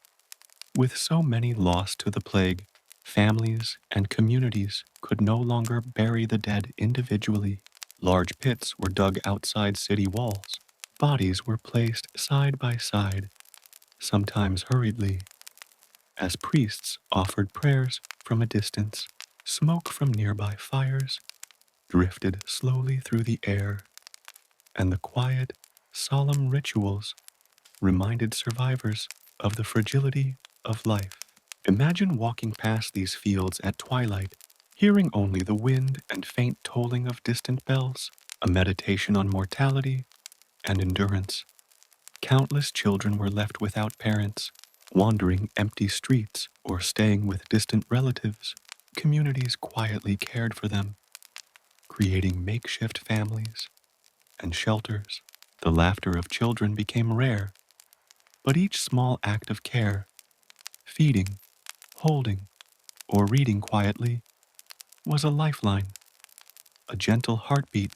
With so many lost to the plague, families and communities could no longer bury the dead individually. Large pits were dug outside city walls. Bodies were placed side by side, sometimes hurriedly, as priests offered prayers from a distance. Smoke from nearby fires drifted slowly through the air, and the quiet, solemn rituals reminded survivors of the fragility of life. Imagine walking past these fields at twilight, hearing only the wind and faint tolling of distant bells, a meditation on mortality and endurance. Countless children were left without parents, wandering empty streets or staying with distant relatives. Communities quietly cared for them, creating makeshift families and shelters. The laughter of children became rare, but each small act of care Feeding, holding, or reading quietly was a lifeline, a gentle heartbeat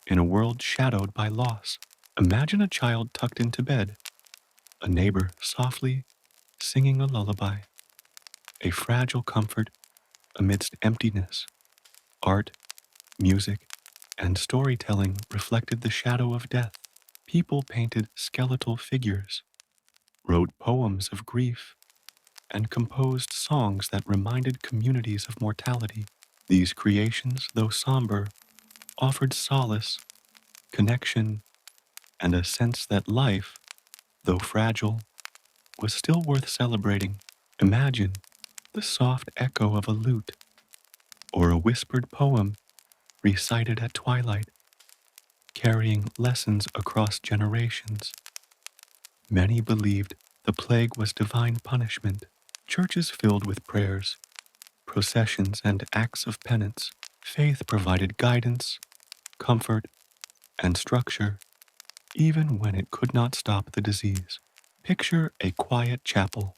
in a world shadowed by loss. Imagine a child tucked into bed, a neighbor softly singing a lullaby, a fragile comfort amidst emptiness. Art, music, and storytelling reflected the shadow of death. People painted skeletal figures, wrote poems of grief, and composed songs that reminded communities of mortality. These creations, though somber, offered solace, connection, and a sense that life, though fragile, was still worth celebrating. Imagine the soft echo of a lute or a whispered poem recited at twilight, carrying lessons across generations. Many believed the plague was divine punishment. Churches filled with prayers, processions, and acts of penance. Faith provided guidance, comfort, and structure, even when it could not stop the disease. Picture a quiet chapel,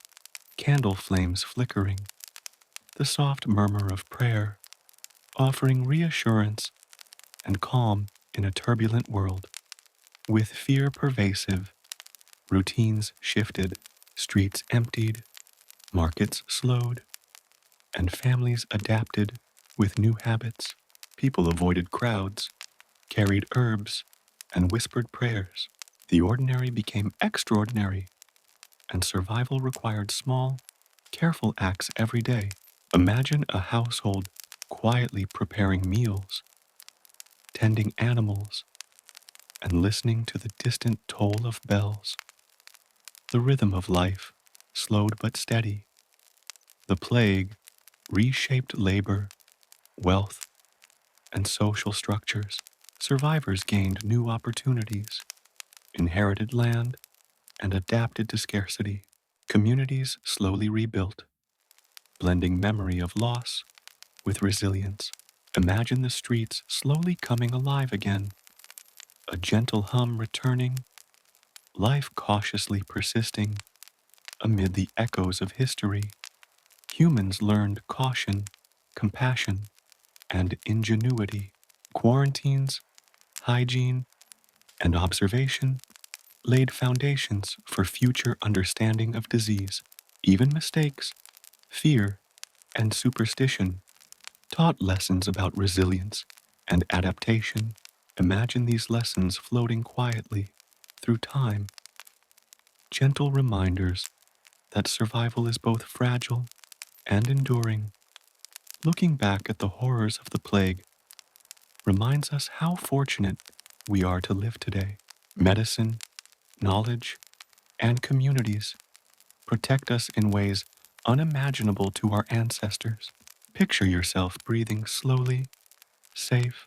candle flames flickering, the soft murmur of prayer, offering reassurance and calm in a turbulent world. With fear pervasive, routines shifted, streets emptied, markets slowed, and families adapted with new habits. People avoided crowds, carried herbs, and whispered prayers. The ordinary became extraordinary, and survival required small, careful acts every day. Imagine a household quietly preparing meals, tending animals, and listening to the distant toll of bells. The rhythm of life, slowed but steady. The plague reshaped labor, wealth, and social structures. Survivors gained new opportunities, inherited land, and adapted to scarcity. Communities slowly rebuilt, blending memory of loss with resilience. Imagine the streets slowly coming alive again, a gentle hum returning, life cautiously persisting amid the echoes of history. Humans learned caution, compassion, and ingenuity. Quarantines, hygiene, and observation laid foundations for future understanding of disease. Even mistakes, fear, and superstition taught lessons about resilience and adaptation. Imagine these lessons floating quietly through time, gentle reminders that survival is both fragile and enduring. Looking back at the horrors of the plague reminds us how fortunate we are to live today. Medicine, knowledge, and communities protect us in ways unimaginable to our ancestors. Picture yourself breathing slowly, safe,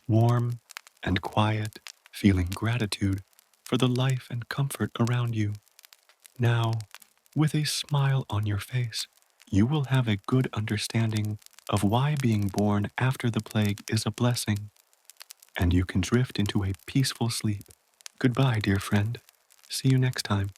warm, and quiet, feeling gratitude for the life and comfort around you. Now, with a smile on your face, you will have a good understanding of why being born after the plague is a blessing, and you can drift into a peaceful sleep. Goodbye, dear friend. See you next time.